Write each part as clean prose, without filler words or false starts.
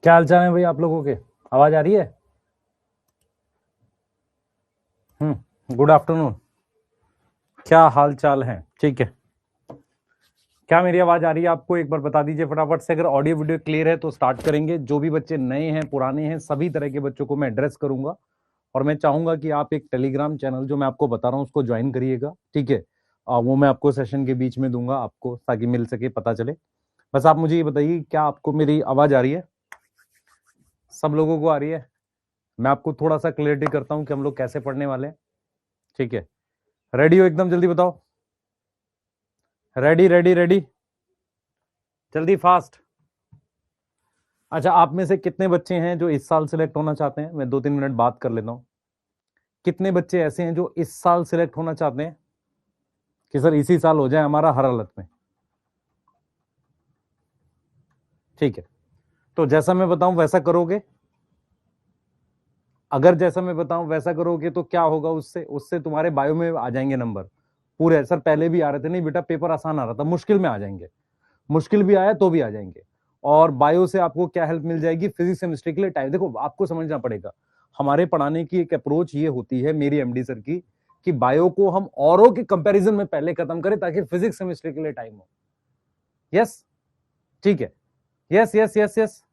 क्या हाल चाल है भाई आप लोगों के? आवाज आ रही है? Good afternoon. क्या हाल चाल है? ठीक है। क्या मेरी आवाज आ रही है आपको? एक बार बता दीजिए फटाफट से। अगर ऑडियो वीडियो क्लियर है तो स्टार्ट करेंगे। जो भी बच्चे नए हैं पुराने हैं सभी तरह के बच्चों को मैं एड्रेस करूंगा। और मैं चाहूंगा कि आप एक टेलीग्राम चैनल जो मैं आपको बता रहा हूँ उसको ज्वाइन करिएगा। ठीक है। वो मैं आपको सेशन के बीच में दूंगा आपको ताकि मिल सके, पता चले। बस आप मुझे ये बताइए क्या आपको मेरी आवाज आ रही है? सब लोगों को आ रही है? मैं आपको थोड़ा सा क्लियरिटी करता हूँ कि हम लोग कैसे पढ़ने वाले हैं। ठीक है। रेडी हो? एकदम जल्दी बताओ। रेडी रेडी रेडी, जल्दी फास्ट। अच्छा, आप में से कितने बच्चे हैं जो इस साल सिलेक्ट होना चाहते हैं? मैं 2-3 मिनट बात कर लेता हूं। कितने बच्चे ऐसे हैं जो इस साल सिलेक्ट होना चाहते हैं कि सर इसी साल हो जाए हमारा हर हालत में? ठीक है। तो जैसा मैं बताऊं वैसा करोगे? अगर जैसा मैं बताऊं वैसा करोगे तो क्या होगा? उससे उससे तुम्हारे बायो में आ जाएंगे नंबर पूरे। सर पहले भी आ रहे थे। नहीं बेटा, पेपर आसान आ रहा था, मुश्किल में आ जाएंगे। मुश्किल भी आया तो भी आ जाएंगे। और बायो से आपको क्या हेल्प मिल जाएगी? फिजिक्स केमिस्ट्री के लिए टाइम। देखो आपको समझना पड़ेगा, हमारे पढ़ाने की एक अप्रोच ये होती है मेरी एमडी सर की, कि बायो को हम औरों के कंपैरिजन में पहले खत्म करें ताकि फिजिक्स केमिस्ट्री के लिए टाइम हो। यस, ठीक है। Yes yes yes yes.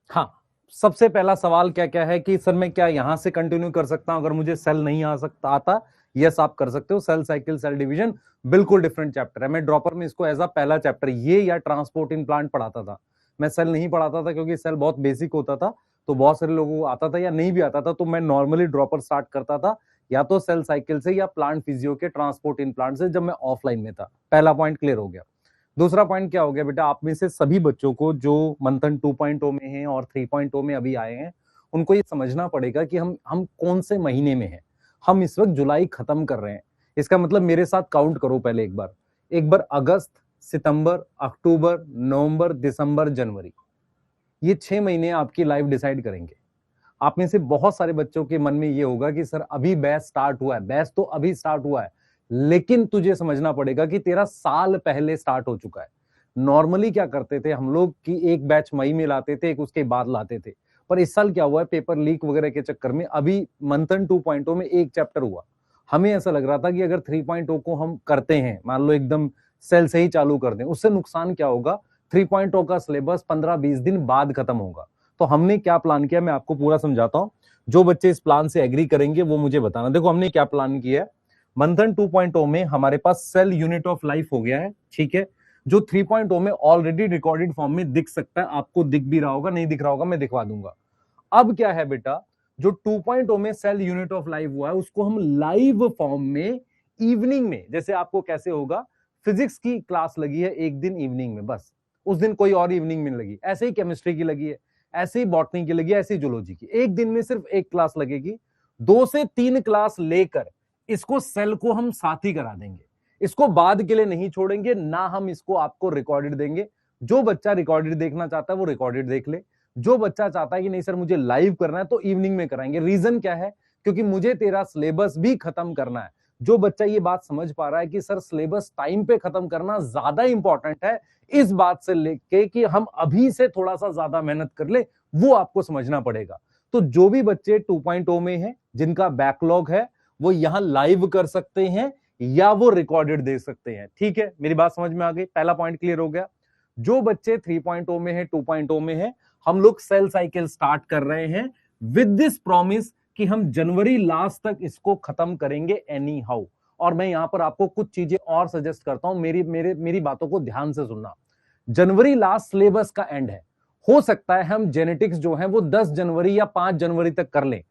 हाँ, सबसे पहला सवाल क्या क्या है कि सर मैं क्या यहां से कंटिन्यू कर सकता हूं अगर मुझे सेल नहीं आ सकता आता? यस, आप कर सकते हो। सेल साइकिल, सेल डिवीजन बिल्कुल डिफरेंट चैप्टर है। मैं ड्रॉपर में इसको एज अ पहला चैप्टर ये या ट्रांसपोर्ट इन प्लांट पढ़ाता था। मैं सेल नहीं पढ़ाता था क्योंकि सेल बहुत बेसिक होता था, तो बहुत सारे लोगों को आता था या नहीं भी आता था, तो मैं नॉर्मली ड्रॉपर स्टार्ट करता था या तो सेल साइकिल से या प्लांट फिजियो के ट्रांसपोर्ट इन प्लांट से, जब मैं ऑफलाइन में था। पहला पॉइंट क्लियर हो गया। दूसरा पॉइंट क्या हो गया बेटा, आप में से सभी बच्चों को जो मंथन 2.0 में हैं और 3.0 में अभी आए हैं, उनको ये समझना पड़ेगा कि हम कौन से महीने में हैं। हम इस वक्त जुलाई खत्म कर रहे हैं। इसका मतलब मेरे साथ काउंट करो पहले एक बार अगस्त, सितंबर, अक्टूबर, नवंबर, दिसंबर, जनवरी, ये 6 महीने आपकी लाइफ डिसाइड करेंगे। आप में से बहुत सारे बच्चों के मन में ये होगा कि सर अभी बैच स्टार्ट हुआ है। बैच तो अभी स्टार्ट हुआ है, लेकिन तुझे समझना पड़ेगा कि तेरा साल पहले स्टार्ट हो चुका है। नॉर्मली क्या करते थे हम लोग कि एक बैच मई में लाते थे, एक उसके बाद लाते थे। पर इस साल क्या हुआ है, पेपर लीक वगैरह के चक्कर में अभी मंथन 2.0 में एक चैप्टर हुआ। हमें ऐसा लग रहा था कि अगर 3.0 को हम करते हैं, मान लो एकदम सेल से ही चालू कर दें, उससे नुकसान क्या होगा? 3.0 का सिलेबस 15-20 दिन बाद खत्म होगा। तो हमने क्या प्लान किया मैं आपको पूरा समझाता हूं। जो बच्चे इस प्लान से एग्री करेंगे वो मुझे बताना। देखो हमने क्या प्लान किया है। मंथन 2.0 में हमारे पास सेल यूनिट ऑफ लाइफ हो गया है, ठीक है, जो 3.0 में ऑलरेडी रिकॉर्डेड फॉर्म में दिख सकता है। आपको दिख भी रहा होगा, नहीं दिख रहा होगा मैं दिखवा दूंगा। अब क्या है बेटा, जो 2.0 में सेल यूनिट ऑफ लाइफ हुआ है उसको हम लाइव फॉर्म में इवनिंग में, जैसे आपको कैसे होगा, फिजिक्स की क्लास लगी है एक दिन इवनिंग में, बस उस दिन कोई और इवनिंग में लगी, ऐसे ही केमिस्ट्री की लगी है, ऐसे ही बॉटनी की लगी है, ऐसे ही जूलॉजी की, एक दिन में सिर्फ एक क्लास लगेगी। 2 से 3 क्लास लेकर इसको सेल को हम साथ ही करा देंगे। इसको बाद के लिए नहीं छोड़ेंगे ना, हम इसको आपको रिकॉर्डेड देंगे। जो बच्चा रिकॉर्डेड देखना चाहता है वो रिकॉर्डेड देख ले। जो बच्चा चाहता है कि नहीं सर मुझे लाइव करना है, तो इवनिंग में कराएंगे। रीजन क्या है? क्योंकि मुझे तेरा सिलेबस भी खत्म करना है। जो बच्चा ये बात समझ पा रहा है कि सर सिलेबस टाइम पे खत्म करना ज्यादा इंपॉर्टेंट है, इस बात से लेके कि हम अभी से थोड़ा सा ज्यादा मेहनत कर ले, वो आपको समझना पड़ेगा। तो जो भी बच्चे 2.0 में हैं, जिनका बैकलॉग है, वो यहां लाइव कर सकते हैं या वो रिकॉर्डेड दे सकते हैं। ठीक है, मेरी बात समझ में आ गई? पहला पॉइंट क्लियर हो गया। जो बच्चे 3.0 में है, 2.0 में है, हम लोग सेल साइकिल स्टार्ट कर रहे हैं विद दिस प्रॉमिस कि हम जनवरी लास्ट तक इसको खत्म करेंगे एनी हाउ। और मैं यहां पर आपको कुछ चीजें और सजेस्ट करता हूं, मेरी बातों को ध्यान से सुनना। जनवरी लास्ट सिलेबस का एंड है। हो सकता है हम जेनेटिक्स जो है वो 10 जनवरी या 5 जनवरी तक कर लें।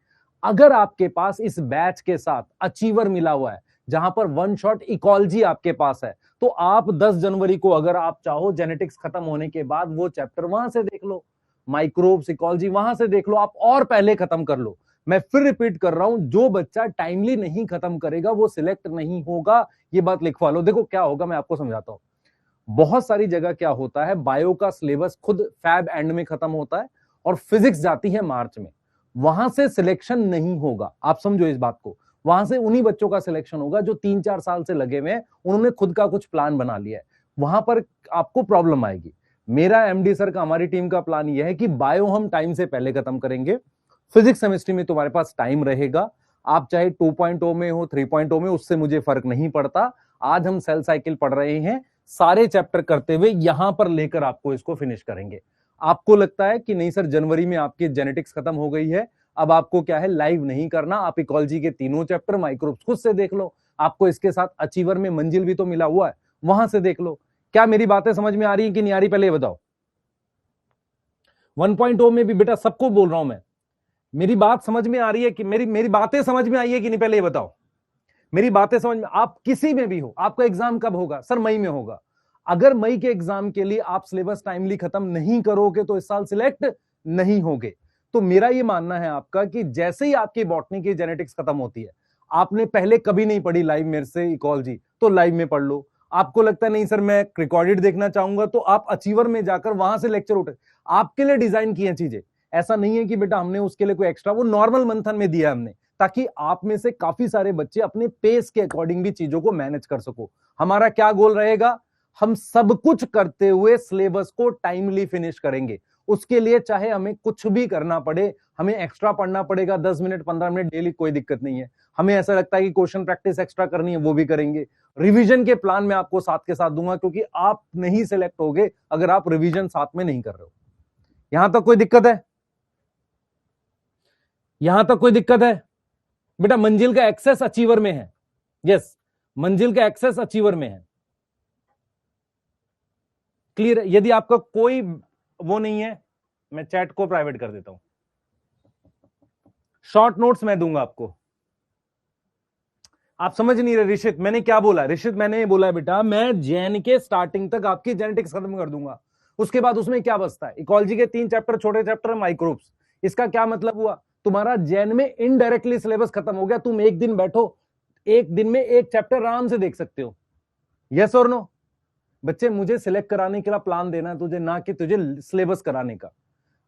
अगर आपके पास इस बैच के साथ अचीवर मिला हुआ है, जहां पर वन शॉट इकोलॉजी आपके पास है, तो आप 10 जनवरी को अगर आप चाहो जेनेटिक्स खत्म होने के बाद वो चैप्टर वहां से देख लो, माइक्रोब्स इकोलॉजी वहां से देख लो, आप और पहले खत्म कर लो। मैं फिर रिपीट कर रहा हूं, जो बच्चा टाइमली नहीं खत्म करेगा वो सिलेक्ट नहीं होगा, ये बात लिखवा लो। देखो क्या होगा मैं आपको समझाता हूं। बहुत सारी जगह क्या होता है, बायो का सिलेबस खुद फैब एंड में खत्म होता है और फिजिक्स जाती है मार्च में। वहां से सिलेक्शन नहीं होगा, आप समझो इस बात को। वहां से उन्हीं बच्चों का सिलेक्शन होगा जो 3-4 साल से लगे हुए हैं, उन्होंने खुद का कुछ प्लान बना लिया है। वहां पर आपको प्रॉब्लम आएगी। मेरा एमडी सर का, हमारी टीम का प्लान यह है कि बायो हम टाइम से पहले खत्म करेंगे, फिजिक्स केमिस्ट्री में तुम्हारे पास टाइम रहेगा, आप चाहे 2.0 में हो 3.0 में, उससे मुझे फर्क नहीं पड़ता। आज हम सेल साइकिल पढ़ रहे हैं, सारे चैप्टर करते हुए यहां पर लेकर आपको इसको फिनिश करेंगे। आपको लगता है कि नहीं सर जनवरी में आपकी जेनेटिक्स खत्म हो गई है, अब आपको क्या है लाइव नहीं करना, आप इकोलॉजी के तीनों चैप्टर माइक्रोब्स खुद से देख लो, आपको इसके साथ अचीवर में मंजिल भी तो मिला हुआ है, वहां से देख लो। क्या मेरी बातें समझ में आ रही है कि नहीं आ रही, पहले बताओ। 1.0 में भी बेटा सबको बोल रहा हूं मैं, मेरी बात समझ में आ रही है कि मेरी बातें समझ में आई है कि नहीं, पहले ये बताओ। मेरी बातें समझ में, आप किसी में भी हो, आपका एग्जाम कब होगा सर, मई में होगा। अगर मई के एग्जाम के लिए आप सिलेबस टाइमली खत्म नहीं करोगे तो इस साल सिलेक्ट नहीं होगे। तो मेरा ये मानना है आपका कि जैसे ही आपकी बॉटनी की जेनेटिक्स खत्म होती है, आपने पहले कभी नहीं पढ़ी लाइव मेरे से इकोलॉजी, तो लाइव में पढ़ लो। आपको लगता है नहीं सर मैं रिकॉर्डेड देखना चाहूंगा, तो आप अचीवर में जाकर वहां से लेक्चर उठे, आपके लिए डिजाइन की है चीजें। ऐसा नहीं है कि बेटा हमने उसके लिए कोई एक्स्ट्रा, वो नॉर्मल मंथन में दिया हमने, ताकि आप में से काफी सारे बच्चे अपने पेस के अकॉर्डिंग भी चीजों को मैनेज कर सको। हमारा क्या गोल रहेगा, हम सब कुछ करते हुए सिलेबस को टाइमली फिनिश करेंगे। उसके लिए चाहे हमें कुछ भी करना पड़े, हमें एक्स्ट्रा पढ़ना पड़ेगा 10 मिनट 15 मिनट डेली, कोई दिक्कत नहीं है। हमें ऐसा लगता है कि क्वेश्चन प्रैक्टिस एक्स्ट्रा करनी है, वो भी करेंगे। रिवीजन के प्लान में आपको साथ के साथ दूंगा, क्योंकि आप नहीं सिलेक्ट होगे अगर आप रिवीजन साथ में नहीं कर रहे हो। यहां तक कोई दिक्कत है, यहां तक कोई दिक्कत है? बेटा मंजिल का एक्सेस अचीवर में है, यस मंजिल का एक्सेस अचीवर में है, क्लियर है? यदि आपका कोई वो नहीं है, मैं चैट को प्राइवेट कर देता हूं, शॉर्ट नोट्स मैं दूंगा आपको। आप समझ नहीं रहे ऋषित, मैंने क्या बोला? ऋषित मैंने ये बोला बेटा, मैं जैन के स्टार्टिंग तक आपकी जेनेटिक्स खत्म कर दूंगा, उसके बाद उसमें क्या बचता है, इकोलॉजी के 3 चैप्टर, छोटे चैप्टर माइक्रोब्स। इसका क्या मतलब हुआ, तुम्हारा जैन में इनडायरेक्टली सिलेबस खत्म हो गया। तुम एक दिन बैठो, एक दिन में एक चैप्टर आराम से देख सकते हो, यस और नो? बच्चे मुझे सिलेक्ट कराने के लिए प्लान देना है तुझे, ना कि तुझे सिलेबस कराने का।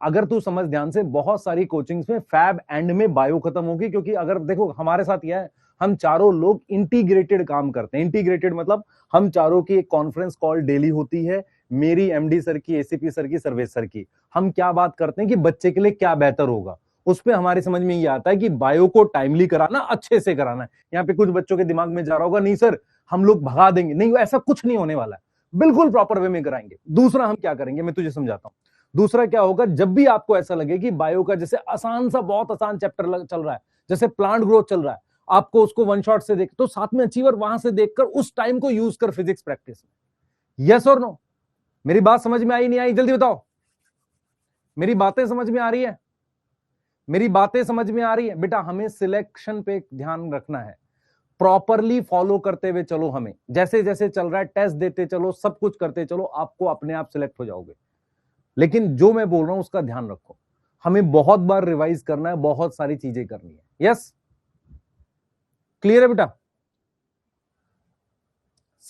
अगर तू समझ ध्यान से, बहुत सारी कोचिंग्स में फैब एंड में बायो खत्म होगी, क्योंकि अगर देखो हमारे साथ यह है, हम चारों लोग इंटीग्रेटेड काम करते हैं। इंटीग्रेटेड मतलब हम चारों की एक कॉन्फ्रेंस कॉल डेली होती है, मेरी एमडी सर की, एसीपी सर की, सर्वेश सर की। हम क्या बात करते हैं कि बच्चे के लिए क्या बेहतर होगा, उस पर हमारी समझ में ये आता है कि बायो को टाइमली कराना, अच्छे से कराना है। यहाँ पे कुछ बच्चों के दिमाग में जा रहा होगा, नहीं सर हम लोग भगा देंगे, नहीं ऐसा कुछ नहीं होने वाला है, बिल्कुल प्रॉपर वे में कराएंगे। दूसरा हम क्या करेंगे, मैं तुझे समझाता हूं। दूसरा क्या होगा, जब भी आपको ऐसा लगे कि बायो का जैसे आसान सा, बहुत आसान चैप्टर चल रहा है, जैसे प्लांट ग्रोथ चल रहा है, आपको उसको वन शॉट से देख, तो साथ में अचीवर वहां से देखकर उस टाइम को यूज कर फिजिक्स प्रैक्टिस में। यस और नो? मेरी बात समझ में आई नहीं आई, जल्दी बताओ। मेरी बातें समझ में आ रही है? मेरी बातें समझ में आ रही है? बेटा हमें सिलेक्शन पे ध्यान रखना है, प्रॉपरली फॉलो करते हुए चलो, हमें जैसे जैसे चल रहा है टेस्ट देते चलो, सब कुछ करते चलो, आपको अपने आप सिलेक्ट हो जाओगे। लेकिन जो मैं बोल रहा हूं उसका ध्यान रखो, हमें बहुत बार रिवाइज करना है, बहुत सारी चीजें करनी है। यस, क्लियर है बेटा?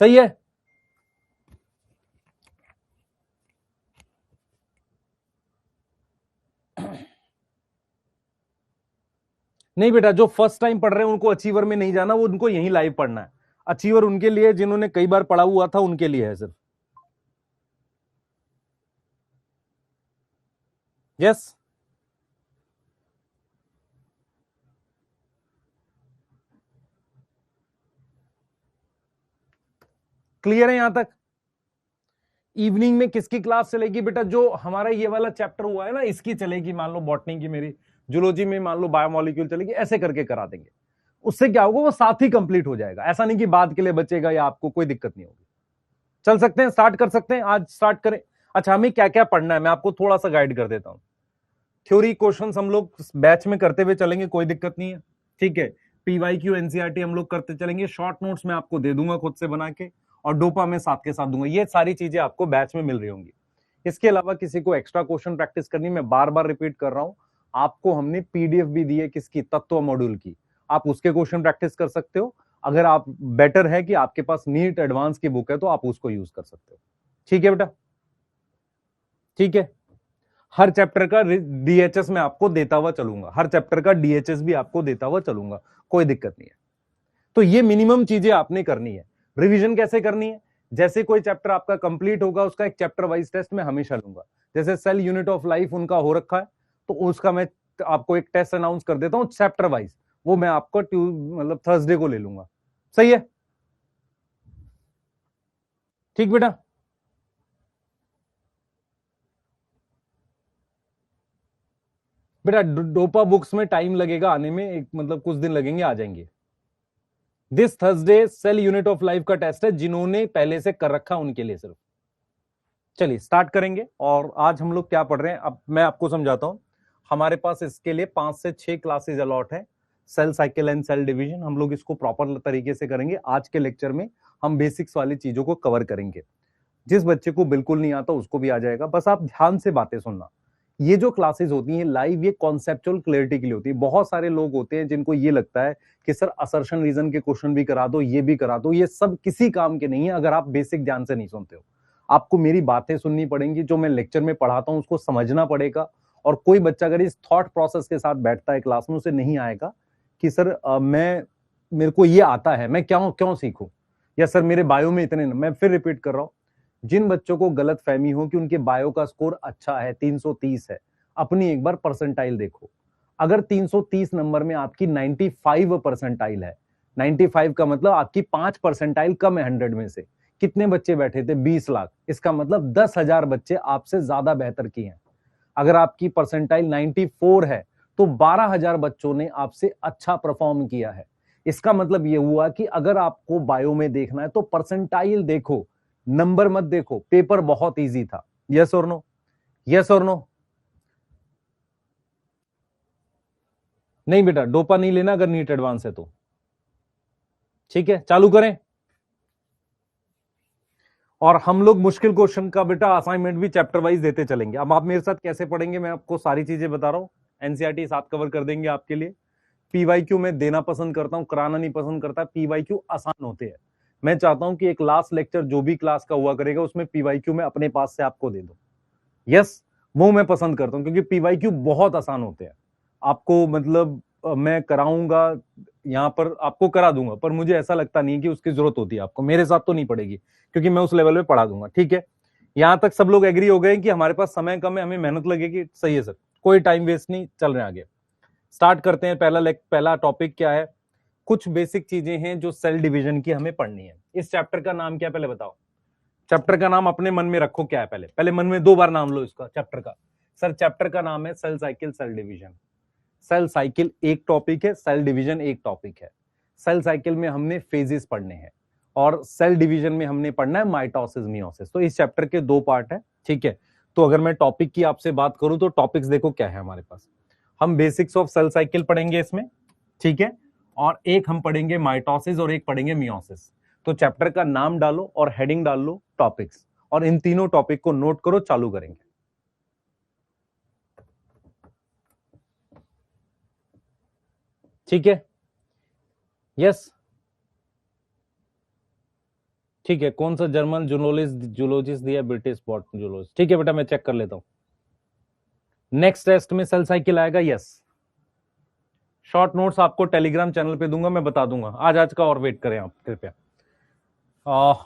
सही है? नहीं बेटा, जो फर्स्ट टाइम पढ़ रहे हैं उनको अचीवर में नहीं जाना, वो उनको यहीं लाइव पढ़ना है। अचीवर उनके लिए जिन्होंने कई बार पढ़ा हुआ था, उनके लिए है सिर्फ। यस, क्लियर है यहां तक? इवनिंग में किसकी क्लास चलेगी बेटा? जो हमारा ये वाला चैप्टर हुआ है ना, इसकी चलेगी, मान लो बॉटनी की मेरी, जूलॉजी में मान लो बायोमोलिक्यूल चलेगी, ऐसे करके करा देंगे। उससे क्या होगा, वो साथ ही कंप्लीट हो जाएगा, ऐसा नहीं कि बाद के लिए बचेगा, या आपको कोई दिक्कत नहीं होगी। चल सकते हैं, स्टार्ट कर सकते हैं, आज स्टार्ट करें। अच्छा, हमें क्या क्या पढ़ना है मैं आपको थोड़ा सा गाइड कर देता हूं। थ्योरी क्वेश्चंस हम लोग बैच में करते हुए चलेंगे, कोई दिक्कत नहीं है, ठीक है। पीवाईक्यू एनसीईआरटी हम लोग करते चलेंगे, शॉर्ट नोट्स मैं आपको दे दूंगा खुद से बना के, और डोपा में साथ के साथ दूंगा। ये सारी चीजें आपको बैच में मिल रही होंगी। इसके अलावा किसी को एक्स्ट्रा क्वेश्चन प्रैक्टिस करनी, मैं बार बार रिपीट कर रहा हूं, आपको हमने पीडीएफ भी दी है किसकी, तत्व मॉड्यूल की, आप उसके क्वेश्चन प्रैक्टिस कर सकते हो। अगर आप बेटर है कि आपके पास नीट एडवांस की बुक है, तो आप उसको यूज कर सकते हो। ठीक है बेटा? ठीक है, हर चैप्टर का डीएचएस में आपको देता हुआ चलूंगा, हर चैप्टर का डीएचएस भी आपको देता हुआ चलूंगा, कोई दिक्कत नहीं है। तो ये मिनिमम चीजें आपने करनी है। रिवीजन कैसे करनी है, जैसे कोई चैप्टर आपका कंप्लीट होगा उसका एक चैप्टर वाइज टेस्ट मैं हमेशा लूंगा। जैसे सेल यूनिट ऑफ लाइफ उनका हो रखा है, तो उसका मैं आपको एक टेस्ट अनाउंस कर देता हूं चैप्टर वाइज, वो मैं आपको मतलब थर्सडे को ले लूंगा। सही है? ठीक बेटा। बेटा डोपा बुक्स में टाइम लगेगा आने में, एक मतलब कुछ दिन लगेंगे, आ जाएंगे। This Thursday cell unit of life का टेस्ट है, जिन्होंने पहले से कर रखा उनके लिए सिर्फ। चलिए स्टार्ट करेंगे। और आज हम लोग क्या पढ़ रहे हैं अब मैं आपको समझाता हूं। हमारे पास इसके लिए 5 से 6 क्लासेज अलॉट है। Cell cycle and cell division हम लोग इसको प्रॉपर तरीके से करेंगे। आज के लेक्चर में हम बेसिक्स वाली चीजों को कवर करेंगे। जिस बच्चे को बिल्कुल नहीं आता उसको भी आ जाएगा, बस आप ध्यान से बातें सुनना। ये जो क्लासेस होती हैं लाइव, ये कॉन्सेप्चुअल क्लैरिटी के लिए होती है। बहुत सारे लोग होते हैं जिनको ये लगता है कि सर असर्शन रीजन के क्वेश्चन भी करा दो, ये भी करा दो, ये सब किसी काम के नहीं है अगर आप बेसिक ध्यान से नहीं सुनते हो। आपको मेरी बातें सुननी पड़ेंगी, जो मैं लेक्चर में पढ़ाता हूं उसको समझना पड़ेगा। और कोई बच्चा अगर इस थॉट प्रोसेस के साथ बैठता है क्लास में, उसे नहीं आएगा कि सर मेरे को ये आता है, मैं क्यों क्यों सीखूं, या सर मेरे बायो में इतने। मैं फिर रिपीट कर रहा हूं, जिन बच्चों को गलत फहमी हो कि उनके बायो का स्कोर अच्छा है, 330 है, अपनी एक बार परसेंटाइल देखो। अगर 330 नंबर में आपकी 95 परसेंटाइल है, 95 का मतलब आपकी 5 परसेंटाइल कम है 100 में से। कितने बच्चे बैठे थे? 20 लाख। इसका मतलब 10,000 बच्चे आपसे ज्यादा बेहतर किए हैं। अगर आपकी परसेंटाइल 94 है तो 12,000 बच्चों ने आपसे अच्छा परफॉर्म किया है। इसका मतलब यह हुआ कि अगर आपको बायो में देखना है तो परसेंटाइल देखो, नंबर मत देखो। पेपर बहुत इजी था। यस और नो? यस और नो? नहीं बेटा, डोपा नहीं लेना अगर नीट एडवांस है तो। ठीक है, चालू करें। और हम लोग मुश्किल क्वेश्चन का बेटा असाइनमेंट भी चैप्टर वाइज देते चलेंगे। अब आप मेरे साथ कैसे पढ़ेंगे, मैं आपको सारी चीजें बता रहा हूं। एनसीईआरटी साथ कवर कर देंगे आपके लिए। पीवाईक्यू मैं देना पसंद करता हूं, कराना नहीं पसंद करता। पीवाईक्यू आसान होते हैं। मैं चाहता हूं कि एक लास्ट लेक्चर जो भी क्लास का हुआ करेगा उसमें पीवाईक्यू मैं अपने पास से आपको दे दूं। यस, वो मैं पसंद करता हूं क्योंकि पीवाईक्यू बहुत आसान होते हैं। आपको मतलब मैं कराऊंगा यहां पर, आपको करा दूंगा, पर मुझे ऐसा लगता नहीं कि उसकी जरूरत होती है आपको। मेरे साथ तो नहीं पड़ेगी क्योंकि मैं उस लेवल पे पढ़ा दूंगा। ठीक है, यहां तक सब लोग एग्री हो गए कि हमारे पास समय कम है, हमें मेहनत लगेगी। सही है सर, कोई टाइम वेस्ट नहीं, चल रहे हैं आगे। स्टार्ट करते हैं। पहला टॉपिक क्या है? कुछ बेसिक चीजें हैं जो सेल डिवीजन की हमें पढ़नी है। इस चैप्टर का नाम क्या है पहले बताओ? चैप्टर का नाम अपने मन में रखो, क्या है? पहले पहले मन में 2 बार नाम लो इसका चैप्टर का। सर चैप्टर का नाम है cell cycle cell division. Cell cycle एक टॉपिक है, सेल डिवीजन एक टॉपिक है। सेल साइकिल में हमने फेजेस पढ़ने हैं और सेल डिवीजन में हमने पढ़ना है माइटोसिस मियोसिस। तो इस चैप्टर के 2 पार्ट है। ठीक है, तो अगर मैं टॉपिक की आपसे बात करूं तो टॉपिक्स देखो क्या है हमारे पास। हम बेसिक्स ऑफ सेल साइकिल पढ़ेंगे इसमें, ठीक है, और एक हम पढ़ेंगे माइटोसिस और एक पढ़ेंगे मियोसिस। तो चैप्टर का नाम डालो और हेडिंग डाल लो टॉपिक्स, और इन तीनों टॉपिक को नोट करो। चालू करेंगे। ठीक है, यस, ठीक है। कौन सा जर्मन जूलॉजिस्ट दिया? British botany zoologist. ठीक है बेटा, मैं चेक कर लेता हूं। नेक्स्ट टेस्ट में सेल साइकिल आएगा। यस, शॉर्ट नोट्स आपको टेलीग्राम चैनल पे दूंगा, मैं बता दूंगा। आज आज का और वेट करें आप कृपया।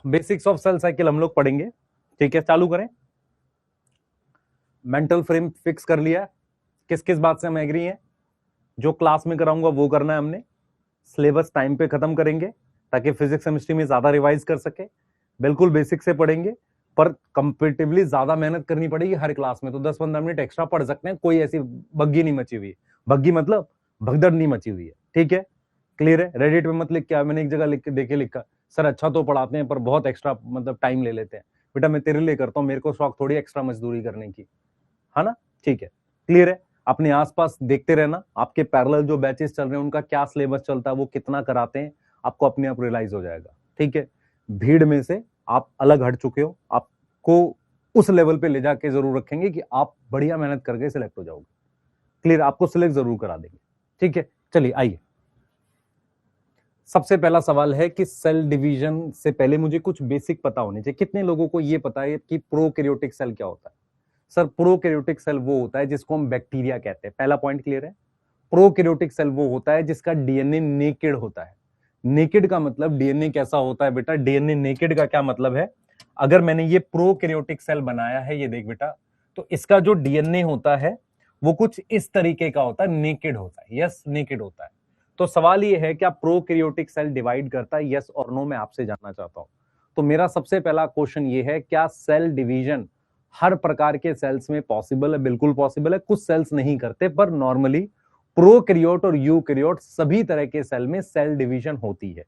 बेसिक्स ऑफ सेल साइकिल हम लोग पढ़ेंगे। ठीक है, चालू करें। मेंटल फ्रेम फिक्स कर लिया? किस किस बात से हम एग्री हैं? जो क्लास में कराऊंगा वो करना है हमने। सिलेबस टाइम पे खत्म करेंगे ताकि फिजिक्स केमिस्ट्री में ज्यादा रिवाइज कर सके। बिल्कुल बेसिक से पढ़ेंगे, पर कंपेरेटिवली ज्यादा मेहनत करनी पड़ेगी हर क्लास में। तो 10-15 मिनट एक्स्ट्रा पढ़ सकते हैं, कोई ऐसी बग्गी नहीं मची हुई है। बग्गी मतलब भगदड़ नहीं मची हुई है। ठीक है, क्लियर है? रेडिट पे मत लिख के, मैंने एक जगह लिख के देखे लिखा, सर अच्छा तो पढ़ाते हैं पर बहुत एक्स्ट्रा मतलब टाइम ले लेते हैं। बेटा मैं तेरे लिए करता हूँ, मेरे को शौक थोड़ी एक्स्ट्रा मजदूरी करने की, है ना? ठीक है, क्लियर है? अपने आसपास देखते रहना, आपके पैरेलल जो बैचेस चल रहे हैं उनका क्या सिलेबस चलता है, वो कितना कराते हैं, आपको अपने आप रियलाइज हो जाएगा। ठीक है, भीड़ में से आप अलग हट चुके हो, आपको उस लेवल पे ले जाके जरूर रखेंगे कि आप बढ़िया मेहनत करके सिलेक्ट हो जाओगे। क्लियर? आपको सिलेक्ट जरूर करा देंगे। ठीक है, चलिए आइए। सबसे पहला सवाल है कि सेल डिवीजन से पहले मुझे कुछ बेसिक पता होने चाहिए। कितने लोगों को यह पता है कि प्रोकैरियोटिक सेल क्या होता है? सर प्रोकैरियोटिक सेल वो होता है जिसको हम बैक्टीरिया कहते हैं। पहला पॉइंट क्लियर है? प्रोकैरियोटिक सेल वो होता है जिसका डीएनए नेकेड होता है। नेकेड का मतलब डीएनए कैसा होता है बेटा, डीएनए नेकेड का क्या मतलब है, अगर मैंने ये प्रोकैरियोटिक सेल बनाया है, ये देख बेटा, तो इसका जो डीएनए होता है वो कुछ इस तरीके का होता है, नेकेड होता है, यस नेकेड होता है। तो सवाल ये है क्या प्रोकैरियोटिक सेल डिवाइड करता है, यस और नो, मैं आपसे जानना चाहता हूं। तो मेरा सबसे पहला क्वेश्चन ये है, क्या सेल डिवीजन हर प्रकार के सेल्स में पॉसिबल है? बिल्कुल पॉसिबल है। कुछ सेल्स नहीं करते, पर नॉर्मली प्रोकैरियोट और यूकैरियोट सभी तरह के सेल में सेल डिवीजन होती है।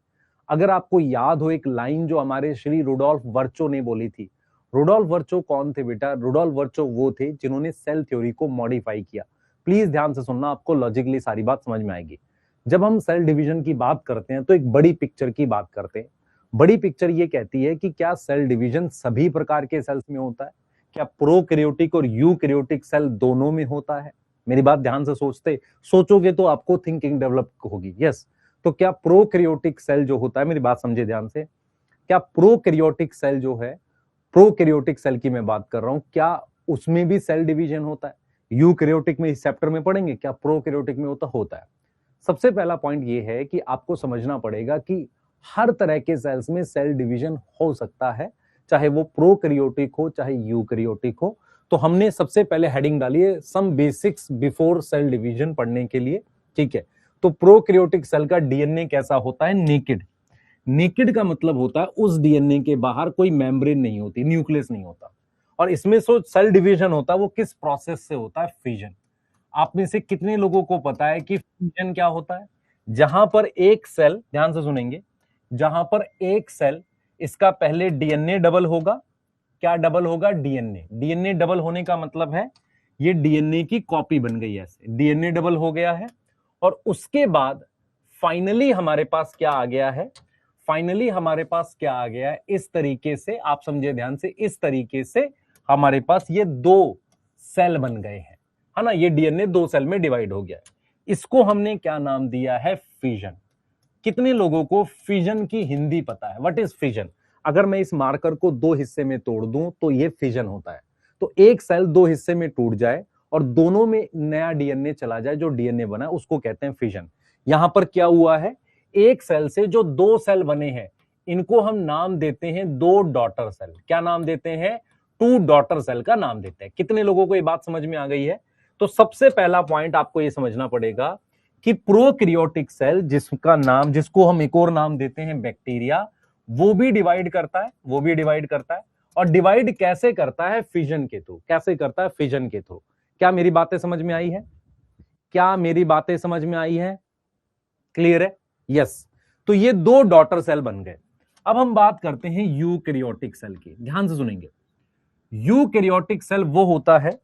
अगर आपको याद हो एक लाइन जो हमारे श्री रुडोल्फ वर्चो ने बोली थी, रुडोल्फ वर्चो कौन थे बेटा? रुडोल्फ वर्चो वो थे जिन्होंने सेल थ्योरी को मॉडिफाई किया। प्लीज ध्यान से सुनना, आपको लॉजिकली सारी बात समझ में आएगी। जब हम सेल डिवीजन की बात करते हैं तो एक बड़ी पिक्चर की बात करते हैं। बड़ी पिक्चर ये कहती है कि क्या सेल डिवीजन सभी प्रकार के सेल्स में होता है, क्या प्रोकैरियोटिक और यूकैरियोटिक सेल दोनों में होता है? मेरी बात ध्यान से सोचोगे तो आपको थिंकिंग डेवलप होगी। यस, तो क्या प्रोकैरियोटिक सेल जो होता है, मेरी बात समझे ध्यान से, क्या प्रोकैरियोटिक सेल जो है, प्रोकैरियोटिक सेल की मैं बात कर रहा हूं, क्या उसमें भी सेल डिवीजन होता है? यूकैरियोटिक में इस चैप्टर में पढ़ेंगे, क्या प्रोकैरियोटिक में होता है। सबसे पहला पॉइंट ये है कि आपको समझना पड़ेगा कि हर तरह के सेल्स में सेल डिवीजन हो सकता है, चाहे वो प्रोकैरियोटिक हो चाहे यूकैरियोटिक हो। तो हमने सबसे पहले हेडिंग डाली है some basics before cell division पढ़ने के लिए, ठीक है। तो प्रोकैरियोटिक सेल का डीएनए कैसा होता है? नेकेड। नेकेड का मतलब होता है उस डीएनए के बाहर कोई मेम्ब्रेन नहीं होती, न्यूक्लियस नहीं होता। और इसमें जो सेल डिवीजन होता है वो किस प्रोसेस से होता है? फिजन। आप में से कितने लोगों को पता है कि फिजन क्या होता है? जहां पर एक सेल, ध्यान से सुनेंगे, जहां पर एक सेल, इसका पहले डीएनए डबल होगा। क्या डबल होगा? डीएनए। डीएनए डबल होने का मतलब है ये डीएनए की कॉपी बन गई, ऐसे डीएनए डबल हो गया है। और उसके बाद फाइनली हमारे पास क्या आ गया है? फाइनली हमारे पास क्या आ गया है? इस तरीके से आप समझे ध्यान से, इस तरीके से हमारे पास ये दो सेल बन गए हैं, है ना। ये डीएनए दो सेल में डिवाइड हो गया है। इसको हमने क्या नाम दिया है? फिजन। कितने लोगों को फिजन की हिंदी पता है? What is fission? अगर मैं इस मार्कर को दो हिस्से में तोड़ दूं तो ये फिजन होता है। तो एक सेल दो हिस्से में टूट जाए और दोनों में नया डीएनए चला जाए, जो डीएनए बना है उसको कहते हैं फिजन। यहां पर क्या हुआ है? एक सेल से जो दो सेल बने हैं, इनको हम नाम देते हैं दो डॉटर सेल। क्या नाम देते हैं? टू डॉटर सेल का नाम देते हैं। कितने लोगों को ये बात समझ में आ गई है? तो सबसे पहला पॉइंट आपको ये समझना पड़ेगा कि प्रोकैरियोटिक सेल, जिसका नाम, जिसको हम एक और नाम देते हैं बैक्टीरिया, वो भी डिवाइड करता है, वो भी डिवाइड करता है। और डिवाइड कैसे करता है? फिजन के थ्रू। कैसे करता है? फिजन के थ्रू। क्या मेरी बातें समझ में आई है? क्या मेरी बातें समझ में आई है? क्लियर है? यस। तो ये दो डॉटर सेल बन गए। अब हम बात करते हैं यूकैरियोटिक सेल की, ध्यान से सुनेंगे। यूकैरियोटिक सेल वो होता है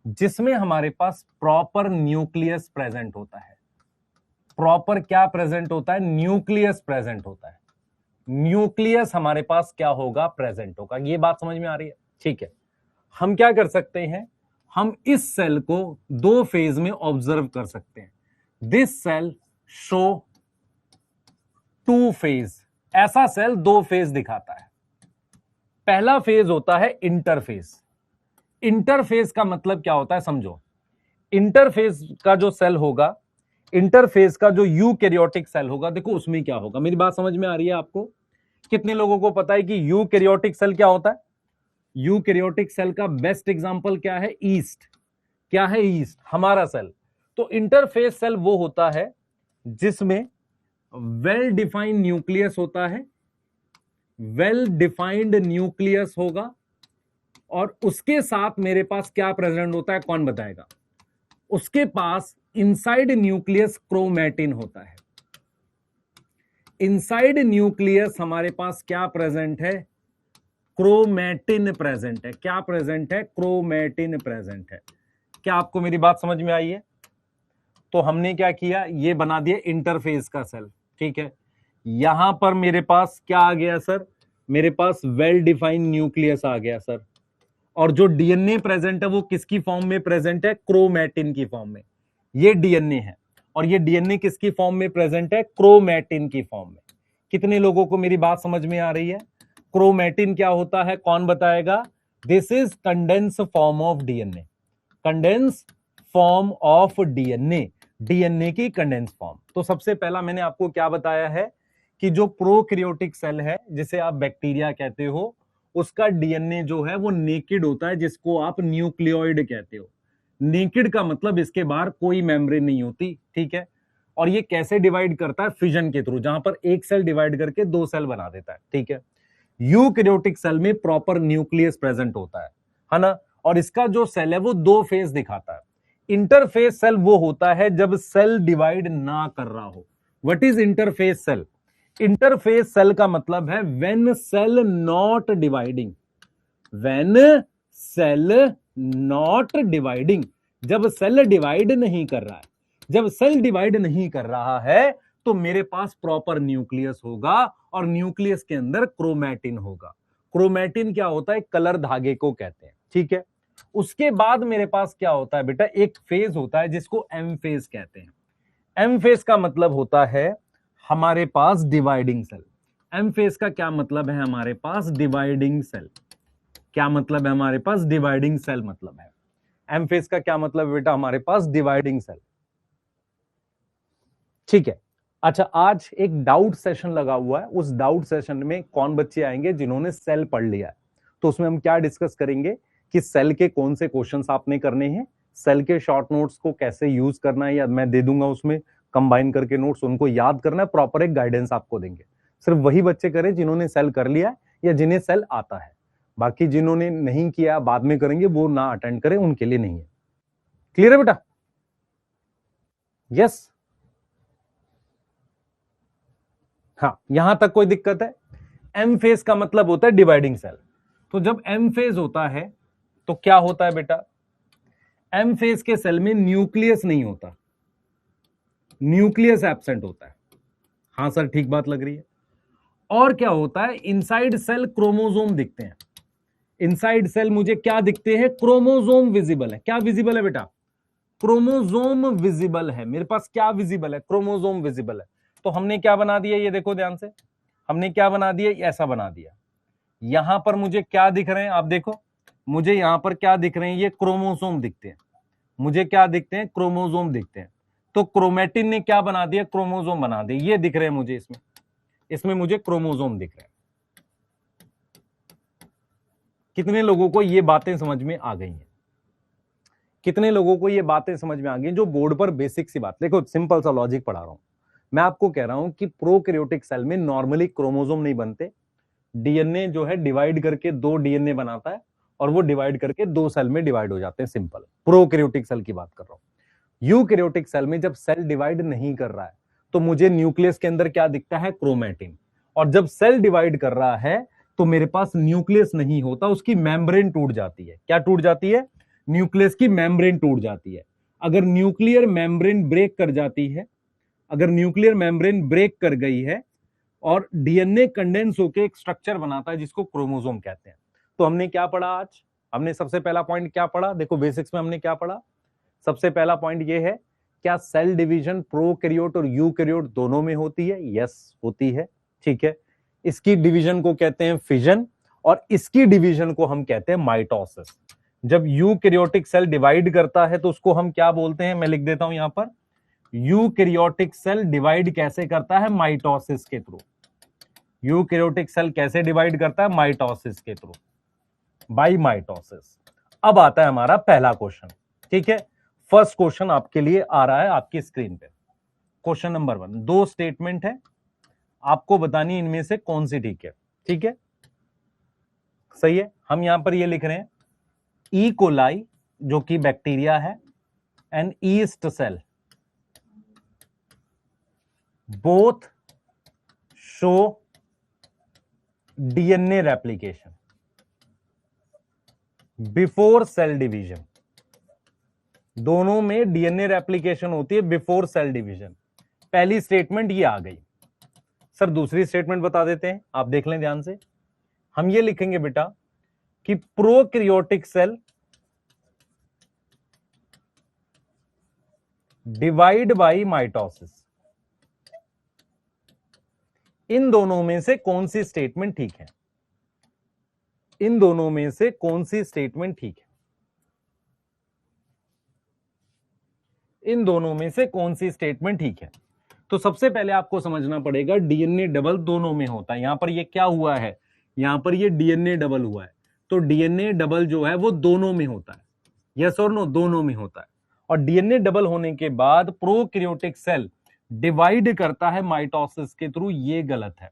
जिसमें हमारे पास प्रॉपर न्यूक्लियस प्रेजेंट होता है। प्रॉपर क्या प्रेजेंट होता है? न्यूक्लियस प्रेजेंट होता है। न्यूक्लियस हमारे पास क्या होगा? प्रेजेंट होगा। ये बात समझ में आ रही है? ठीक है। हम क्या कर सकते हैं? हम इस सेल को दो फेज में ऑब्जर्व कर सकते हैं। This cell show two phase. ऐसा सेल दो फेज दिखाता है। पहला फेज होता है इंटरफेज। इंटरफेज का मतलब क्या होता है? समझो, इंटरफेज का जो सेल होगा, इंटरफेज का जो यूकैरियोटिक सेल होगा, देखो उसमें क्या होगा। मेरी बात समझ में आ रही है आपको? कितने लोगों को पता है कि यूकैरियोटिक सेल क्या होता है? यूकैरियोटिक सेल का बेस्ट एग्जांपल क्या है? ईस्ट। क्या है? ईस्ट हमारा सेल। तो इंटरफेज सेल वो होता है जिसमें वेल डिफाइंड न्यूक्लियस होता है, वेल डिफाइंड न्यूक्लियस होगा, और उसके साथ मेरे पास क्या प्रेजेंट होता है? कौन बताएगा? उसके पास इनसाइड न्यूक्लियस क्रोमैटिन होता है। इनसाइड न्यूक्लियस हमारे पास क्या प्रेजेंट है? क्रोमैटिन प्रेजेंट है। क्या प्रेजेंट है? क्रोमैटिन प्रेजेंट है। क्या आपको मेरी बात समझ में आई है? तो हमने क्या किया? ये बना दिया इंटरफेस का सेल, ठीक है। यहां पर मेरे पास क्या आ गया सर? मेरे पास वेल डिफाइंड न्यूक्लियस आ गया सर। और जो डीएनए प्रेजेंट है वो किसकी फॉर्म में प्रेजेंट है? क्रोमैटिन की फॉर्म में। ये डीएनए है, और ये डीएनए किसकी फॉर्म में प्रेजेंट है? क्रोमैटिन की फॉर्म में। कितने लोगों को मेरी बात समझ में आ रही है? क्रोमैटिन क्या होता है? कौन बताएगा? This is condense form of DNA. Condense form of DNA, DNA की कंडेंस फॉर्म। तो सबसे पहला मैंने आपको क्या बताया है कि जो प्रोकैरियोटिक सेल है, जिसे आप बैक्टीरिया कहते हो, उसका डीएनए जो है वो नेकेड होता है, जिसको आप न्यूक्लियोइड कहते हो। नेकेड का मतलब इसके बाहर कोई मेम्ब्रेन नहीं होती, ठीक है। और ये कैसे डिवाइड करता है? फिजन के थ्रू, जहां पर एक सेल डिवाइड करके दो सेल बना देता है, ठीक है। यूकैरियोटिक सेल में प्रॉपर न्यूक्लियस प्रेजेंट होता है ना। और इसका जो सेल है वो दो फेज दिखाता है। इंटरफेस सेल वो होता है जब सेल डिवाइड ना कर रहा हो। What is interface cell? Interface cell का मतलब है when cell not dividing, when cell not dividing, जब सेल डिवाइड नहीं कर रहा है। जब सेल डिवाइड नहीं कर रहा है तो मेरे पास प्रॉपर न्यूक्लियस होगा, और न्यूक्लियस के अंदर क्रोमैटिन होगा। क्रोमैटिन क्या होता है? कलर धागे को कहते हैं, ठीक है। उसके बाद मेरे पास क्या होता है बेटा? एक फेज होता है जिसको एम फेज कहते हैं। एम फेज का मतलब होता है हमारे पास डिवाइडिंग सेल। एम फेज का क्या मतलब है? हमारे पास डिवाइडिंग सेल। क्या मतलब है? हमारे पास डिवाइडिंग सेल मतलब है। एम फेज का क्या मतलब है बेटा? हमारे पास डिवाइडिंग सेल, ठीक है। अच्छा, आज एक डाउट सेशन लगा हुआ है। उस डाउट सेशन में कौन बच्चे आएंगे? जिन्होंने सेल पढ़ लिया है। तो उसमें हम क्या डिस्कस करेंगे कि सेल के कौन से क्वेश्चंस आपने करने हैं, सेल के शॉर्ट नोट्स को कैसे यूज करना है, या मैं दे दूंगा उसमें कंबाइन करके नोट्स, उनको याद करना है, प्रॉपर एक गाइडेंस आपको देंगे। सिर्फ वही बच्चे करें जिन्होंने सेल कर लिया है या जिन्हें सेल आता है। बाकी जिन्होंने नहीं किया बाद में करेंगे, वो ना अटेंड करें, उनके लिए नहीं है। क्लियर है बेटा? यस। हाँ, यहां तक कोई दिक्कत है? एम फेज का मतलब होता है डिवाइडिंग सेल। तो जब एम फेज होता है तो क्या होता है बेटा? एम फेज के सेल में न्यूक्लियस नहीं होता, न्यूक्लियस एब्सेंट होता है। हाँ सर, ठीक बात लग रही है। और क्या होता है? इनसाइड सेल क्रोमोसोम दिखते हैं। इनसाइड सेल मुझे क्या दिखते हैं? क्रोमोसोम विजिबल है। क्या विजिबल है बेटा? क्रोमोसोम विजिबल है। मेरे पास क्या विजिबल है? क्रोमोसोम विजिबल है। तो हमने क्या बना दिया? ये देखो ध्यान से, हमने क्या बना दिया? ऐसा बना दिया। यहां पर मुझे क्या दिख रहे हैं? आप देखो, मुझे यहां पर क्या दिख रहे हैं? ये क्रोमोसोम दिखते हैं। मुझे क्या दिखते हैं? क्रोमोसोम दिखते हैं। तो क्रोमैटिन ने क्या बना दिया? क्रोमोसोम बना दिए। ये दिख रहे हैं मुझे, इसमें इसमें मुझे क्रोमोसोम दिख रहे हैं। कितने लोगों को ये बातें समझ में आ गई हैं? कितने लोगों को ये बातें समझ में आ गई जो बोर्ड पर बेसिक सी बात? देखो, सिंपल सा लॉजिक पढ़ा रहा हूं मैं आपको। कह रहा हूं कि प्रोकैरियोटिक सेल में नॉर्मली क्रोमोसोम नहीं बनते। डीएनए जो है डिवाइड करके दो डीएनए बनाता है, और वो डिवाइड करके दो सेल में डिवाइड हो जाते हैं। सिंपल प्रोकैरियोटिक सेल की बात कर रहा हूं। यूकैरियोटिक सेल में जब सेल डिवाइड नहीं कर रहा है तो मुझे न्यूक्लियस के अंदर क्या दिखता है? क्रोमैटिन। और जब सेल डिवाइड कर रहा है तो मेरे पास न्यूक्लियस नहीं होता, उसकी मेम्ब्रेन टूट जाती है। क्या टूट जाती है? न्यूक्लियस की मेम्ब्रेन टूट जाती है। अगर न्यूक्लियर मेम्ब्रेन ब्रेक कर जाती है, अगर न्यूक्लियर मेम्ब्रेन ब्रेक कर गई है और डीएनए कंडेंस होकर एक स्ट्रक्चर बनाता है जिसको क्रोमोसोम कहते हैं। तो हमने क्या पढ़ा आज? हमने सबसे पहला पॉइंट क्या पढ़ा? देखो, बेसिक्स में हमने क्या पढ़ा? सबसे पहला पॉइंट ये है, क्या सेल डिवीजन प्रोकैरियोट और यूकैरियोट दोनों में होती है? यस, होती है, ठीक है। इसकी डिवीजन को कहते हैं फिजन, और इसकी डिवीजन को हम कहते हैं माइटोसिस। जब यूकैरियोटिक सेल डिवाइड करता है तो उसको हम क्या बोलते हैं? मैं लिख देता हूं यहां पर, यूकैरियोटिक सेल डिवाइड कैसे करता है? माइटोसिस के थ्रू। यूकैरियोटिक सेल कैसे डिवाइड करता है? माइटोसिस के थ्रू, बाय माइटोसिस। अब आता है हमारा पहला क्वेश्चन, ठीक है। फर्स्ट क्वेश्चन आपके लिए आ रहा है आपकी स्क्रीन पे। क्वेश्चन नंबर 1, दो स्टेटमेंट है, आपको बतानी इनमें से कौन सी ठीक है, ठीक है। सही है। हम यहां पर ये लिख रहे हैं, ई कोलाई जो कि बैक्टीरिया है, and yeast cell both show DNA replication before cell division. दोनों में डीएनए रेप्लिकेशन होती है बिफोर सेल डिवीजन। पहली स्टेटमेंट ये आ गई। सर दूसरी स्टेटमेंट बता देते हैं, आप देख लें ध्यान से। हम ये लिखेंगे बेटा कि prokaryotic cell divide by mitosis. इन दोनों में से कौन सी स्टेटमेंट ठीक है? इन दोनों में से कौन सी स्टेटमेंट ठीक है? इन दोनों में से कौन सी स्टेटमेंट ठीक है? तो सबसे पहले आपको समझना पड़ेगा डीएनए डबल दोनों में होता है। यहां पर ये क्या हुआ है, यहां पर ये डीएनए डबल हुआ है, तो डीएनए डबल जो है वो दोनों में होता है, यस और नो, दोनों में होता है। और डीएनए डबल होने के बाद प्रोकैरियोटिक सेल डिवाइड करता है माइटोसिस के थ्रू, ये गलत है,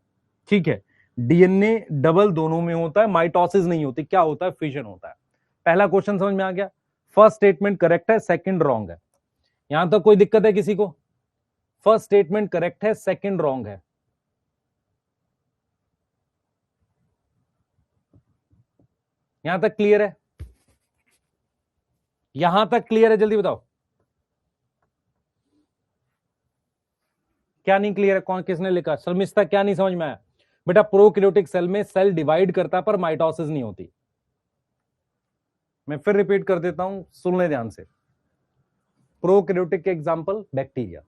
ठीक है। डीएनए डबल दोनों में होता है, माइटोसिस नहीं होती, क्या होता है, फिजन होता है। पहला क्वेश्चन समझ में आ गया। फर्स्ट स्टेटमेंट करेक्ट है, सेकंड रॉन्ग है। यहां तक कोई दिक्कत है किसी को? फर्स्ट स्टेटमेंट करेक्ट है, सेकंड रॉन्ग है। यहां तक क्लियर है? यहां तक क्लियर है, जल्दी बताओ। क्या नहीं क्लियर है? कौन, किसने लिखा? शर्मिष्ठा, क्या नहीं समझ में आया? बेटा प्रोकैरियोटिक सेल में सेल डिवाइड करता है पर माइटोसिस नहीं होती। मैं फिर रिपीट कर देता हूं, सुन ले ध्यान से। प्रोकैरियोटिक के एग्जांपल बैक्टीरिया।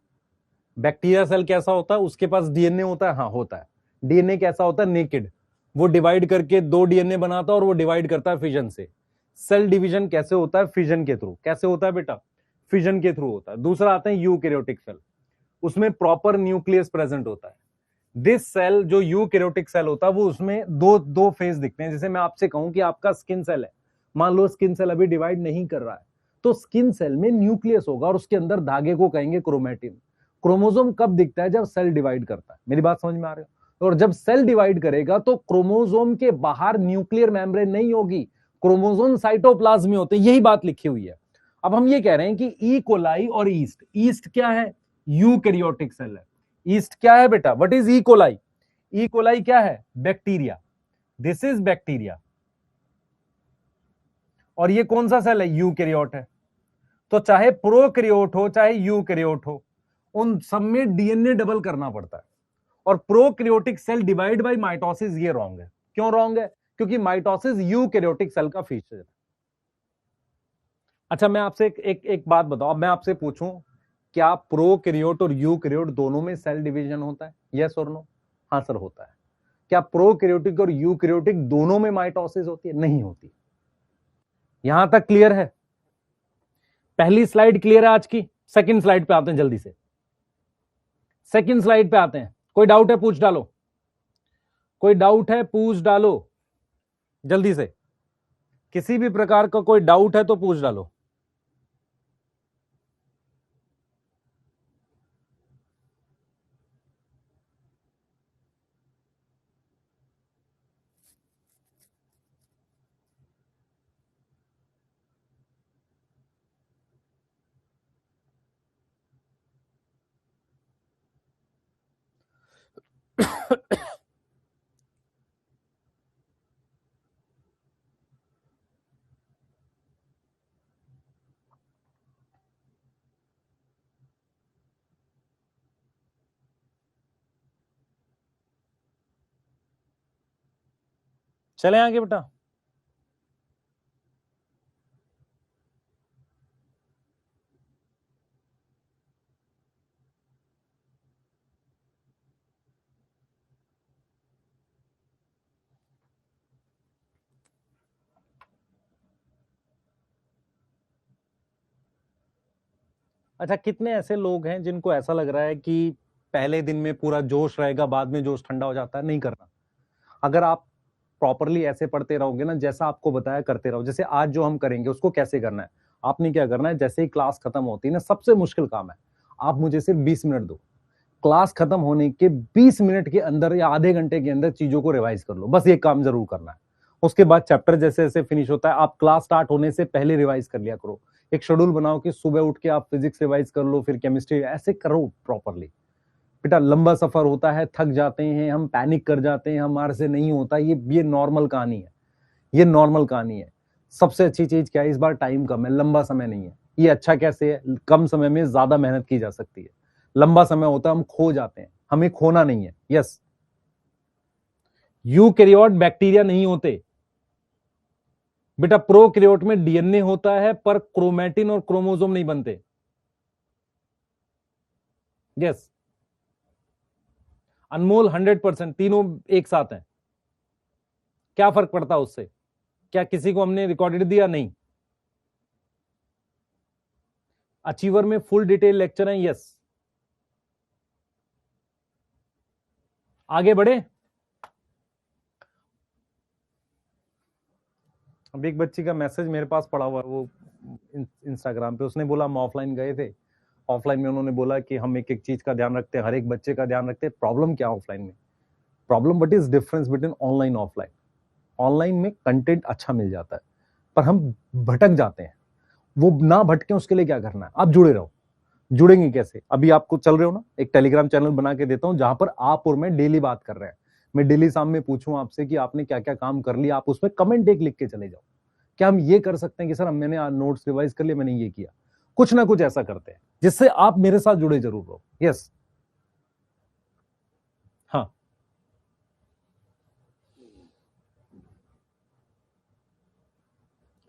बैक्टीरिया सेल कैसा होता है? उसके पास डीएनए होता है, हाँ होता है। डीएनए कैसा होता है? नेकेड। वो डिवाइड करके दो डीएनए बनाता है और वो डिवाइड करता है फिजन से। सेल डिवीजन कैसे होता है? फिजन के थ्रू। कैसे होता है बेटा? फिजन के थ्रू होता है। दूसरा आते हैं यूकैरियोटिक सेल, उसमें प्रॉपर न्यूक्लियस प्रेजेंट होता है। दिस सेल जो यूकैरियोटिक सेल होता है वो उसमें दो दो फेज दिखते हैं। जैसे मैं आपसे कहूं कि आपका स्किन सेल है, मान लो स्किन सेल अभी डिवाइड नहीं कर रहा है, तो स्किन सेल में न्यूक्लियस होगा और उसके अंदर धागे को कहेंगे क्रोमेटिन। क्रोमोसोम कब दिखता है? जब सेल डिवाइड करता है। मेरी बात समझ में आ रही है? और जब सेल डिवाइड करेगा तो क्रोमोसोम के बाहर न्यूक्लियर मेम्ब्रेन नहीं होगी, क्रोमोसोम साइटोप्लाज्म में होते हैं, यही बात लिखी हुई है। अब हम ये कह रहे हैं कि ई कोलाई और ईस्ट, ईस्ट क्या है? यूकैरियोटिक सेल है। ईस्ट क्या है बेटा? What is E coli? E coli क्या है? बैक्टीरिया। This is bacteria. और ये कौन सा सेल है? यूकैरियोट है। तो चाहे प्रोकैरियोट हो चाहे यूकैरियोट हो, उन सब में डीएनए डबल करना पड़ता है। और prokaryotic cell divide by mitosis, ये रॉन्ग है। क्यों रॉन्ग है? क्योंकि माइटोसिस यूकैरियोटिक सेल का फीचर है। अच्छा मैं आपसे एक बात बताओ, अब मैं आपसे पूछूं, क्या प्रोकैरियोट और यूकैरियोट दोनों में सेल डिवीजन होता है? यस और नो? हाँ सर होता है। क्या प्रोकैरियोटिक और यूकैरियोटिक दोनों में माइटोसिस होती है? नहीं होती। यहां तक क्लियर है? पहली स्लाइड क्लियर है आज की? सेकंड स्लाइड पे आते हैं जल्दी से। सेकंड स्लाइड पे आते हैं। कोई डाउट है पूछ डालो, कोई डाउट है पूछ डालो जल्दी से। किसी भी प्रकार का कोई डाउट है तो पूछ डालो। चले आगे बेटा। अच्छा कितने ऐसे लोग हैं जिनको ऐसा लग रहा है कि पहले दिन में पूरा जोश रहेगा, बाद में जोश ठंडा हो जाता है? नहीं करना। अगर आप प्रॉपरली ऐसे पढ़ते रहोगे ना, जैसा आपको बताया करते रहो, जैसे आज जो हम करेंगे उसको कैसे करना है, आपने क्या करना है, जैसे ही क्लास खत्म होती है ना, सबसे मुश्किल काम है, आप मुझे सिर्फ 20 मिनट दो, क्लास खत्म होने के 20 मिनट के अंदर या आधे घंटे के अंदर चीजों को रिवाइज कर लो, बस ये काम जरूर करना है। उसके बाद चैप्टर जैसे जैसे फिनिश होता है, आप क्लास स्टार्ट होने से पहले रिवाइज कर लिया करो। एक शेड्यूल बनाओ कि सुबह उठ के आप फिजिक्स रिवाइज कर लो, फिर केमिस्ट्री, ऐसे करो प्रॉपरली। बेटा लंबा सफर होता है, थक जाते हैं हम, पैनिक कर जाते हैं, हमारे से नहीं होता, ये नॉर्मल कहानी है, ये नॉर्मल कहानी है। सबसे अच्छी चीज क्या है, इस बार टाइम कम है, लंबा समय नहीं है। ये अच्छा कैसे है? कम समय में ज्यादा मेहनत की जा सकती है। लंबा समय होता है हम खो जाते हैं, हमें खोना नहीं है। यस, यूकैरियोट बैक्टीरिया नहीं होते बेटा, प्रोकैरियोट में डीएनए होता है पर क्रोमैटिन और क्रोमोसोम नहीं बनते। यस अनमोल, 100%, तीनों एक साथ हैं। क्या फर्क पड़ता है उससे? क्या किसी को हमने रिकॉर्डेड दिया? नहीं। अचीवर में फुल डिटेल लेक्चर है। यस आगे बढ़े। अब एक बच्ची का मैसेज मेरे पास पड़ा हुआ है, वो इंस्टाग्राम पे, उसने बोला हम ऑफलाइन गए थे, ऑफलाइन में उन्होंने बोला कि हम एक एक चीज का ध्यान रखते हैं, हर एक बच्चे का ध्यान रखते हैं। प्रॉब्लम क्या ऑफलाइन में, problem what is difference between online offline. Online में कंटेंट अच्छा मिल जाता है, पर हम भटक जाते हैं। वो ना भटके उसके लिए क्या करना है, आप जुड़े रहो। जुड़ेंगे कैसे, अभी आपको चल रहे हो ना, एक टेलीग्राम चैनल बना के देता हूं जहां पर आप और मैं डेली बात कर रहे हैं। मैं डेली शाम में पूछूं आपसे कि आपने क्या क्या काम कर लिया, आप उसमें कमेंट एक लिख के चले जाओ। क्या हम ये कर सकते हैं कि सर मैंने नोट्स रिवाइज कर लिए, मैंने ये किया, कुछ ना कुछ ऐसा करते हैं जिससे आप मेरे साथ जुड़े जरूर रहो। यस, हाँ,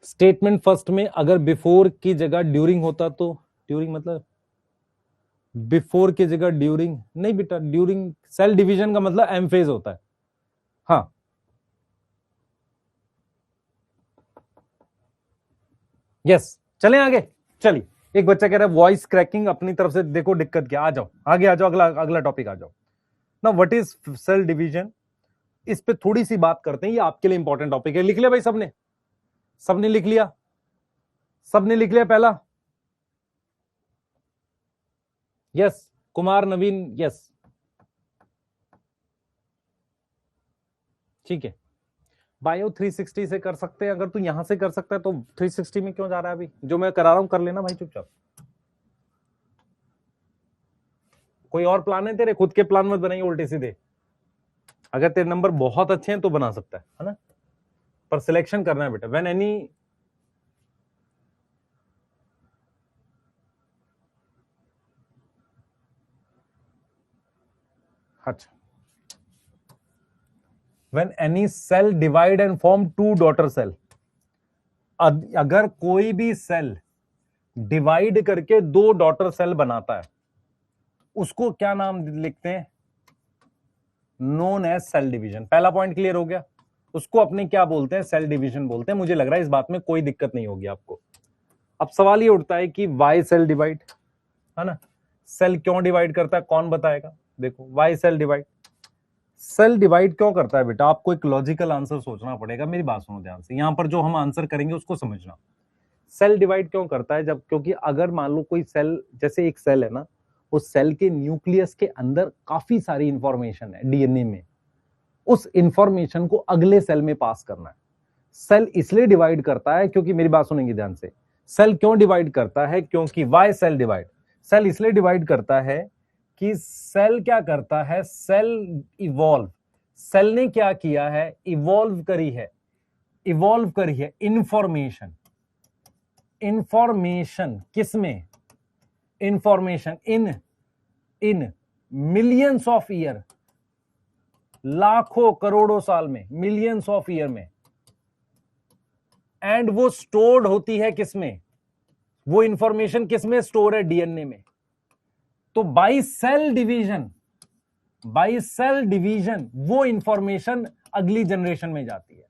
स्टेटमेंट फर्स्ट में अगर बिफोर की जगह ड्यूरिंग होता तो, ड्यूरिंग मतलब बिफोर की जगह ड्यूरिंग नहीं बेटा, ड्यूरिंग सेल डिवीजन का मतलब एम्फेज होता है। हाँ, यस, चलें आगे। चलिए, एक बच्चा कह रहा है वॉइस क्रैकिंग, अपनी तरफ से देखो दिक्कत क्या, आ जाओ आगे, आ जाओ, अगला अगला टॉपिक आ जाओ ना। व्हाट इज सेल डिवीजन, इस पे थोड़ी सी बात करते हैं, ये आपके लिए इंपॉर्टेंट टॉपिक है। लिख लिया भाई सबने, सबने लिख लिया, सबने लिख लिया पहला। यस, कुमार नवीन, यस, ठीक है। बायो 360 से कर सकते हैं, अगर तू यहां से कर सकता है तो 360 में क्यों जा रहा है, अभी जो मैं करा रहा हूं कर लेना भाई चुपचाप। कोई और प्लान है तेरे, खुद के प्लान मत बनाइए उल्टे सीधे। अगर तेरे नंबर बहुत अच्छे हैं तो बना सकता है ना, पर सिलेक्शन करना है बेटा। व्हेन एनी, अच्छा, when any cell divide and form two daughter cell, अगर कोई भी सेल डिवाइड करके दो डॉटर सेल बनाता है, उसको क्या नाम लिखते हैं, नोन एज सेल डिवीजन। पहला पॉइंट क्लियर हो गया, उसको अपने क्या बोलते हैं, सेल डिवीजन बोलते हैं। मुझे लग रहा है इस बात में कोई दिक्कत नहीं होगी आपको। अब सवाल ये उठता है कि वाई सेल डिवाइड, है ना, सेल क्यों डिवाइड करता है, कौन बताएगा। देखो, why cell divide, cell divide क्यों करता है बेटा, आपको एक लॉजिकल आंसर सोचना पड़ेगा। मेरी बात सुनो ध्यान से, यहां पर जो हम आंसर करेंगे उसको समझना। सेल डिवाइड क्यों करता है, जब, क्योंकि अगर मान लो कोई सेल, जैसे एक सेल है ना, उस सेल के न्यूक्लियस के अंदर काफी सारी इंफॉर्मेशन है डीएनए में, उस इंफॉर्मेशन को अगले सेल में पास करना है। सेल इसलिए डिवाइड करता है, क्योंकि मेरी बात सुनेंगे ध्यान से, सेल क्यों डिवाइड करता है, क्योंकि वाई सेल डिवाइड, सेल इसलिए डिवाइड करता है कि सेल क्या करता है, सेल इवॉल्व, सेल ने क्या किया है, इवॉल्व करी है, इवॉल्व करी है इंफॉर्मेशन, इंफॉर्मेशन किसमें, information in in millions of year, लाखों करोड़ों साल में, मिलियंस ऑफ ईयर में, एंड वो स्टोर्ड होती है किसमें, वो इंफॉर्मेशन किसमें स्टोर है, डीएनए में। तो by cell division, by cell division वो इंफॉर्मेशन अगली जनरेशन में जाती है।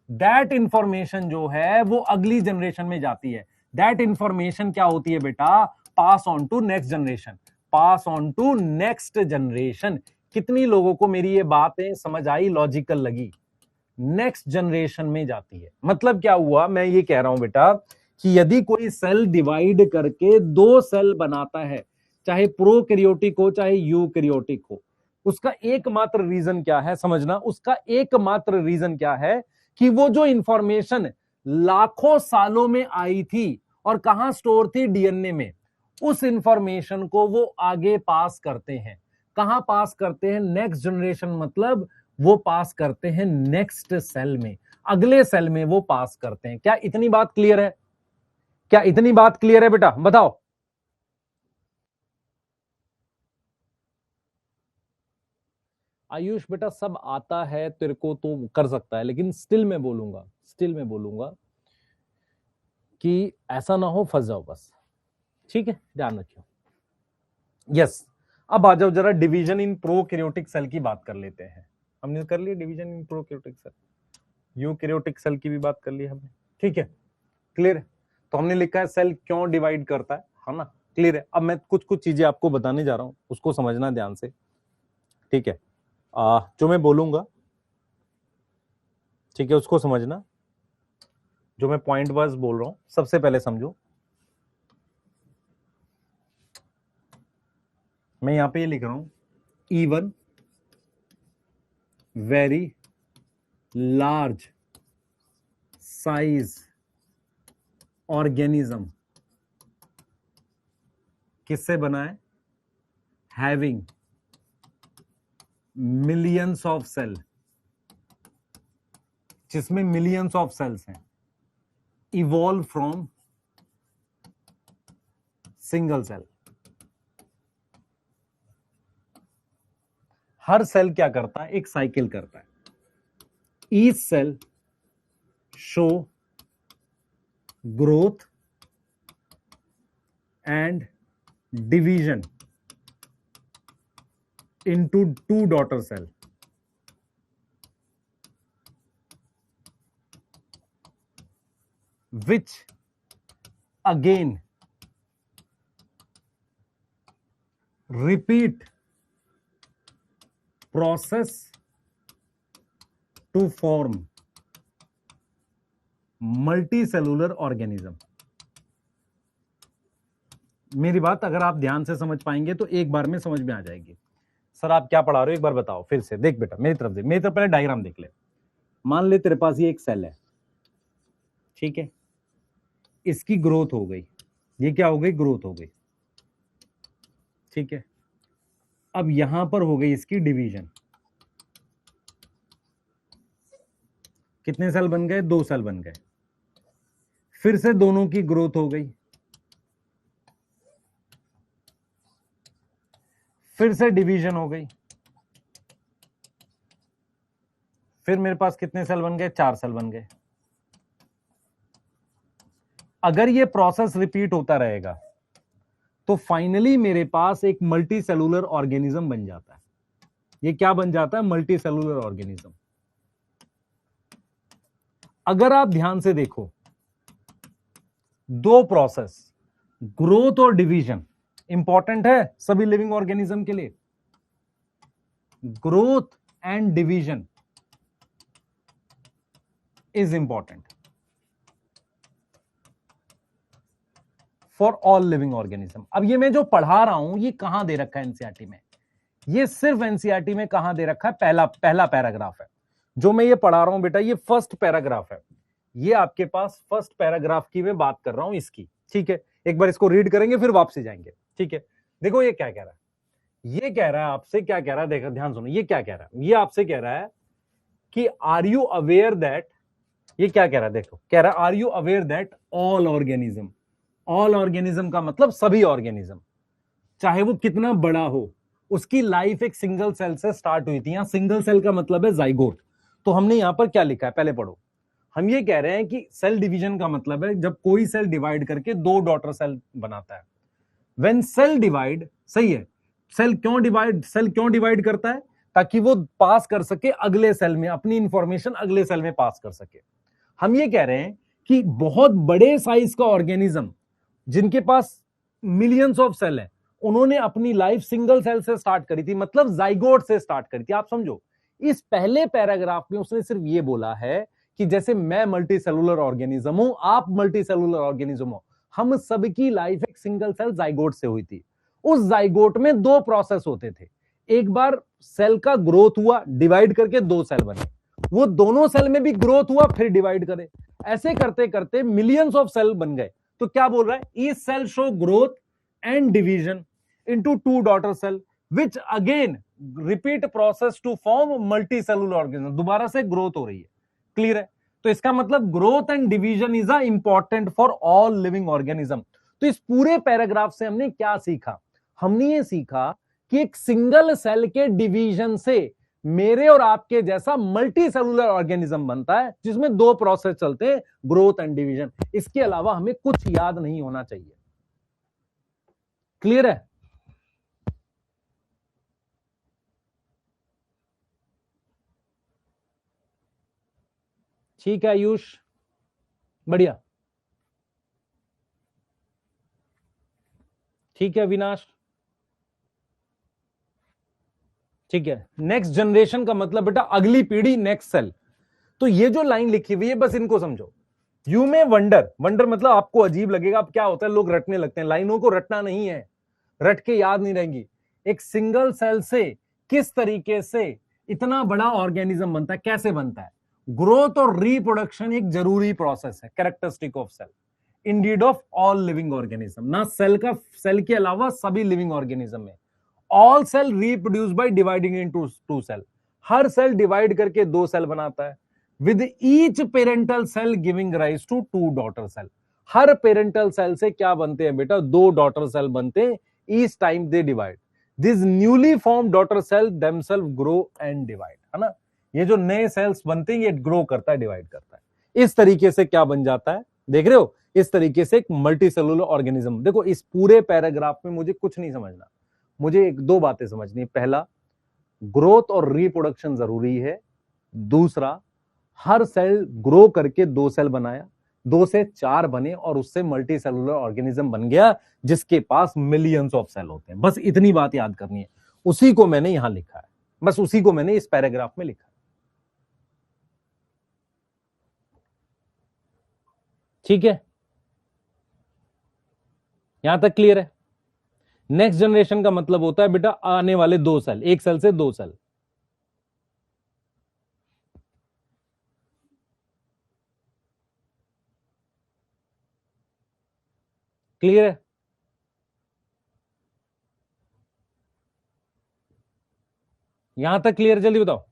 दैट इंफॉर्मेशन जो है वो अगली जनरेशन में जाती है। दैट इंफॉर्मेशन क्या होती है बेटा, pass on to next generation, pass on to next generation. कितनी लोगों को मेरी ये बातें समझ आई, लॉजिकल लगी, नेक्स्ट जनरेशन में जाती है। मतलब क्या हुआ, मैं ये कह रहा हूं बेटा कि यदि कोई सेल डिवाइड करके दो सेल बनाता है, चाहे प्रोकैरियोटिक हो चाहे यूकैरियोटिक हो, उसका एकमात्र रीजन क्या है, समझना, उसका एकमात्र रीजन क्या है कि वो जो इंफॉर्मेशन लाखों सालों में आई थी और कहां स्टोर थी, डीएनए में, उस इंफॉर्मेशन को वो आगे पास करते हैं। कहां पास करते हैं, नेक्स्ट जनरेशन, मतलब वो पास करते हैं नेक्स्ट सेल में, अगले सेल में वो पास करते हैं। क्या इतनी बात क्लियर है, क्या इतनी बात क्लियर है बेटा, बताओ। आयुष बेटा सब आता है तेरे को तो कर सकता है, लेकिन स्टिल मैं बोलूंगा, स्टिल मैं बोलूंगा कि ऐसा ना हो फंस जाओ बस, ठीक है, ध्यान रखियो। यस, अब आ जाओ जरा डिवीजन इन प्रोकैरियोटिक सेल की बात कर लेते हैं। हमने कर लिया division in prokaryotic cell, eukaryotic cell की भी बात कर ली हमने, ठीक है, क्लियर है। तो हमने लिखा है सेल क्यों डिवाइड करता है ना, क्लियर है। अब मैं कुछ कुछ चीजें आपको बताने जा रहा हूं, उसको समझना ध्यान से, ठीक है। जो मैं बोलूंगा, ठीक है, उसको समझना। जो मैं पॉइंट वाइज बोल रहा हूं सबसे पहले समझो। मैं यहां पे ये लिख रहा हूं, even very large size organism किससे बना है? हैविंग मिलियंस ऑफ सेल, जिसमें मिलियंस ऑफ सेल्स हैं, इवॉल्व फ्रॉम सिंगल सेल। हर सेल क्या करता है? एक साइकिल करता है। Each cell show growth and division into two daughter cell, which again repeat process to form multicellular organism। मेरी बात अगर आप ध्यान से समझ पाएंगे तो एक बार में समझ में आ जाएगी। सर आप क्या पढ़ा रहे हो, एक बार बताओ फिर से। देख बेटा मेरी तरफ देख, मेरी तरफ पहले डायग्राम देख ले। मान ले तेरे पास ये एक सेल है, ठीक है, इसकी ग्रोथ हो गई, ये क्या हो गई? ग्रोथ हो गई, ठीक है। अब यहां पर हो गई इसकी डिवीजन। कितने सेल बन गए? 2 सेल बन गए। फिर से दोनों की ग्रोथ हो गई, फिर से डिवीजन हो गई, फिर मेरे पास कितने सेल बन गए? 4 सेल बन गए। अगर ये प्रोसेस रिपीट होता रहेगा तो फाइनली मेरे पास एक मल्टी सेलुलर ऑर्गेनिज्म बन जाता है। ये क्या बन जाता है? Multi cellular organism. अगर आप ध्यान से देखो, दो प्रोसेस, ग्रोथ और डिवीजन, इंपॉर्टेंट है सभी लिविंग ऑर्गेनिज्म के लिए। Growth and division is important for all living organism. अब ये मैं जो पढ़ा रहा हूं ये कहां दे रखा है एनसीईआरटी में? ये सिर्फ एनसीईआरटी में कहां दे रखा है? पहला पैराग्राफ है जो मैं ये पढ़ा रहा हूं बेटा, ये फर्स्ट पैराग्राफ है। ये आपके पास फर्स्ट पैराग्राफ की मैं बात कर रहा हूं इसकी, ठीक है। एक बार इसको रीड करेंगे फिर वापसी जाएंगे, ठीक है। देखो ये क्या कह रहा है, ये कह रहा है आपसे, क्या कह रहा है देखो ध्यान सुनो, ये क्या कह रहा है? ये आपसे कह रहा है कि आर यू अवेयर दैट, ये क्या कह रहा है देखो, कह रहा है are you aware that all organism. All organism का मतलब सभी ऑर्गेनिज्म, चाहे वो कितना बड़ा हो, उसकी लाइफ एक सिंगल सेल से स्टार्ट हुई थी। यहां सिंगल सेल का मतलब है जाइगोट। तो हमने यहां पर क्या लिखा है पहले पढ़ो। हम ये कह रहे हैं कि सेल डिवीजन का मतलब है जब कोई सेल डिवाइड करके 2 डॉटर सेल बनाता है। व्हेन सेल डिवाइड, सही है, सेल क्यों डिवाइड करता है? ताकि वो पास कर सके अगले सेल में, अपनी इंफॉर्मेशन अगले सेल में पास कर सके। हम ये कह रहे हैं कि बहुत बड़े साइज का ऑर्गेनिज्म जिनके पास मिलियंस ऑफ सेल है, उन्होंने अपनी लाइफ सिंगल सेल से स्टार्ट करी थी, मतलब जाइगोट से स्टार्ट करी थी। आप समझो, इस पहले पैराग्राफ में उसने सिर्फ ये बोला है कि जैसे मैं मल्टी सेलुलर ऑर्गेनिज्म हूं, आप मल्टी सेलुलर ऑर्गेनिज्म हो, हम सबकी लाइफ एक सिंगल सेल जाइगोट से हुई थी। उस जाइगोट में 2 प्रोसेस होते थे। एक बार सेल का ग्रोथ हुआ, डिवाइड करके 2 सेल बने, वो दोनों सेल में भी ग्रोथ हुआ, फिर डिवाइड करे, ऐसे करते करते मिलियंस ऑफ सेल बन गए। तो क्या बोल रहा है? Each cell show growth and division into 2 daughter cell which again repeat process to form multicellular organism. दोबारा से ग्रोथ हो रही है, क्लियर है? तो इसका मतलब growth and division is a important for all living organism. तो इस पूरे पैराग्राफ से हमने क्या सीखा? हमने ये सीखा कि एक सिंगल सेल के डिवीजन से मेरे और आपके जैसा मल्टी सेलुलर ऑर्गेनिज्म बनता है, जिसमें 2 प्रोसेस चलते हैं, ग्रोथ एंड डिवीजन। इसके अलावा हमें कुछ याद नहीं होना चाहिए, क्लियर है? ठीक है आयुष, बढ़िया, ठीक है अविनाश, ठीक है, नेक्स्ट जनरेशन का मतलब बेटा अगली पीढ़ी, नेक्स्ट सेल। तो ये जो लाइन लिखी हुई है बस इनको समझो। यू में वंडर, वंडर मतलब आपको अजीब लगेगा, अब क्या होता है लोग रटने लगते हैं, लाइनों को रटना नहीं है, रट के याद नहीं रहेंगी। एक सिंगल सेल से किस तरीके से इतना बड़ा ऑर्गेनिज्म बनता है, कैसे बनता है। ग्रोथ और रिप्रोडक्शन एक जरूरी प्रोसेस है, characteristic of cell, indeed of all living organism, ना सेल का, सेल के अलावा सभी लिविंग ऑर्गेनिज्म में। All cell reproduce by dividing into two cell, हर सेल डिवाइड करके दो सेल बनाता है, with each parental cell giving rise to two daughter cell. हर पेरेंटल सेल से क्या बनते हैं बेटा, दो डॉटर सेल बनते हैं, each time they divide. This newly form daughter cell themself grow and divide, है ना। ये जो नए सेल्स बनते हैं ये ग्रो करता है, डिवाइड करता है। इस तरीके से क्या बन जाता है, देख रहे हो, इस तरीके से एक मल्टी सेलुलर ऑर्गेनिज्म। देखो इस पूरे पैराग्राफ में मुझे कुछ नहीं समझना, मुझे एक दो बातें समझनी है। पहला, ग्रोथ और रिप्रोडक्शन जरूरी है। दूसरा, हर सेल ग्रो करके दो सेल बनाया, दो से चार बने और उससे मल्टी सेलुलर ऑर्गेनिज्म बन गया जिसके पास मिलियंस ऑफ सेल होते हैं। बस इतनी बात याद करनी है, उसी को मैंने यहां लिखा है, बस उसी को मैंने इस पैराग्राफ में लिखा है। ठीक है, यहां तक क्लियर है। नेक्स्ट जनरेशन का मतलब होता है बेटा आने वाले दो सेल, एक सेल से दो सेल। क्लियर है, यहां तक क्लियर, जल्दी बताओ।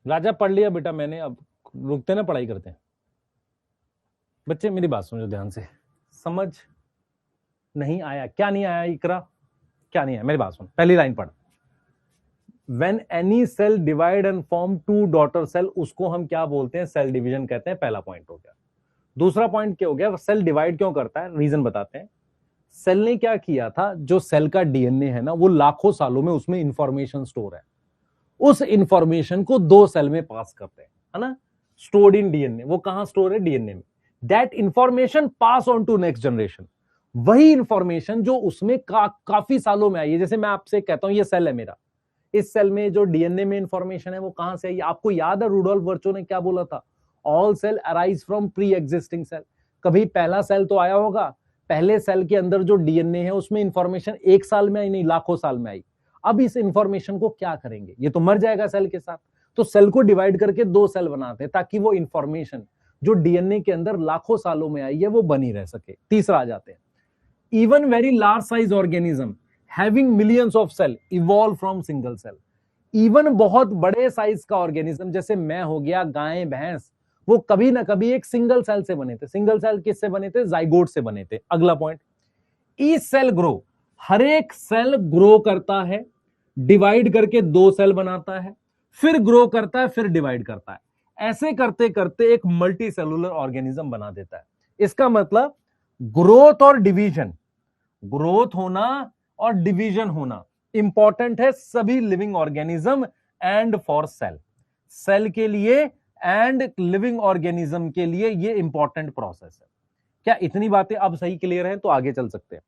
राजा पढ़ लिया बेटा मैंने, अब रुकते ना, पढ़ाई करते हैं। बच्चे मेरी बात समझो ध्यान से, समझ नहीं आया, क्या नहीं आया इकरा, क्या नहीं आया, मेरी बात सुन, पहली लाइन पढ़। When any cell divide and form two daughter cell, उसको हम क्या बोलते हैं, सेल डिवीजन कहते हैं। पहला पॉइंट हो गया। दूसरा पॉइंट क्या हो गया, सेल डिवाइड क्यों करता है, रीजन बताते हैं। सेल ने क्या किया था, जो सेल का डीएनए है ना, वो लाखों सालों में उसमें इंफॉर्मेशन स्टोर है, उस इंफॉर्मेशन को दो सेल में पास करते हैं, है ना, स्टोर्ड इन डीएनए। वो कहां स्टोर है, डीएनए में। That information pass on to next generation. वही इंफॉर्मेशन जो उसमें काफी सालों में आई है। जैसे मैं आपसे कहता हूं ये सेल है मेरा, इस सेल में जो डीएनए में इंफॉर्मेशन है वो कहां से आई, आपको याद है रूडोल्फ वर्चो ने क्या बोला था, all cell arise from pre existing cell. कभी पहला सेल तो आया होगा, पहले सेल के अंदर जो डीएनए है उसमें इंफॉर्मेशन एक साल में आई नहीं, लाखों साल में आई। अब इस इंफॉर्मेशन को क्या करेंगे, ये तो मर जाएगा सेल के साथ, तो सेल को डिवाइड करके दो सेल बनाते हैं ताकि वो इंफॉर्मेशन जो डीएनए के अंदर लाखों सालों में आई है वो बनी रह सके। तीसरा आ जाते हैं, even very large size organism having millions of cell evolve from single cell। Even बहुत बड़े साइज का ऑर्गेनिज्म जैसे मैं हो गया, गाय भैंस, वो कभी ना कभी एक सिंगल सेल से बने थे। सिंगल सेल किससे बने थे, जाइगोट से बने थे। अगला पॉइंट, ई सेल ग्रो, हर एक सेल ग्रो करता है, डिवाइड करके दो सेल बनाता है, फिर ग्रो करता है, फिर डिवाइड करता है। ऐसे करते करते एक मल्टी सेलुलर ऑर्गेनिज्म बना देता है। इसका मतलब ग्रोथ और डिवीजन, ग्रोथ होना और डिवीजन होना इंपॉर्टेंट है सभी living organism and for cell, cell के लिए एंड लिविंग ऑर्गेनिज्म के लिए ये इंपॉर्टेंट प्रोसेस है। क्या इतनी बातें अब सही क्लियर है, तो आगे चल सकते हैं।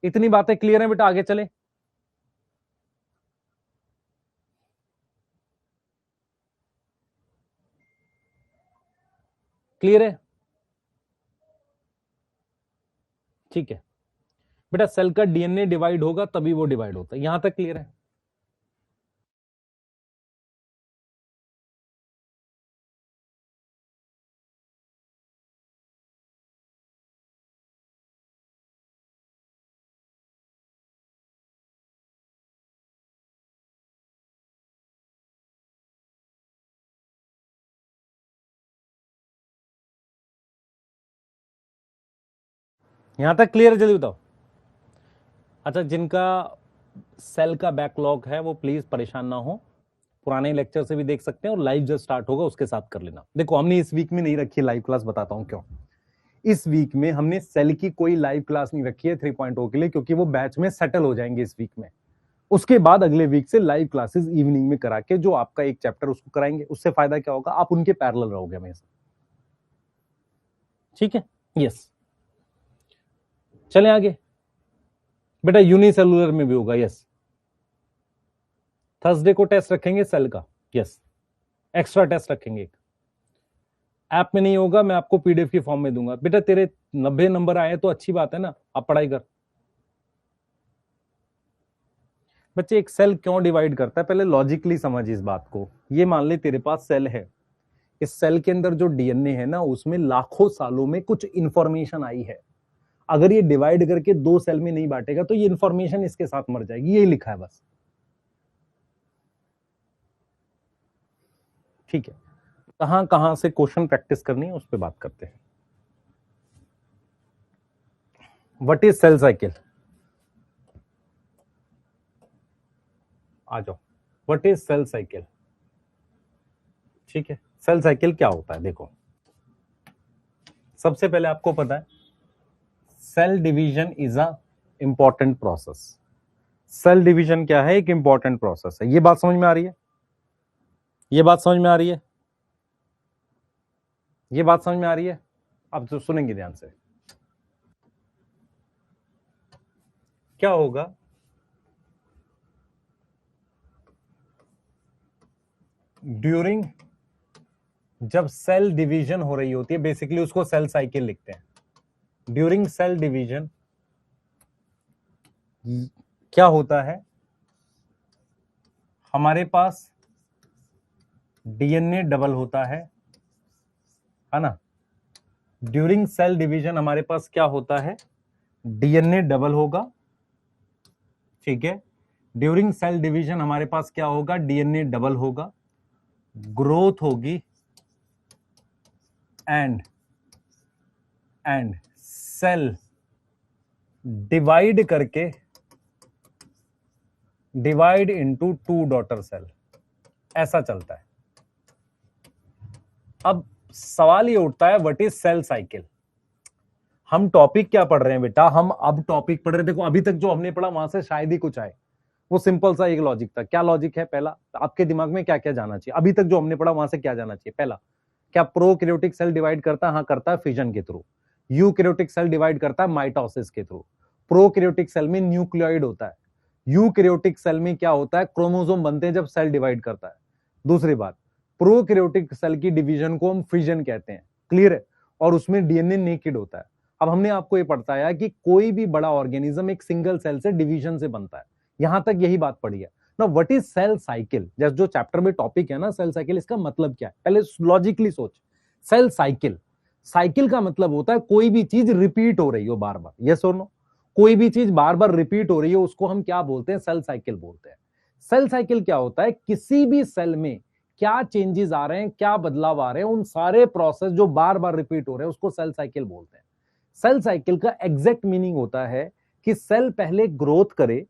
इतनी बातें क्लियर है बेटा, आगे चले। क्लियर है, ठीक है बेटा, सेल का डीएनए डिवाइड होगा तभी वो डिवाइड होता है, यहां तक क्लियर है। यहां तक क्लियर है, जल्दी बताओ। अच्छा, जिनका सेल का बैकलॉग है वो प्लीज परेशान ना हो, पुराने लेक्चर से भी देख सकते हैं, और लाइव जो स्टार्ट होगा उसके साथ कर लेना। देखो हमने इस वीक में नहीं रखी लाइव क्लास, बताता हूं क्यों। इस वीक में हमने सेल की कोई लाइव क्लास नहीं रखी है 3.0 के लिए, क्योंकि वो बैच में सेटल हो जाएंगे इस वीक में। उसके बाद अगले वीक से लाइव क्लासेस इवनिंग में करा के जो आपका एक चैप्टर उसको कराएंगे। उससे फायदा क्या होगा, आप उनके पैरेलल रहोगे हमेशा। ठीक है, यस, चलें आगे। बेटा यूनिसेलुलर में भी होगा, यस। थर्सडे को टेस्ट रखेंगे सेल का, यस, एक्स्ट्रा टेस्ट रखेंगे। ऐप में नहीं होगा, मैं आपको पीडीएफ की फॉर्म में दूंगा। बेटा तेरे 90 नंबर आए तो अच्छी बात है ना, आप पढ़ाई कर। बच्चे एक सेल क्यों डिवाइड करता है, पहले लॉजिकली समझ इस बात को। ये मान ले तेरे पास सेल है, इस सेल के अंदर जो डीएनए है ना, उसमें लाखों सालों में कुछ इंफॉर्मेशन आई है। अगर ये डिवाइड करके 2 सेल में नहीं बांटेगा तो ये इंफॉर्मेशन इसके साथ मर जाएगी, यही लिखा है बस। ठीक है, कहां कहां से क्वेश्चन प्रैक्टिस करनी है उस पर बात करते हैं। व्हाट इज सेल साइकिल, आ जाओ। व्हाट इज सेल साइकिल, ठीक है। सेल साइकिल क्या होता है, देखो सबसे पहले आपको पता है cell division is a important process. Cell division क्या है, एक इंपॉर्टेंट प्रोसेस है। ये बात समझ में आ रही है, ये बात समझ में आ रही है, ये बात समझ में आ रही है। अब तो सुनेंगे ध्यान से। क्या होगा, ड्यूरिंग जब सेल डिवीजन हो रही होती है, बेसिकली उसको सेल साइकिल लिखते हैं। ड्यूरिंग सेल डिवीजन क्या होता है, हमारे पास डीएनए डबल होता है ना। ड्यूरिंग सेल डिवीजन हमारे पास क्या होता है, डीएनए डबल होगा, ठीक है। ड्यूरिंग सेल डिवीजन हमारे पास क्या होगा, डीएनए डबल होगा, ग्रोथ होगी एंड सेल डिवाइड करके डिवाइड इनटू 2 डॉटर सेल, ऐसा चलता है। अब सवाल ये उठता है व्हाट इज सेल साइकिल। हम टॉपिक क्या पढ़ रहे हैं बेटा, हम अब टॉपिक पढ़ रहे हैं। देखो अभी तक जो हमने पढ़ा वहां से शायद ही कुछ आए, वो सिंपल सा एक लॉजिक था। क्या लॉजिक है, पहला आपके दिमाग में क्या क्या जाना चाहिए, अभी तक जो हमने पढ़ा वहां से क्या जाना चाहिए। पहला, क्या प्रोकैरियोटिक सेल डिवाइड करता है, हाँ करता है, फिजन के थ्रू। यूकैरियोटिक सेल डिवाइड करता है माइटोसिस के थ्रू। प्रोकैरियोटिक सेल में न्यूक्लियोइड होता है, यूकैरियोटिक सेल में क्या होता है, क्रोमोसोम बनते हैं जब सेल डिवाइड करता है। दूसरी बात, प्रोकैरियोटिक सेल की डिवीजन को हम फिजन कहते हैं, क्लियर है, और उसमें डीएनए नेकेड होता है। अब हमने आपको ये बताया कि कोई भी बड़ा ऑर्गेनिज्म एक सिंगल सेल से डिवीजन से बनता है, यहां तक यही बात पढ़ी है ना। व्हाट इज सेल साइकिल, जो चैप्टर में टॉपिक है ना सेल साइकिल, इसका मतलब क्या है, पहले लॉजिकली सोच। सेल साइकिल, साइकिल का मतलब होता है कोई भी चीज रिपीट हो रही हो बार बार, यस और नो। कोई भी चीज बार बार रिपीट हो रही है उसको हम क्या बोलते हैं, सेल साइकिल बोलते हैं। सेल साइकिल क्या होता है, किसी भी सेल में क्या चेंजेस आ रहे हैं, क्या बदलाव आ रहे हैं, उन सारे प्रोसेस जो बार बार रिपीट हो रहे हैं उसको सेल साइकिल बोलते हैं। सेल साइकिल का एग्जैक्ट मीनिंग होता है कि सेल पहले ग्रोथ करे,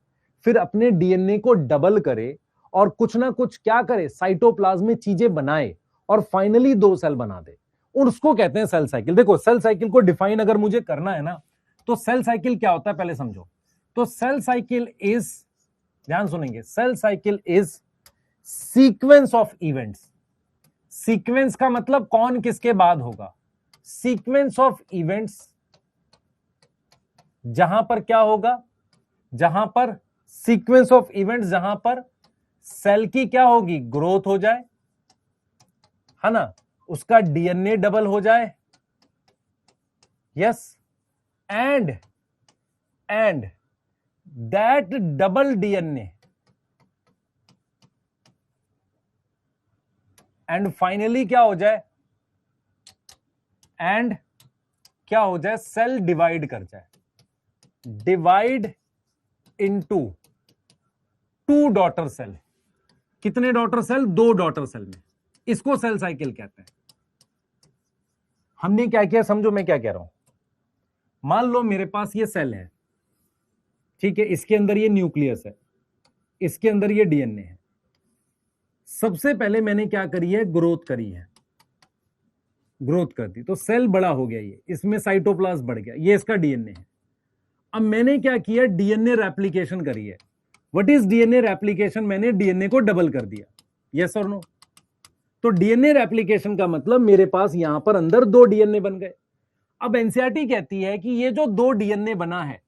फिर अपने डीएनए को डबल करे और कुछ ना कुछ क्या करे, साइटोप्लाज्म में चीजें बनाए और फाइनली 2 सेल बना दे, उसको कहते हैं सेल साइकिल। देखो सेल साइकिल को डिफाइन अगर मुझे करना है ना, तो सेल साइकिल क्या होता है पहले समझो। तो सेल साइकिल इज, ध्यान सुनेंगे, cell cycle is sequence of events. Sequence का मतलब कौन किसके बाद होगा, सीक्वेंस ऑफ इवेंट्स जहां पर क्या होगा, जहां पर सीक्वेंस ऑफ इवेंट्स जहां पर सेल की क्या होगी, ग्रोथ हो जाए, है ना, उसका डीएनए डबल हो जाए, yes, and that double DNA and finally क्या हो जाए, एंड क्या हो जाए, सेल डिवाइड कर जाए, डिवाइड इनटू 2 डॉटर सेल। कितने डॉटर सेल, 2 डॉटर सेल में, इसको सेल साइकिल कहते हैं। हमने क्या किया समझो, मैं क्या कह रहा हूं। मान लो मेरे पास ये सेल है, ठीक है, इसके अंदर ये न्यूक्लियस है, इसके अंदर ये डीएनए है। सबसे पहले मैंने क्या करी है, ग्रोथ करी है, ग्रोथ कर दी तो सेल बड़ा हो गया, ये इसमें साइटोप्लाज्म बढ़ गया, ये इसका डीएनए है। अब मैंने क्या किया, डीएनए रेप्लिकेशन करी है। व्हाट इज डीएनए रेप्लिकेशन, मैंने डीएनए को डबल कर दिया, यस और नो। तो डीएनए रेप्लिकेशन का मतलब मेरे पास यहां पर अंदर 2 डीएनए बन गए। अब एनसीईआरटी कहती है कि ये जो 2 डीएनए बना है,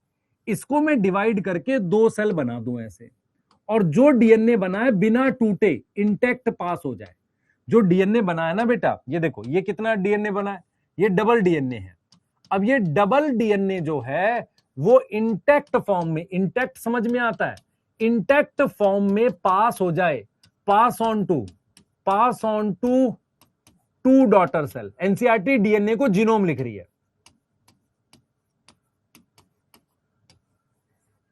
इसको मैं डिवाइड करके 2 सेल बना दूं ऐसे, और जो डीएनए बना है बिना टूटे इंटैक्ट पास हो जाए। जो डीएनए बना है ना बेटा, ये देखो ये कितना डीएनए बना है, ये डबल डीएनए है। अब ये डबल डीएनए जो है वो इंटैक्ट फॉर्म में, इंटैक्ट समझ में आता है, इंटैक्ट फॉर्म में पास हो जाए, pass on to 2 daughter cell. NCERT DNA को जीनोम लिख रही है।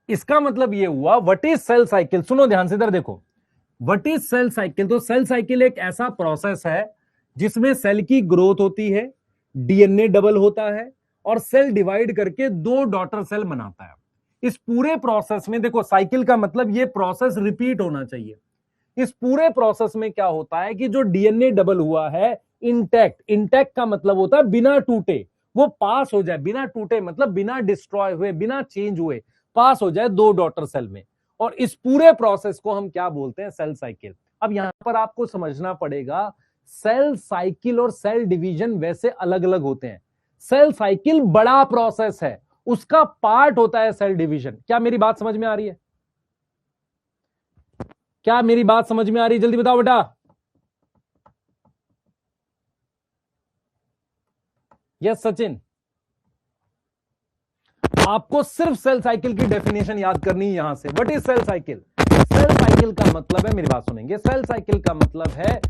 इसका मतलब ये हुआ व्हाट इज सेल साइकिल। सुनो ध्यान से, इधर देखो, व्हाट इज सेल साइकिल। तो सेल साइकिल एक ऐसा प्रोसेस है जिसमें सेल की ग्रोथ होती है, डीएनए डबल होता है और सेल डिवाइड करके 2 डॉटर सेल बनाता है। इस पूरे प्रोसेस में देखो, साइकिल का मतलब ये प्रोसेस रिपीट होना चाहिए। इस पूरे प्रोसेस में क्या होता है कि जो डीएनए डबल हुआ है इंटैक्ट, इंटैक्ट का मतलब होता है बिना टूटे वो पास हो जाए, बिना टूटे मतलब बिना डिस्ट्रॉय हुए, बिना चेंज हुए पास हो जाए 2 डॉटर सेल में। और इस पूरे प्रोसेस को हम क्या बोलते हैं, सेल साइकिल। अब यहां पर आपको समझना पड़ेगा, सेल साइकिल और सेल डिवीजन वैसे अलग अलग होते हैं। सेल साइकिल बड़ा प्रोसेस है, उसका पार्ट होता है सेल डिवीजन। क्या मेरी बात समझ में आ रही है? क्या मेरी बात समझ में आ रही है? जल्दी बताओ बेटा। यस सचिन, आपको सिर्फ सेल साइकिल की डेफिनेशन याद करनी है यहां से। What is cell cycle? Cell cycle का मतलब है, मेरी बात सुनेंगे, सेल साइकिल का मतलब है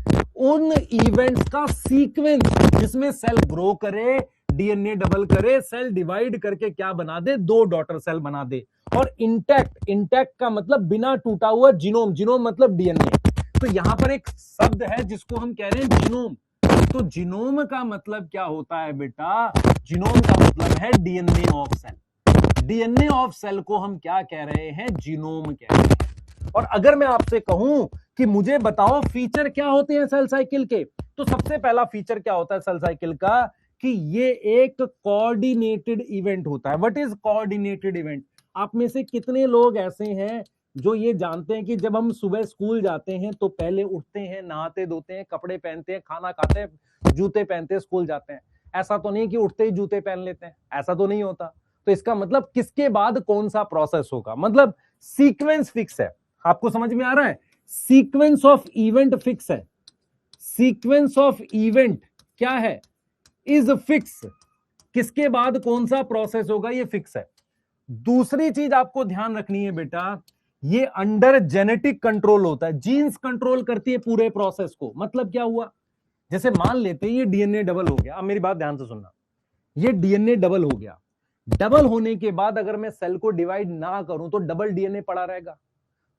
उन इवेंट्स का सीक्वेंस जिसमें सेल ग्रो करे, डीएनए डबल करे, सेल डिवाइड करके क्या बना दे, 2 डॉटर सेल बना दे। और इंटैक्ट, इंटैक्ट का मतलब बिना टूटा हुआ जीनोम, जीनोम मतलब डीएनए। तो यहां पर एक शब्द है जिसको हम कह रहे हैं जीनोम। तो जीनोम का मतलब क्या होता है बेटा? जीनोम का मतलब है DNA of cell. DNA of cell को हम क्या कह रहे हैं? जीनोम कह रहे हैं। और अगर मैं आपसे कहूं कि मुझे बताओ फीचर क्या होते हैं सेल साइकिल के, तो सबसे पहला फीचर क्या होता है सेल साइकिल का कि ये एक कोऑर्डिनेटेड इवेंट होता है। What is coordinated event? आप में से कितने लोग ऐसे हैं जो ये जानते हैं कि जब हम सुबह स्कूल जाते हैं तो पहले उठते हैं, नहाते धोते हैं, कपड़े पहनते हैं, खाना खाते हैं, जूते पहनते हैं, स्कूल जाते हैं। ऐसा तो नहीं कि उठते ही जूते पहन लेते हैं, ऐसा तो नहीं होता। तो इसका मतलब किसके बाद कौन सा प्रोसेस होगा, मतलब सीक्वेंस फिक्स है। आपको समझ में आ रहा है? सीक्वेंस ऑफ इवेंट फिक्स है। सीक्वेंस ऑफ इवेंट क्या है? Is fix. किसके बाद कौन सा प्रोसेस होगा ये फिक्स है। दूसरी चीज आपको ध्यान रखनी है बेटा, ये अंडर जेनेटिक कंट्रोल होता है। जीन्स कंट्रोल करती है पूरे प्रोसेस को। मतलब क्या हुआ, जैसे मान लेते हैं ये डीएनए डबल हो गया। अब मेरी बात ध्यान से सुनना, ये डीएनए डबल हो गया। डबल होने के बाद अगर मैं सेल को डिवाइड ना करूं तो डबल डीएनए पड़ा रहेगा।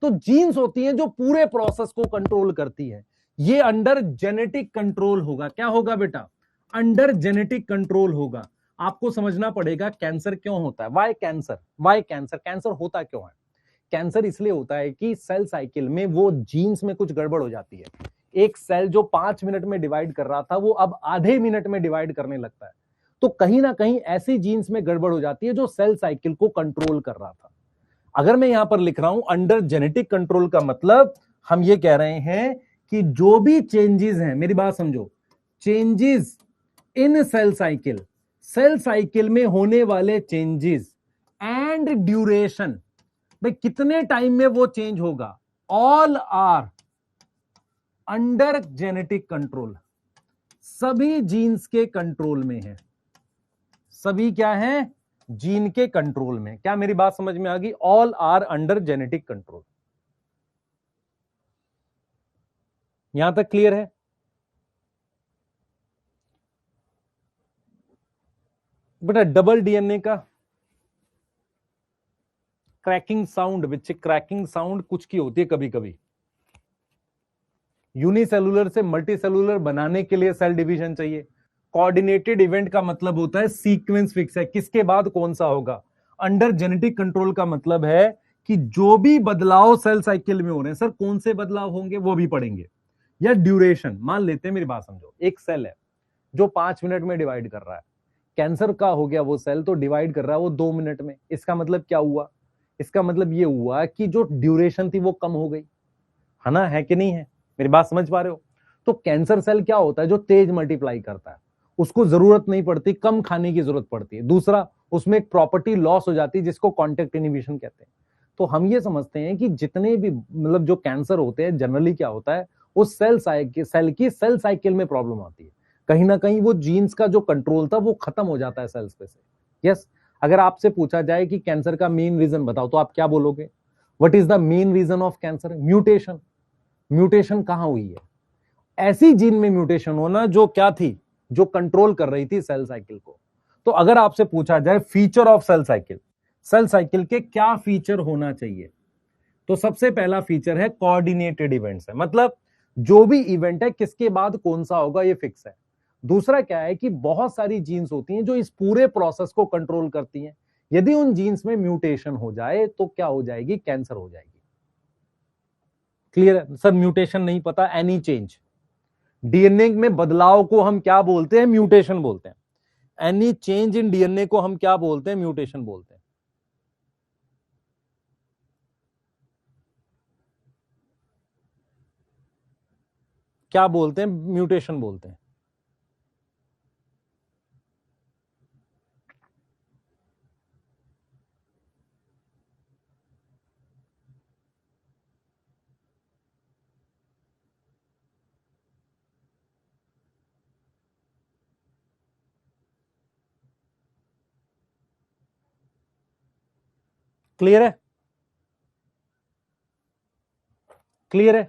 तो जीन्स होती हैं जो पूरे प्रोसेस को कंट्रोल करती है। ये अंडर जेनेटिक कंट्रोल होगा। क्या होगा बेटा? अंडर जेनेटिक कंट्रोल होगा। आपको समझना पड़ेगा कैंसर क्यों होता है। Why cancer? Why cancer? Cancer होता क्यों है? कैंसर इसलिए होता है कि सेल साइकिल में वो जीन्स में कुछ गड़बड़ हो जाती है। एक सेल जो 5 मिनट में डिवाइड कर रहा था वो अब आधे मिनट में डिवाइड करने लगता है। तो कहीं ना कहीं ऐसी जीन्स में गड़बड़ हो जाती है जो सेल साइकिल को कंट्रोल कर रहा था। अगर मैं यहां पर लिख रहा हूं अंडर जेनेटिक कंट्रोल का मतलब हम ये कह रहे हैं कि जो भी चेंजेस हैं, मेरी बात समझो, changes in cell cycle, cell cycle में होने वाले चेंजेस एंड ड्यूरेशन, भाई कितने टाइम में वो चेंज होगा, all are under genetic control. सभी जीन्स के कंट्रोल में है। सभी क्या है? जीन के कंट्रोल में। क्या मेरी बात समझ में आ गई? All are under genetic control. यहां तक क्लियर है? बेटा डबल डीएनए का cracking sound, which cracking sound कुछ की होती है कभी कभी। यूनिसेलुलर से मल्टीसेलुलर बनाने के लिए सेल डिवीजन चाहिए। कोऑर्डिनेटेड इवेंट का मतलब होता है सीक्वेंस फिक्स है, किसके बाद कौन सा होगा। अंडर जेनेटिक कंट्रोल का मतलब है कि जो भी बदलाव सेल साइकिल में हो रहे हैं, सर कौन से बदलाव होंगे वो भी पढ़ेंगे। या ड्यूरेशन, मान लेते हैं, मेरी बात समझो, एक सेल है जो 5 मिनट में डिवाइड कर रहा है। कैंसर का हो गया वो सेल, तो डिवाइड कर रहा है वो 2 मिनट में। इसका मतलब क्या हुआ? इसका मतलब ये हुआ कि जो ड्यूरेशन थी वो कम हो गई, है ना, है कि नहीं है? मेरी बात समझ पा रहे हो? तो कैंसर सेल क्या होता है? जो तेज मल्टीप्लाई करता है, उसको जरूरत नहीं पड़ती, कम खाने की जरूरत पड़ती है। दूसरा, उसमें एक प्रॉपर्टी लॉस हो जाती है जिसको कॉन्टेक्ट इनहिबिशन कहते हैं। तो हम ये समझते हैं कि जितने भी मतलब जो कैंसर होते हैं जनरली क्या होता है, उस सेल साइकिल में प्रॉब्लम आती है। कहीं ना कहीं वो जीन्स का जो कंट्रोल था वो खत्म हो जाता है सेल्स पे से। यस, अगर आपसे पूछा जाए कि कैंसर का मेन रीजन बताओ तो आप क्या बोलोगे? What is the main reason of cancer? Mutation. Mutation कहां हुई है? ऐसी जीन में म्यूटेशन होना जो क्या थी, जो कंट्रोल कर रही थी सेल साइकिल को। तो अगर आपसे पूछा जाए फीचर ऑफ सेल साइकिल के क्या फीचर होना चाहिए, तो सबसे पहला फीचर है कोऑर्डिनेटेड इवेंट्स है, मतलब जो भी इवेंट है किसके बाद कौन सा होगा ये फिक्स है। दूसरा क्या है कि बहुत सारी जीन्स होती हैं जो इस पूरे प्रोसेस को कंट्रोल करती हैं। यदि उन जीन्स में म्यूटेशन हो जाए तो क्या हो जाएगी? कैंसर हो जाएगी। क्लियर है सर? म्यूटेशन नहीं पता, एनी चेंज, डीएनए में बदलाव को हम क्या बोलते हैं? म्यूटेशन बोलते हैं। एनी चेंज इन डीएनए को हम क्या बोलते हैं? म्यूटेशन बोलते हैं। क्या बोलते हैं? म्यूटेशन बोलते हैं। क्लियर है? क्लियर है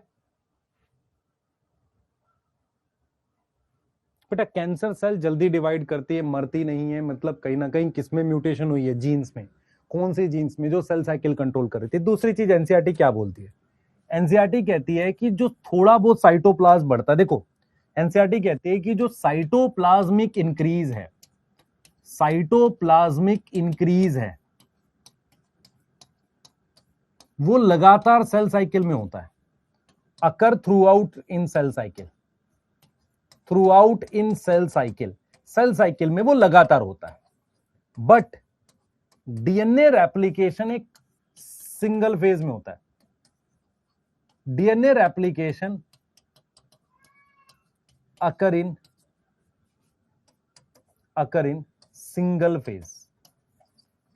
बेटा? कैंसर सेल जल्दी डिवाइड करती है, मरती नहीं है, मतलब कहीं ना कहीं किसमें म्यूटेशन हुई है? जीन्स में। कौन सी जीन्स में? जो सेल साइकिल कंट्रोल कर रही थी। दूसरी चीज एनसीईआरटी क्या बोलती है? एनसीईआरटी कहती है कि जो थोड़ा बहुत साइटोप्लाज्म बढ़ता है, देखो एनसीईआरटी कहती है कि जो साइटोप्लाज्मिक इंक्रीज है, साइटोप्लाज्मिक इंक्रीज है, वो लगातार सेल साइकिल में होता है, occur throughout in cell cycle, throughout in cell cycle में वो लगातार होता है। बट डीएनए रेप्लिकेशन एक सिंगल फेज में होता है। DNA replication occur in single phase.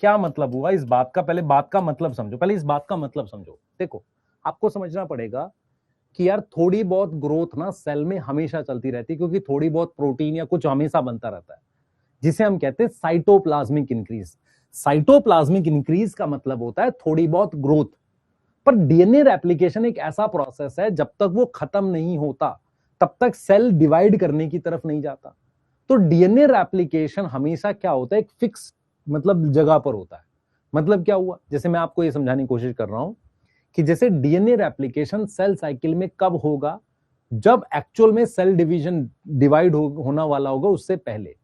क्या मतलब हुआ इस बात का? पहले बात का मतलब समझो, पहले इस बात का मतलब समझो। देखो आपको समझना पड़ेगा कि यार थोड़ी बहुत ग्रोथ ना सेल में हमेशा चलती रहती है, क्योंकि थोड़ी बहुत प्रोटीन या कुछ हमेशा बनता रहता है, जिसे हम कहते हैं साइटोप्लाज्मिक इंक्रीज। साइटोप्लाज्मिक इंक्रीज का मतलब होता है थोड़ी बहुत ग्रोथ। पर डीएनए रेप्लिकेशन एक ऐसा प्रोसेस है, जब तक वो खत्म नहीं होता तब तक सेल डिवाइड करने की तरफ नहीं जाता। तो डीएनए रेप्लिकेशन हमेशा क्या होता है? एक फिक्स मतलब जगह पर होता है। मतलब क्या हुआ? जैसे मैं आपको ये समझाने की कोशिश कर रहा हूं कि जैसे डीएनए रेप्लिकेशन सेल साइकिल में कब होगा? जब एक्चुअल में सेल डिवीजन डिवाइड होना वाला होगा उससे पहले,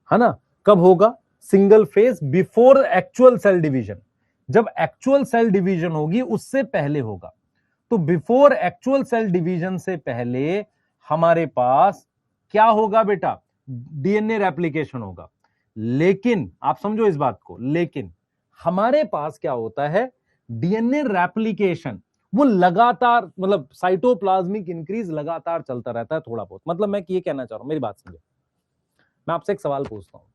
है ना? कब होगा? Single phase before actual cell division. जब एक्चुअल सेल डिवीजन होगी उससे पहले होगा। तो बिफोर एक्चुअल सेल डिवीजन से पहले हमारे पास क्या होगा बेटा? डीएनए रेप्लिकेशन होगा। लेकिन आप समझो इस बात को, लेकिन हमारे पास क्या होता है? डीएनए रेप्लिकेशन वो लगातार, मतलब साइटोप्लाज्मिक इंक्रीज लगातार चलता रहता है थोड़ा बहुत। मतलब मैं ये कहना चाह रहा हूं, मेरी बात समझो। मैं आपसे एक सवाल पूछता हूं,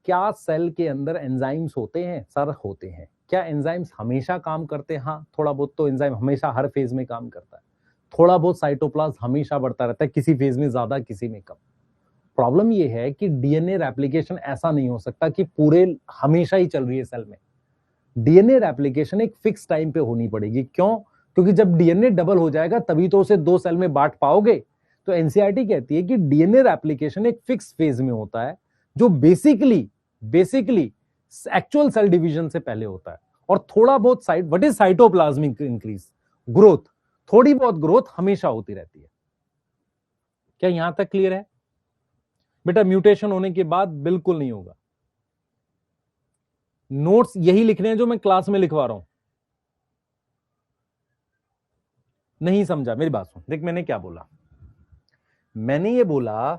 क्या सेल के अंदर एंजाइम्स होते हैं? सर होते हैं। क्या एंजाइम्स हमेशा काम करते हैं? हाँ, थोड़ा बहुत तो एंजाइम हमेशा हर फेज में काम करता है। थोड़ा बहुत साइटोप्लाज्म हमेशा बढ़ता रहता है, किसी फेज में ज्यादा किसी में कम। प्रॉब्लम ये है कि डीएनए रेप्लिकेशन ऐसा नहीं हो सकता कि पूरे हमेशा ही चल रही है सेल में। डीएनए रेप्लिकेशन एक फिक्स टाइम पे होनी पड़ेगी। क्यों? क्योंकि जब डीएनए डबल हो जाएगा तभी तो उसे दो सेल में बांट पाओगे। तो एनसीईआरटी कहती है कि डीएनए रेप्लिकेशन एक फिक्स फेज में होता है, जो बेसिकली एक्चुअल सेल डिवीजन से पहले होता है। और थोड़ा बहुत what is cytoplasmic increase? Growth. थोड़ी बहुत ग्रोथ हमेशा होती रहती है। क्या यहां तक क्लियर है बेटा? म्यूटेशन होने के बाद बिल्कुल नहीं होगा। नोट्स यही लिखने हैं जो मैं क्लास में लिखवा रहा हूं। नहीं समझा? मेरी बात सुन, देख मैंने क्या बोला। मैंने ये बोला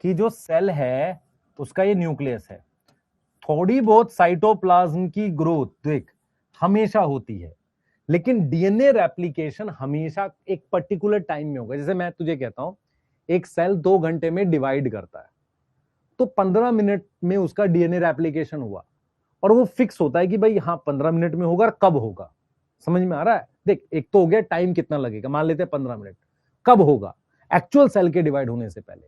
कि जो सेल है उसका ये न्यूक्लियस है, थोड़ी बहुत साइटोप्लाज्म की ग्रोथ देख हमेशा होती है, लेकिन डीएनए रेप्लिकेशन हमेशा एक पर्टिकुलर टाइम में होगा। जैसे मैं तुझे कहता हूं एक सेल 2 घंटे में डिवाइड करता है, तो 15 मिनट में उसका डीएनए रेप्लिकेशन हुआ, और वो फिक्स होता है कि भाई हाँ 15 मिनट में होगा और कब होगा। समझ में आ रहा है? देख, एक तो हो गया टाइम कितना लगेगा, मान लेते हैं 15 मिनट, कब होगा, एक्चुअल सेल के डिवाइड होने से पहले।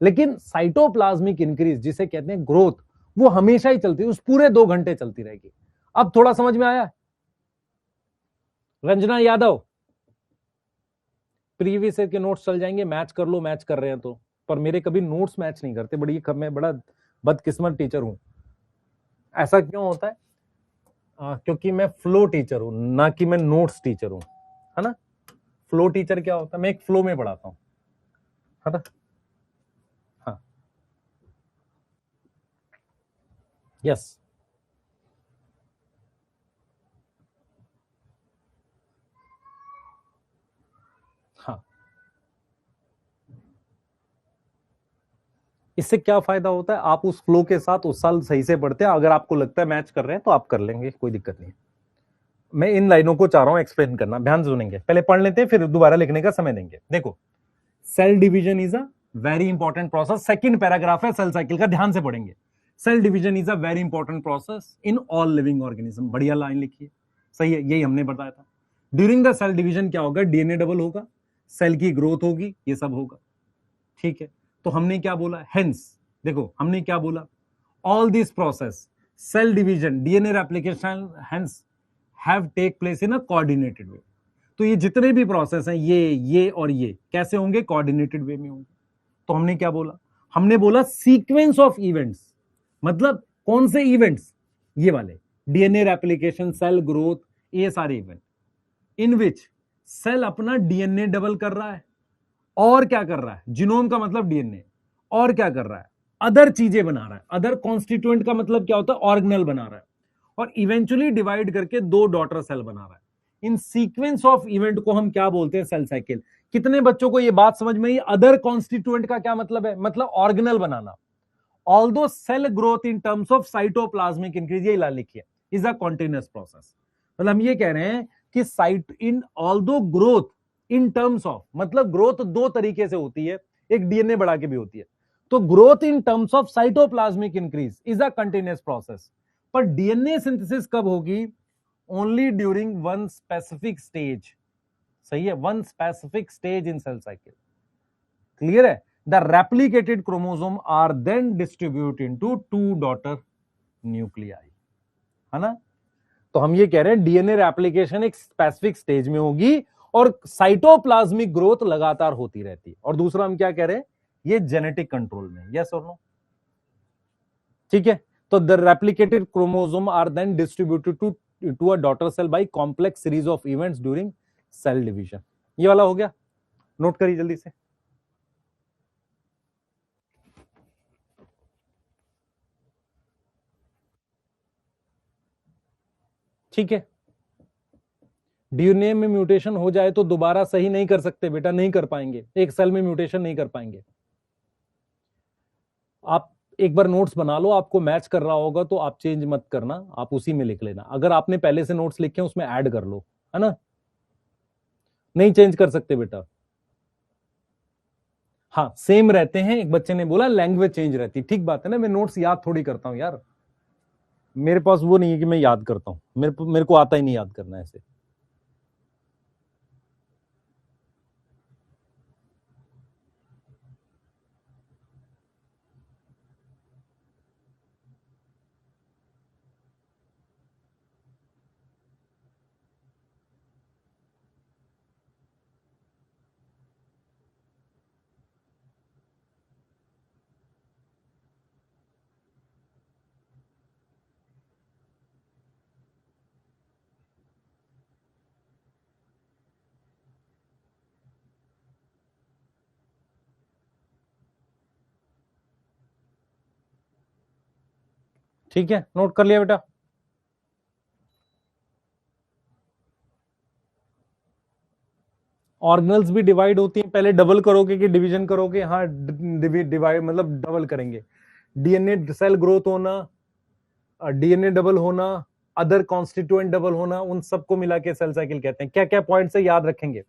लेकिन साइटोप्लाज्मिक इंक्रीज जिसे कहते हैं ग्रोथ, वो हमेशा ही चलती है, उस पूरे 2 घंटे चलती रहेगी। अब थोड़ा समझ में आया? रंजना यादव, प्रीवियस ईयर के नोट्स चल जाएंगे, मैच कर लो, मैच कर रहे हैं तो। पर मेरे कभी नोट्स मैच नहीं करते, मैं बड़ा बदकिस्मत टीचर हूं। ऐसा क्यों होता है? क्योंकि मैं फ्लो टीचर हूं, ना कि मैं नोट्स टीचर हूं, है ना। फ्लो टीचर क्या होता है? मैं एक फ्लो में पढ़ाता हूं, है ना। हाँ, यस, हाँ। इससे क्या फायदा होता है? आप उस फ्लो के साथ उस साल सही से पढ़ते हैं, अगर आपको लगता है मैच कर रहे हैं तो आप कर लेंगे, कोई दिक्कत नहीं। मैं इन लाइनों को चाह रहा हूं एक्सप्लेन करना, ध्यान सुनेंगे, पहले पढ़ लेते हैं फिर दोबारा लिखने का समय देंगे। देखो, cell division is a very important process, second paragraph है सेल साइकिल का, ध्यान से पढ़ेंगे। Cell division is a very important process in all living organism. बढ़िया लाइन लिखी है, सही है, यही हमने बताया था। ड्यूरिंग द सेल डिवीजन क्या होगा? डीएनए डबल होगा, सेल की ग्रोथ होगी, ये सब होगा, ठीक है। तो हमने क्या बोला? हेंस, देखो हमने क्या बोला? All this process, cell division, DNA replication, hence have take place in a coordinated way. तो ये जितने भी प्रोसेस हैं, ये और ये कैसे होंगे? कोऑर्डिनेटेड वे में होंगे। तो हमने क्या बोला? हमने बोला सीक्वेंस ऑफ इवेंट्स, मतलब कौन से इवेंट्स? ये वाले, डीएनए रेप्लिकेशन, सेल ग्रोथ, ये सारे इवेंट इन विच सेल अपना डीएनए डबल कर रहा है, और क्या कर रहा है? जीनोम का मतलब डीएनए, और क्या कर रहा है? अदर चीजें बना रहा है। अदर कॉन्स्टिट्यूएंट का मतलब क्या होता है? ऑर्गेनल बना रहा है, और इवेंचुअली डिवाइड करके 2 डॉटर सेल बना रहा है। इन सीक्वेंस ऑफ इवेंट को हम क्या बोलते हैं? Cell cycle. कितने बच्चों को यह बात समझ में आई? अदर कॉन्स्टिट्यूएंट का क्या मतलब है? मतलब ऑर्गेनल बनाना। Although cell growth in terms of cytoplasmic increase, ये ला लिखिए, इज अ कॉन्टिन्यूअस प्रोसेस। मतलब हम ये कह रहे हैं कि site in although growth in terms of, मतलब ग्रोथ 2 तरीके से होती है, एक डीएनए बढ़ा के भी होती है। तो growth in terms of cytoplasmic increase is a continuous process. पर डीएनए सिंथेसिस कब होगी? Only during one specific stage. सही है, one specific stage in cell cycle. Clear है? The replicated chromosome are then distribute into 2 daughter nuclei, है ना। तो हम ये कह रहे हैं डीएनए रेप्लिकेशन एक स्पेसिफिक स्टेज में होगी, और साइटोप्लाज्मिक ग्रोथ लगातार होती रहती है। और दूसरा हम क्या कह रहे हैं? ये जेनेटिक कंट्रोल में, यस और नो? ठीक है। तो the replicated chromosome are then distributed to a daughter cell by complex series of events during cell division. ये वाला हो गया, नोट करिए जल्दी से। ठीक है। डीएनए में म्यूटेशन हो जाए तो दोबारा सही नहीं कर सकते बेटा, नहीं कर पाएंगे, एक सेल में म्यूटेशन नहीं कर पाएंगे। आप एक बार नोट्स बना लो, आपको मैच कर रहा होगा तो आप चेंज मत करना, आप उसी में लिख लेना। अगर आपने पहले से नोट्स लिखे उसमें ऐड कर लो, है ना। नहीं चेंज कर सकते बेटा। हाँ, सेम रहते हैं। एक बच्चे ने बोला लैंग्वेज चेंज रहती, ठीक बात है ना। मैं नोट्स याद थोड़ी करता हूं यार, मेरे पास वो नहीं है कि मैं याद करता हूं, मेरे को आता ही नहीं याद करना ऐसे। ठीक है, नोट कर लिया बेटा। ऑर्गेनल्स भी डिवाइड होती हैं, पहले डबल करोगे कि डिवीजन करोगे? हाँ, डिवाइड मतलब डबल करेंगे। डीएनए सेल ग्रोथ होना, डीएनए डबल होना, अदर कॉन्स्टिट्यूएंट डबल होना, उन सबको मिला के सेल साइकिल कहते हैं। क्या क्या पॉइंट से याद रखेंगे?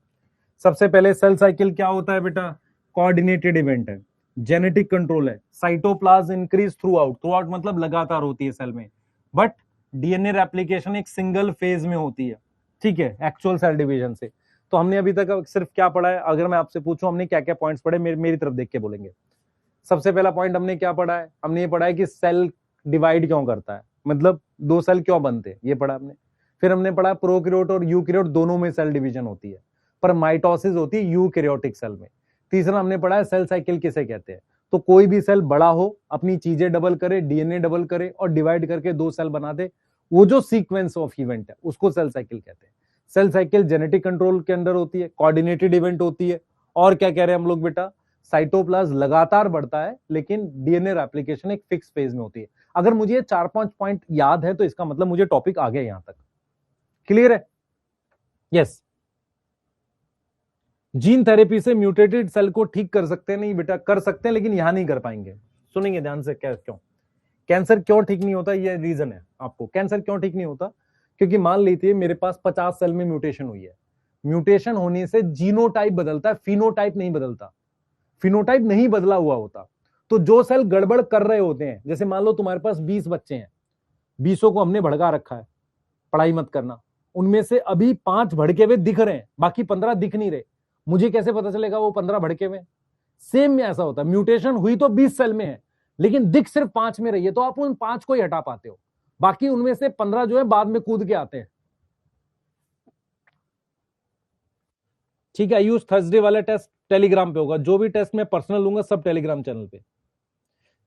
सबसे पहले सेल साइकिल क्या होता है बेटा? कोऑर्डिनेटेड इवेंट है। जेनेटिक कंट्रोल है, साइटोप्लाज्म इंक्रीज थ्रू आउट मतलब लगातार होती है सेल में, बट डीएनए रेप्लिकेशन एक सिंगल फेज में होती है, ठीक है, एक्चुअल सेल डिवीजन से। तो हमने अभी तक सिर्फ क्या पढ़ा है, अगर मैं आपसे पूछूं हमने क्या क्या पॉइंट्स पढ़े, मेरी तरफ देख के बोलेंगे। सबसे पहला पॉइंट हमने क्या पढ़ा है, हमने ये पढ़ा है कि सेल डिवाइड क्यों करता है, मतलब दो सेल क्यों बनते हैं, ये पढ़ा हमने। फिर हमने पढ़ा प्रोकैरियोट और यूकैरियोट दोनों में सेल डिवीजन होती है, पर माइटोसिस होती है यूकैरियोटिक सेल में। तीसरा हमने पढ़ा है सेल साइकिल किसे कहते हैं, तो कोई भी सेल बड़ा हो, अपनी चीजें डबल करे, डीएनए डबल करे और डिवाइड करके दो सेल बना दे, वो जो सीक्वेंस ऑफ इवेंट है उसको सेल साइकिल कहते हैं। सेल साइकिल जेनेटिक कंट्रोल के अंदर होती है, कोऑर्डिनेटेड इवेंट होती है, और क्या कह रहे हैं हम लोग बेटा, साइटोप्लाज्म लगातार बढ़ता है लेकिन डीएनए रेप्लिकेशन एक फिक्स फेज में होती है। अगर मुझे ये 4-5 पॉइंट याद है तो इसका मतलब मुझे टॉपिक आ गया यहां तक, क्लियर है? यस। जीन थेरेपी से म्यूटेटेड सेल को ठीक कर सकते हैं? नहीं बेटा, कर सकते हैं लेकिन यहां नहीं कर पाएंगे। सुनेंगे ध्यान से, क्या क्यों कैंसर क्यों ठीक नहीं होता, ये रीजन है आपको। कैंसर क्यों ठीक नहीं होता, क्योंकि मान लीजिए मेरे पास 50 सेल में म्यूटेशन हुई है, म्यूटेशन होने से जीनोटाइप बदलता है, फिनोटाइप नहीं बदलता, फिनोटाइप नहीं बदला हुआ होता। तो जो सेल गड़बड़ कर रहे होते हैं, जैसे मान लो तुम्हारे पास 20 बच्चे हैं, 20 को हमने भड़का रखा है, पढ़ाई मत करना, उनमें से अभी 5 भड़के हुए दिख रहे हैं, बाकी 15 दिख नहीं रहे, मुझे कैसे पता चलेगा वो 15 भड़के हुए? सेम में ऐसा होता है, म्यूटेशन हुई तो 20 सेल में है लेकिन दिख सिर्फ 5 में रही है, तो आप उन 5 को ही हटा पाते हो, बाकी उनमें से 15 जो है बाद में कूद के आते हैं। ठीक है, आयुष थर्सडे वाला टेस्ट टेलीग्राम पे होगा, जो भी टेस्ट मैं पर्सनल लूंगा सब टेलीग्राम चैनल पे।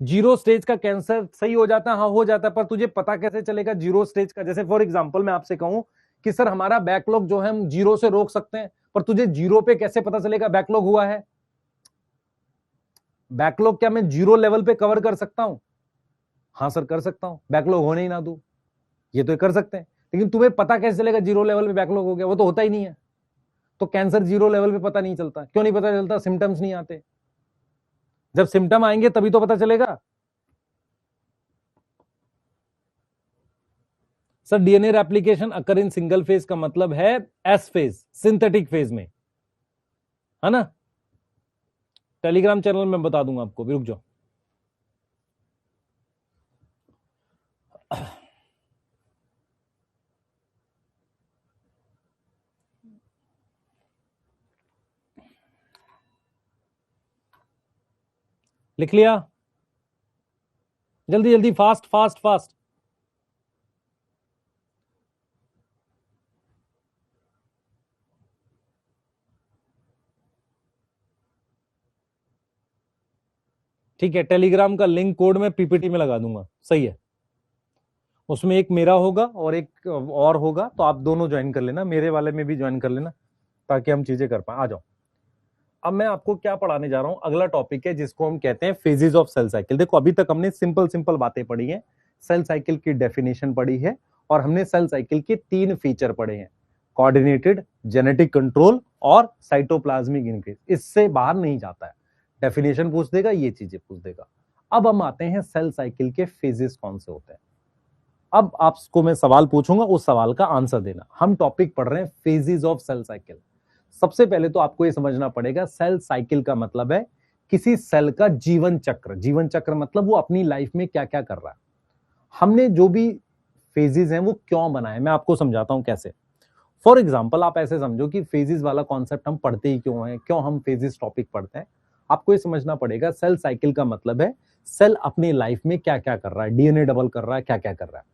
जीरो स्टेज का कैंसर सही हो जाता है? हाँ हो जाता है, पर तुझे पता कैसे चलेगा जीरो स्टेज का? जैसे फॉर एग्जांपल मैं आपसे कहूं कि सर हमारा बैकलॉग जो है हम जीरो से रोक सकते हैं, पर तुझे जीरो पे कैसे पता चलेगा बैकलॉग हुआ है? बैकलॉग क्या मैं जीरो लेवल पे कवर कर सकता हूं? हाँ सर कर सकता हूं, बैकलॉग होने ही ना दूं, ये तो कर सकते हैं, लेकिन तुम्हें पता कैसे चलेगा जीरो लेवल पे बैकलॉग हो गया? वो तो होता ही नहीं है। तो कैंसर जीरो लेवल पे पता नहीं चलता, क्यों नहीं पता चलता? सिम्टम्स नहीं आते, जब सिम्टम आएंगे तभी तो पता चलेगा। Sir DNA replication occur in single phase का मतलब है एस फेज, सिंथेटिक फेज में, है ना? टेलीग्राम चैनल में बता दूंगा आपको, भी रुक जाओ। लिख लिया? जल्दी जल्दी, फास्ट फास्ट फास्ट। ठीक है, टेलीग्राम का लिंक कोड में पीपीटी में लगा दूंगा, सही है। उसमें एक मेरा होगा और एक और होगा, तो आप दोनों ज्वाइन कर लेना, मेरे वाले में भी ज्वाइन कर लेना, ताकि हम चीजें कर पाए। आ जाओ, अब मैं आपको क्या पढ़ाने जा रहा हूं, अगला टॉपिक है जिसको हम कहते हैं फेजेस ऑफ सेल साइकिल। देखो अभी तक हमने सिंपल सिंपल बातें पढ़ी हैं, सेल साइकिल की डेफिनेशन पढ़ी है, और हमने सेल साइकिल के 3 फीचर पढ़े हैं, कोऑर्डिनेटेड, जेनेटिक कंट्रोल और साइटोप्लाज्मिक इंक्रीज। इससे बाहर नहीं जाता है, डेफिनेशन पूछ देगा, ये चीजें पूछ देगा। अब हम आते हैं सेल साइकिल के फेजेस कौन से होते हैं। अब आपको मैं सवाल पूछूंगा, उस सवाल का आंसर देना। हम टॉपिक पढ़ रहे हैं फेजेस ऑफ सेल साइकिल। सबसे पहले तो आपको यह समझना पड़ेगा, सेल साइकिल का मतलब है किसी सेल का जीवन चक्र। जीवन चक्र मतलब वो अपनी लाइफ में क्या क्या कर रहा है। हमने जो भी फेजेस हैं वो क्यों बनाए, मैं आपको समझाता हूं कैसे। फॉर एग्जाम्पल आप ऐसे समझो कि फेजेस वाला कॉन्सेप्ट हम पढ़ते ही क्यों हैं, क्यों हम फेजेस टॉपिक पढ़ते हैं। आपको ये समझना पड़ेगा, सेल साइकिल का मतलब है सेल अपनी लाइफ में क्या क्या कर रहा है, डीएनए डबल कर रहा है, क्या क्या कर रहा है।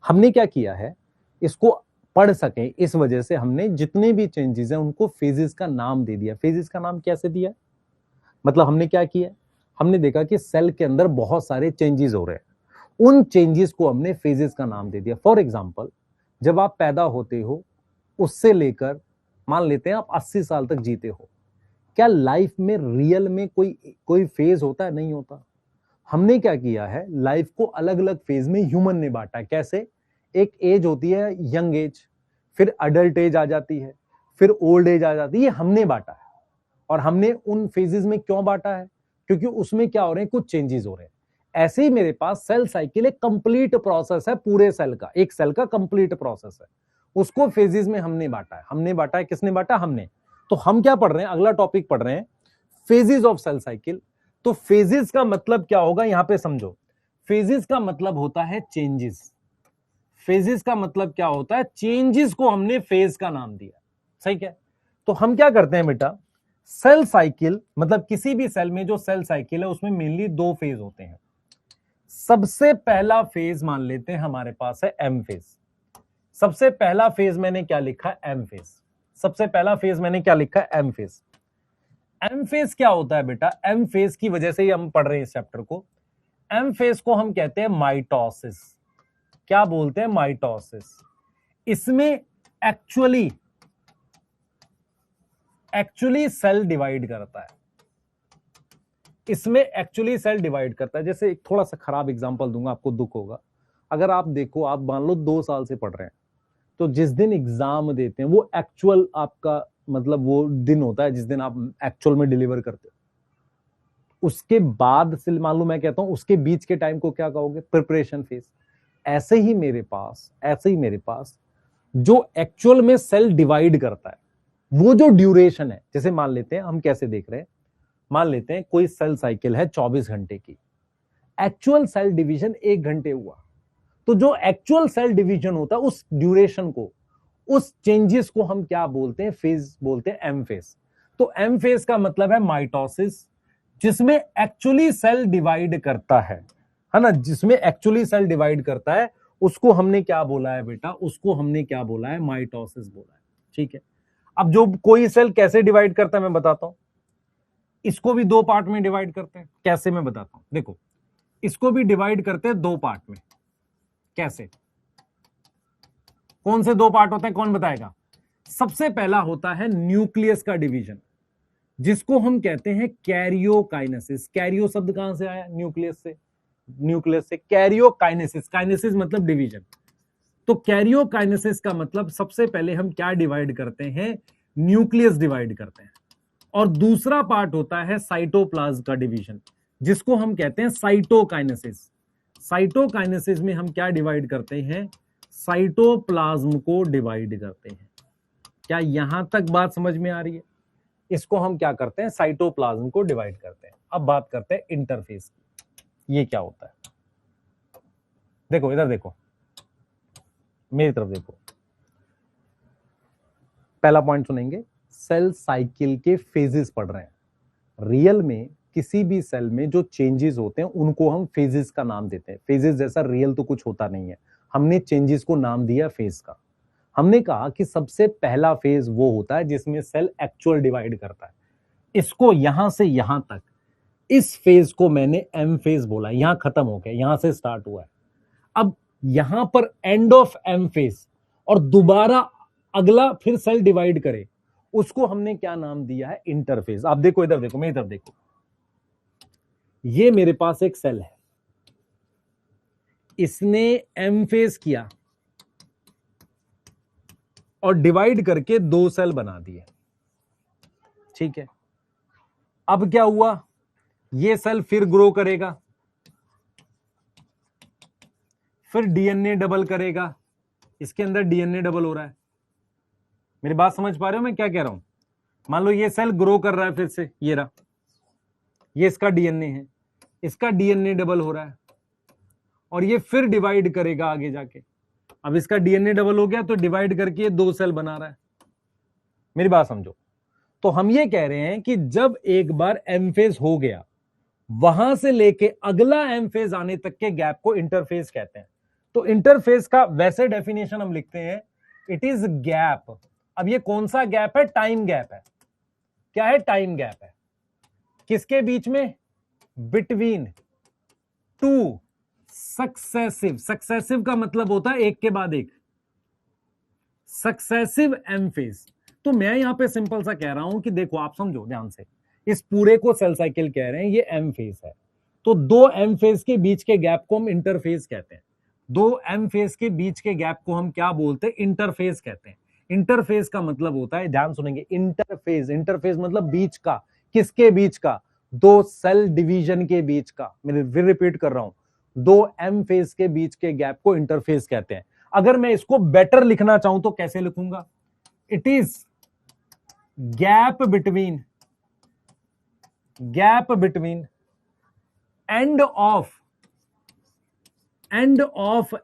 हमने क्या किया है, इसको पढ़ सके इस वजह से हमने जितने भी चेंजेस हैं उनको फेजेस का नाम दे दिया। फेजेस का नाम कैसे दिया, मतलब हमने क्या किया, हमने देखा कि सेल के अंदर बहुत सारे चेंजेस हो रहे हैं, उन चेंजेस को हमने फेजेस का नाम दे दिया। फॉर एग्जांपल जब आप पैदा होते हो उससे लेकर मान लेते हैं आप 80 साल तक जीते हो, क्या लाइफ में रियल में कोई फेज होता है? नहीं होता। हमने क्या किया है, लाइफ को अलग अलग फेज में ह्यूमन ने बांटा है। कैसे? एक एज होती है यंग एज, फिर अडल्ट एज आ जाती है, फिर ओल्ड एज आ जाती है, ये हमने बांटा है। और हमने उन फेजेस में क्यों बांटा है, क्योंकि उसमें क्या हो रहे हैं, कुछ चेंजेस हो रहे हैं। ऐसे ही मेरे पास सेल साइकिल एक कंप्लीट प्रोसेस है, पूरे सेल का, एक सेल का कंप्लीट प्रोसेस है, उसको फेजेस में हमने बांटा है। हमने बांटा है, किसने बांटा? हमने। तो हम क्या पढ़ रहे हैं, अगला टॉपिक पढ़ रहे हैं फेजेस ऑफ सेल साइकिल। तो फेजेस का मतलब क्या होगा यहां पे समझो, फेजेस का मतलब होता है चेंजेस। फेजेस का मतलब क्या होता है, चेंजेस को हमने फेज का नाम दिया, सही क्या? तो हम क्या करते हैं बेटा, सेल साइकिल मतलब किसी भी सेल में जो सेल साइकिल है उसमें मेनली दो फेज होते हैं। सबसे पहला फेज मान लेते हैं हमारे पास है एम फेज। सबसे पहला फेज मैंने क्या लिखा, एम फेज। सबसे पहला फेज मैंने क्या लिखा, एम फेज। एम फेज क्या होता है बेटा, एम फेज की वजह से ही हम पढ़ रहे हैं इस चैप्टर को। एम फेज को हम कहते हैं माइटोसिस। क्या बोलते हैं, माइटोसिस। इसमें एक्चुअली सेल डिवाइड करता है। इसमें एक्चुअली सेल डिवाइड करता है। जैसे एक थोड़ा सा खराब एग्जांपल दूंगा, आपको दुख होगा। अगर आप देखो, आप मान लो 2 साल से पढ़ रहे हैं, तो जिस दिन एग्जाम देते हैं वो एक्चुअल आपका मतलब वो दिन होता है जिस दिन आप एक्चुअल में डिलीवर करते हो। उसके बाद से मान लो मैं कहता हूं उसके बीच के टाइम को क्या कहोगे, प्रिपरेशन फेज। ऐसे ही मेरे पास जो एक्चुअल में सेल डिवाइड करता है वो जो ड्यूरेशन है, जैसे मान लेते हैं, हम कैसे देख रहे हैं, मान लेते हैं कोई सेल साइकिल है 24 घंटे की, एक्चुअल सेल डिवीजन 1 घंटे हुआ, तो जो एक्चुअल सेल डिवीजन होता है उस ड्यूरेशन को, उस चेंजेस को हम क्या बोलते हैं, फेज बोलते हैं, एम फेज। तो एम फेज का मतलब है माइटोसिस, जिसमें एक्चुअली सेल डिवाइड करता है ना, जिसमें एक्चुअली सेल डिवाइड करता है, उसको हमने क्या बोला है बेटा, उसको हमने क्या बोला है, माइटोसिस बोला है। ठीक है, अब जो कोई सेल कैसे डिवाइड करता है मैं बताता हूं। इसको भी 2 पार्ट में डिवाइड करते हैं, कैसे मैं बताता हूं। देखो, इसको भी डिवाइड करते हैं 2 पार्ट में। कैसे, कौन से 2 पार्ट होते हैं, कौन बताएगा? सबसे पहला होता है न्यूक्लियस का डिवीजन, जिसको हम कहते हैं कैरियोकाइनेसिस। कैरियो शब्द कहां से आया, न्यूक्लियस से। न्यूक्लियस से कैरियोकाइनेसिस, काइनेसिस मतलब डिवीजन। तो कैरियोकाइनेसिस का मतलब सबसे पहले हम क्या डिवाइड करते हैं, न्यूक्लियस डिवाइड करते हैं। और दूसरा पार्ट होता है साइटोप्लाज्म का डिवीजन, जिसको हम कहते हैं साइटोकाइनेसिस। साइटोकाइनेसिस में हम क्या डिवाइड करते हैं, साइटोप्लाज्म को डिवाइड करते हैं। क्या यहां तक बात समझ में आ रही है? इसको हम क्या करते हैं, साइटोप्लाज्म को डिवाइड करते हैं। अब बात करते हैं इंटरफेस की। ये क्या होता है, देखो इधर देखो, मेरी तरफ देखो। पहला पॉइंट सुनेंगे, सेल साइकिल के फेजेस पढ़ रहे हैं। रियल में किसी भी सेल में जो चेंजेस होते हैं उनको हम फेजेस का नाम देते हैं। फेजेस जैसा रियल तो कुछ होता नहीं है, हमने चेंजेस को नाम दिया फेज का। हमने कहा कि सबसे पहला फेज वो होता है जिसमें सेल एक्चुअल डिवाइड करता है। इसको यहां से यहां तक, इस फेज को मैंने एम फेज बोला। यहां खत्म हो गया, यहां से स्टार्ट हुआ है। अब यहां पर एंड ऑफ एम फेज और दोबारा अगला फिर सेल डिवाइड करे, उसको हमने क्या नाम दिया है, इंटरफेज। आप देखो इधर देखो, मेरी तरफ देखो, ये मेरे पास एक सेल है, इसने एम फेज किया और डिवाइड करके 2 सेल बना दिए। ठीक है, अब क्या हुआ, ये सेल फिर ग्रो करेगा, फिर डीएनए डबल करेगा। इसके अंदर डीएनए डबल हो रहा है। मेरी बात समझ पा रहे हो मैं क्या कह रहा हूं? मान लो ये सेल ग्रो कर रहा है, फिर से ये रहा, ये इसका डीएनए है, इसका डीएनए डबल हो रहा है और ये फिर डिवाइड करेगा आगे जाके। अब इसका डीएनए डबल हो गया तो डिवाइड करके ये 2 सेल बना रहा है। मेरी बात समझो। तो हम ये कह रहे हैं कि जब एक बार एम फेज हो गया, वहां से लेके अगला एम फेज आने तक के गैप को इंटरफेज कहते हैं। तो इंटरफेज का वैसे डेफिनेशन हम लिखते हैं, इट इज गैप। अब ये कौन सा गैप है, टाइम गैप है। क्या है, टाइम गैप है। किसके बीच में, बिटवीन 2 सक्सेसिव। सक्सेसिव का मतलब होता है एक के बाद एक, सक्सेसिव एम फेज। तो मैं यहां पे सिंपल सा कह रहा हूं कि देखो, आप समझो ध्यान से, इस पूरे को सेल साइकिल कह रहे हैं, ये एम फेज है। तो 2 एम फेज के बीच के गैप को हम इंटरफेज कहते हैं। 2 एम फेज के बीच के गैप को हम क्या बोलते हैं, इंटरफेज कहते हैं। इंटरफेज का मतलब होता है, ध्यान सुनेंगे, इंटरफेज। इंटरफेज मतलब बीच का, किसके बीच का, 2 सेल डिवीजन के बीच का। मैं फिर रिपीट कर रहा हूं, 2 एम फेज के बीच के गैप को इंटरफेज कहते हैं। अगर मैं इसको बेटर लिखना चाहूं तो कैसे लिखूंगा, it is gap between end of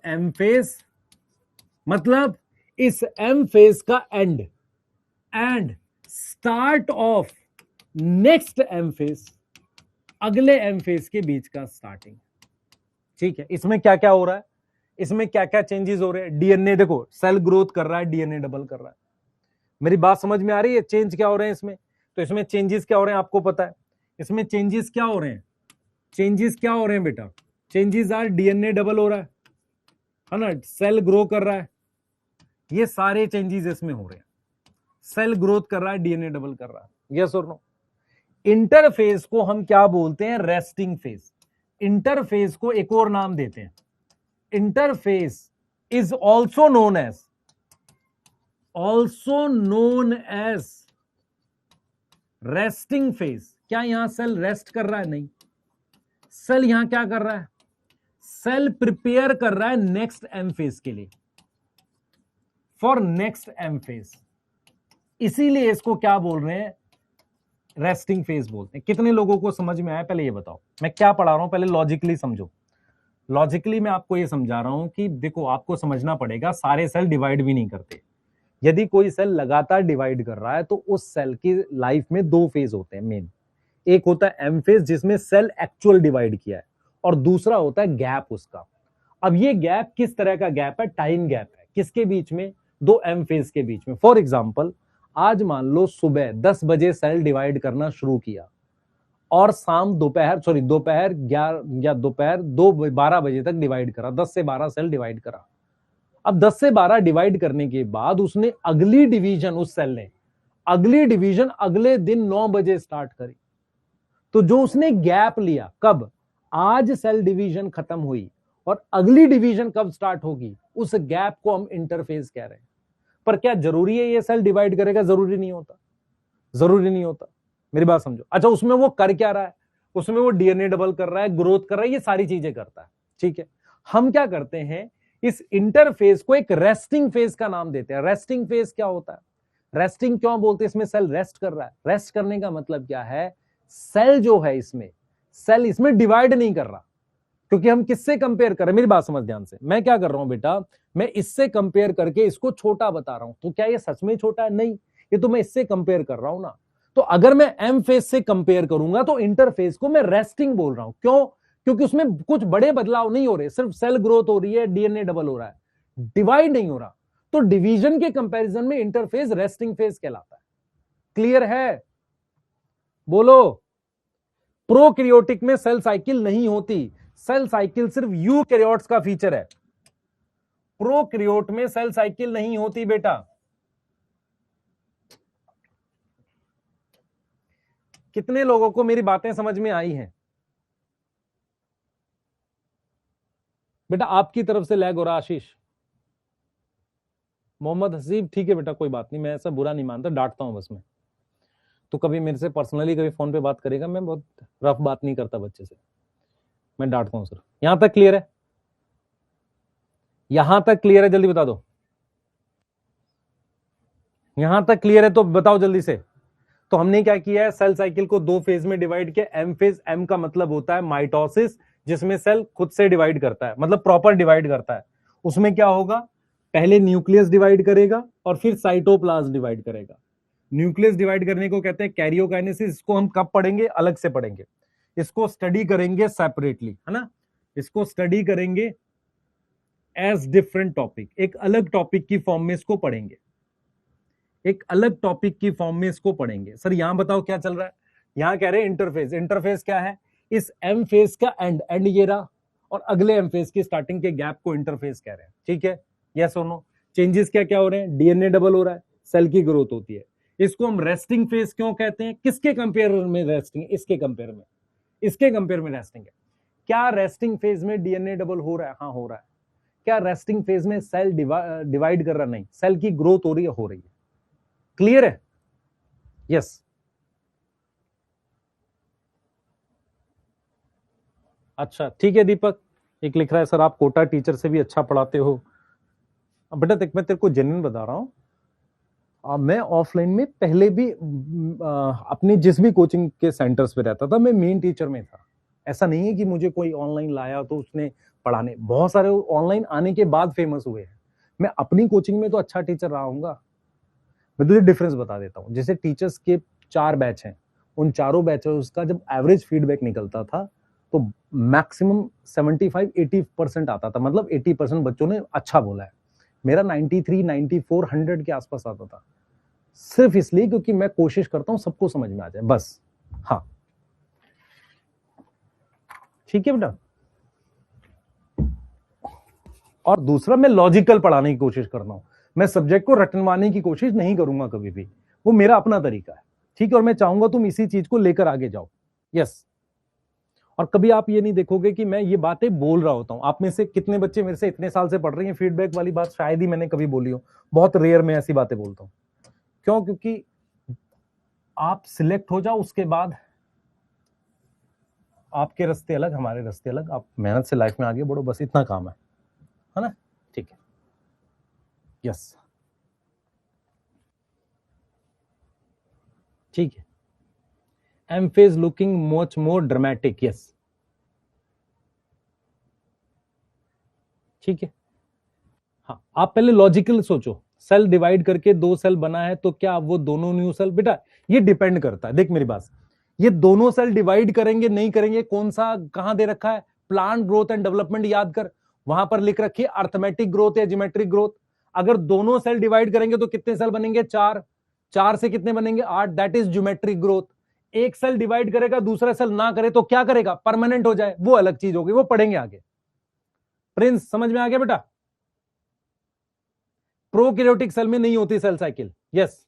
M phase, मतलब इस एम फेज का end start of next M phase, अगले एम फेज के बीच का स्टार्टिंग। ठीक है, इसमें क्या क्या हो रहा है, इसमें क्या क्या चेंजेस हो रहे हैं। डीएनए देखो, सेल ग्रोथ कर रहा है, डीएनए डबल कर रहा है। मेरी बात समझ में आ रही है? चेंज क्या हो रहे हैं इसमें? तो इसमें चेंजेस क्या हो रहे हैं आपको पता है? इसमें चेंजेस क्या हो रहे हैं? चेंजेस क्या हो रहे हैं बेटा? चेंजेस आर डीएनए डबल हो रहा है ना, सेल ग्रो कर रहा है, ये सारे चेंजेस इसमें हो रहे हैं। सेल ग्रोथ कर रहा है, डीएनए डबल कर रहा है, यस और नो। इंटरफेज को हम क्या बोलते हैं? Resting phase. इंटरफेज को एक और नाम देते हैं, interphase is also known as resting phase. क्या यहां सेल रेस्ट कर रहा है? नहीं, सेल यहां क्या कर रहा है? सेल प्रिपेयर कर रहा है नेक्स्ट एम फेज के लिए, फॉर नेक्स्ट एम फेज। इसीलिए इसको क्या बोल रहे हैं? रेस्टिंग फेज बोलते हैं। कितने लोगों को समझ में आया पहले ये बताओ। मैं क्या पढ़ा रहा हूं पहले लॉजिकली समझो। लॉजिकली मैं आपको ये समझा रहा हूं कि देखो, आपको समझना पड़ेगा, सारे सेल डिवाइड भी नहीं करते। यदि कोई सेल लगातार डिवाइड कर रहा है तो उस सेल की लाइफ में दो फेज होते हैं मेन। एक होता है एम फेज जिसमें सेल एक्चुअल डिवाइड किया है, और दूसरा होता है गैप उसका। अब ये गैप किस तरह का गैप है? टाइम गैप है। किसके बीच में? दो एम फेज के बीच में। फॉर एग्जाम्पल, आज मान लो सुबह 10 बजे सेल डिवाइड करना शुरू किया और दोपहर 11 या दोपहर 12 बजे तक डिवाइड करा, 10 से 12 सेल डिवाइड करा। अब 10 से 12 डिवाइड करने के बाद उसने अगली डिवीजन, उस सेल ने अगली डिवीजन अगले दिन 9 बजे स्टार्ट करी। तो जो उसने गैप लिया, कब? आज सेल डिवीजन खत्म हुई और अगली डिवीजन कब स्टार्ट होगी, उस गैप को हम इंटरफेज कह रहे हैं। पर क्या जरूरी है ये सेल डिवाइड करेगा? जरूरी नहीं होता, जरूरी नहीं होता। मेरी बात समझो। अच्छा, उसमें वो कर क्या रहा है? उसमें वो डीएनए डबल कर रहा है, ग्रोथ कर रहा है, ये सारी चीजें करता है। ठीक है, हम क्या करते हैं, इस इंटरफेज को एक रेस्टिंग फेज का नाम देते हैं। रेस्टिंग फेज क्या होता है? रेस्टिंग क्यों बोलते हैं? इसमें सेल रेस्ट कर रहा है। रेस्ट करने का मतलब क्या है? सेल जो है इसमें, सेल इसमें डिवाइड नहीं कर रहा, क्योंकि हम किससे कंपेयर कर रहे हैं? मेरी बात समझ ध्यान से। मैं क्या कर रहा हूं बेटा, मैं इससे कंपेयर करके इसको छोटा बता रहा हूं। तो क्या ये सच में छोटा है? नहीं, ये तो मैं इससे कंपेयर कर रहा हूं ना। तो अगर मैं एम फेज से कंपेयर करूंगा तो इंटरफेज को मैं रेस्टिंग बोल रहा हूं। क्यों? क्योंकि उसमें कुछ बड़े बदलाव नहीं हो रहे, सिर्फ सेल ग्रोथ हो रही है, डीएनए डबल हो रहा है, डिवाइड नहीं हो रहा। तो डिवीजन के कंपैरिजन में इंटरफेज रेस्टिंग फेज कहलाता है। क्लियर है? बोलो। प्रोकैरियोटिक में सेल साइकिल नहीं होती। सेल साइकिल सिर्फ यूकैरियोट्स का फीचर है। प्रोकैरियोट में सेल साइकिल नहीं होती बेटा। कितने लोगों को मेरी बातें समझ में आई हैं? बेटा आपकी तरफ से लैग हो रहा। आशीष, मोहम्मद हसीब, ठीक है बेटा, कोई बात नहीं, मैं ऐसा बुरा नहीं मानता, डांटता हूं बस मैं। तो कभी मेरे से पर्सनली कभी फोन पे बात करेगा, मैं बहुत रफ बात नहीं करता बच्चे से, मैं डांटता हूं सर। यहां तक क्लियर है? यहां तक क्लियर है? जल्दी बता दो। यहां तक क्लियर है तो बताओ जल्दी से। तो हमने क्या किया है, सेल साइकिल को दो फेज में डिवाइड किया। एम फेज, एम का मतलब होता है माइटोसिस, जिसमें सेल खुद से डिवाइड करता है, मतलब प्रॉपर डिवाइड करता है। उसमें क्या होगा, पहले न्यूक्लियस डिवाइड करेगा और फिर साइटोप्लाज्म डिवाइड करेगा। न्यूक्लियस डिवाइड करने को कहते हैं कैरियोकाइनेसिस। इसको हम कब पढ़ेंगे? अलग से पढ़ेंगे, इसको स्टडी करेंगे सेपरेटली, है ना। इसको स्टडी करेंगे एज डिफरेंट टॉपिक, एक अलग टॉपिक की फॉर्म में इसको पढ़ेंगे, एक अलग टॉपिक की फॉर्म में इसको पढ़ेंगे। सर यहां बताओ क्या चल रहा है? यहां कह रहे हैं इंटरफेस। इंटरफेस क्या है? इस एम फेज का एंड ये रहा, और अगले एम फेज की स्टार्टिंग के गैप को इंटरफेस कह रहे हैं। ठीक है, यस और नो। चेंजेस क्या क्या हो रहे हैं? डीएनए डबल हो रहा है, सेल की ग्रोथ होती है। इसको हम रेस्टिंग फेज क्यों कहते हैं? किसके कंपेयर में रेस्टिंग? इसके कंपेयर में, इसके कंपेयर में रेस्टिंग है। क्या रेस्टिंग फेज में डीएनए डबल हो रहा है? हाँ हो रहा है। क्या रेस्टिंग फेज में सेल डिवाइड कर रहा? नहीं, सेल की ग्रोथ हो रही है, हो रही है। क्लियर है? यस। अच्छा ठीक है दीपक, एक लिख रहा है सर आप कोटा टीचर से भी अच्छा पढ़ाते हो। अब बेटा देख, मैं तेरे को जेन्युइन बता रहा हूँ, मैं ऑफलाइन में पहले भी अपने जिस भी कोचिंग के सेंटर्स पे रहता था, मैं मेन टीचर में था। ऐसा नहीं है कि मुझे कोई ऑनलाइन लाया तो उसने पढ़ाने, बहुत सारे ऑनलाइन आने के बाद फेमस हुए हैं। मैं अपनी कोचिंग में तो अच्छा टीचर रहा हूंगा। मैं तुझे डिफरेंस बता देता हूँ, जैसे टीचर्स के 4 बैच हैं, उन चारों बैचेस का जब एवरेज फीडबैक निकलता था तो मैक्सिमम 75-80% आता था, मतलब 80% बच्चों ने अच्छा बोला है। मेरा 93, 94, 100 के आसपास आता था, सिर्फ इसलिए क्योंकि मैं कोशिश करता हूं सबको समझ में आ जाए बस। हाँ ठीक है बेटा। और दूसरा, मैं लॉजिकल पढ़ाने की कोशिश करता हूं, मैं सब्जेक्ट को रटनवाने की कोशिश नहीं करूंगा कभी भी, वो मेरा अपना तरीका है, ठीक है। और मैं चाहूंगा तुम इसी चीज को लेकर आगे जाओ। यस। और कभी आप ये नहीं देखोगे कि मैं ये बातें बोल रहा होता हूं। आप में से कितने बच्चे मेरे से इतने साल से पढ़ रहे हैं, फीडबैक वाली बात शायद ही मैंने कभी बोली हो, बहुत रेयर में ऐसी बातें बोलता हूं। क्यों? क्योंकि आप सिलेक्ट हो जाओ, उसके बाद आपके रास्ते अलग, हमारे रास्ते अलग, आप मेहनत से लाइफ में आगे बढ़ो, बस इतना काम है ना? ठीक है। यस ठीक है। M phase looking much more dramatic. Yes ठीक है। हाँ, आप पहले लॉजिकल सोचो, सेल डिवाइड करके 2 सेल बना है तो क्या वो दोनों न्यू सेल? बेटा ये डिपेंड करता है, देख मेरी बात, ये दोनों सेल डिवाइड करेंगे नहीं करेंगे, कौन सा कहां दे रखा है, प्लांट ग्रोथ एंड डेवलपमेंट याद कर, वहां पर लिख रखी है अर्थमेटिक ग्रोथ या जियोमेट्रिक ग्रोथ। अगर दोनों सेल डिवाइड करेंगे तो कितने सेल बनेंगे? 4। 4 से कितने बनेंगे? 8। That is geometric growth. एक सेल डिवाइड करेगा, दूसरा सेल ना करे तो क्या करेगा? परमानेंट हो जाए, वो अलग चीज होगी, वो पढ़ेंगे आगे। प्रिंस समझ में आ गया बेटा? प्रोकैरियोटिक सेल में नहीं होती cell cycle. Yes,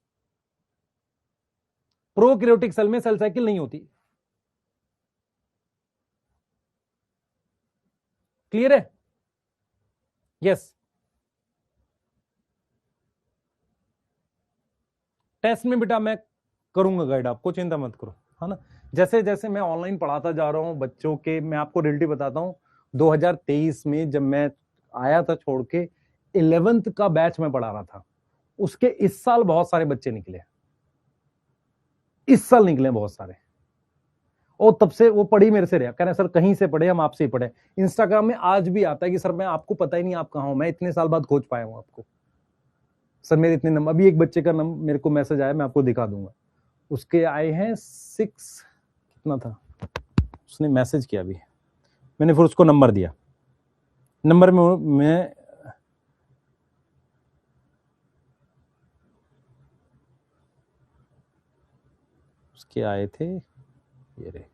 prokaryotic cell में सेल साइकिल नहीं होती। क्लियर है? यस। टेस्ट में बेटा मैं करूंगा गाइड, आपको चिंता मत करो, है ना? जैसे जैसे मैं ऑनलाइन पढ़ाता जा रहा हूं बच्चों के, मैं आपको रियलिटी बताता हूं, 2023 में जब मैं आया था छोड़ के, 11th का बैच में पढ़ा रहा था, उसके इस साल बहुत सारे बच्चे निकले, इस साल निकले बहुत सारे। और तब से वो पढ़ी मेरे से रहा, कह रहे सर कहीं से पढ़े, हम आपसे ही पढ़े। इंस्टाग्राम में आज भी आता है कि सर मैं आपको पता ही नहीं आप कहाँ हो, मैं इतने साल बाद खोज पाया हूं आपको, सर मेरे इतने नंबर। अभी एक बच्चे का नंबर मेरे को मैसेज आया, मैं आपको दिखा दूंगा, उसके आए हैं 6, कितना था, उसने मैसेज किया अभी, मैंने फिर उसको नंबर दिया, नंबर में मैं उसके आए थे, ये रे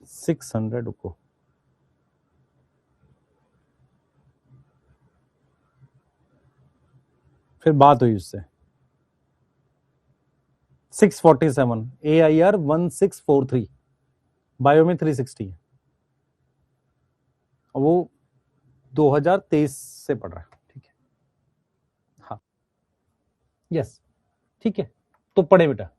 600 को, फिर बात हुई उससे 647, AIR 1643, बायो में 360 है, वो 2023 से पढ़ रहा है, ठीक है। हाँ यस ठीक है, तो पढ़े बेटा।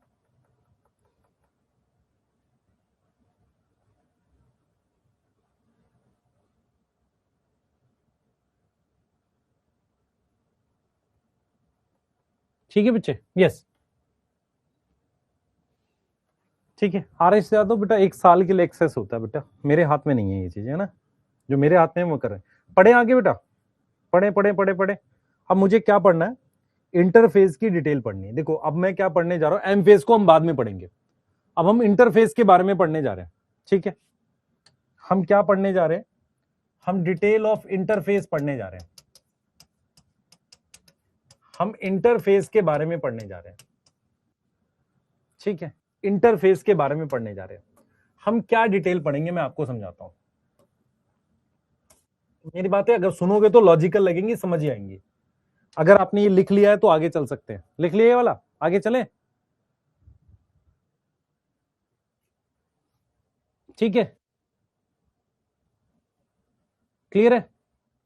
ठीक है बच्चे। यस ठीक है। RS यादव बेटा 1 साल के लिए एक्सेस होता है बेटा, मेरे हाथ में नहीं है ये चीज, है ना? जो मेरे हाथ में है वो कर रहे हैं। पढ़े आगे बेटा, पढ़े पढ़े पढ़े पढ़े। अब मुझे क्या पढ़ना है? इंटरफेस की डिटेल पढ़नी है। देखो अब मैं क्या पढ़ने जा रहा हूं, एम फेज को हम बाद में पढ़ेंगे, अब हम इंटरफेस के बारे में पढ़ने जा रहे हैं, ठीक है? हम क्या पढ़ने जा रहे हैं? हम डिटेल ऑफ इंटरफेस पढ़ने जा रहे हैं, हम इंटरफेस के बारे में पढ़ने जा रहे हैं, ठीक है? इंटरफेस के बारे में पढ़ने जा रहे हैं। हम क्या डिटेल पढ़ेंगे मैं आपको समझाता हूं, मेरी बातें अगर सुनोगे तो लॉजिकल लगेंगी, समझ ही आएंगी। अगर आपने ये लिख लिया है तो आगे चल सकते हैं, लिख लिया ये वाला, आगे चले, ठीक है? क्लियर है?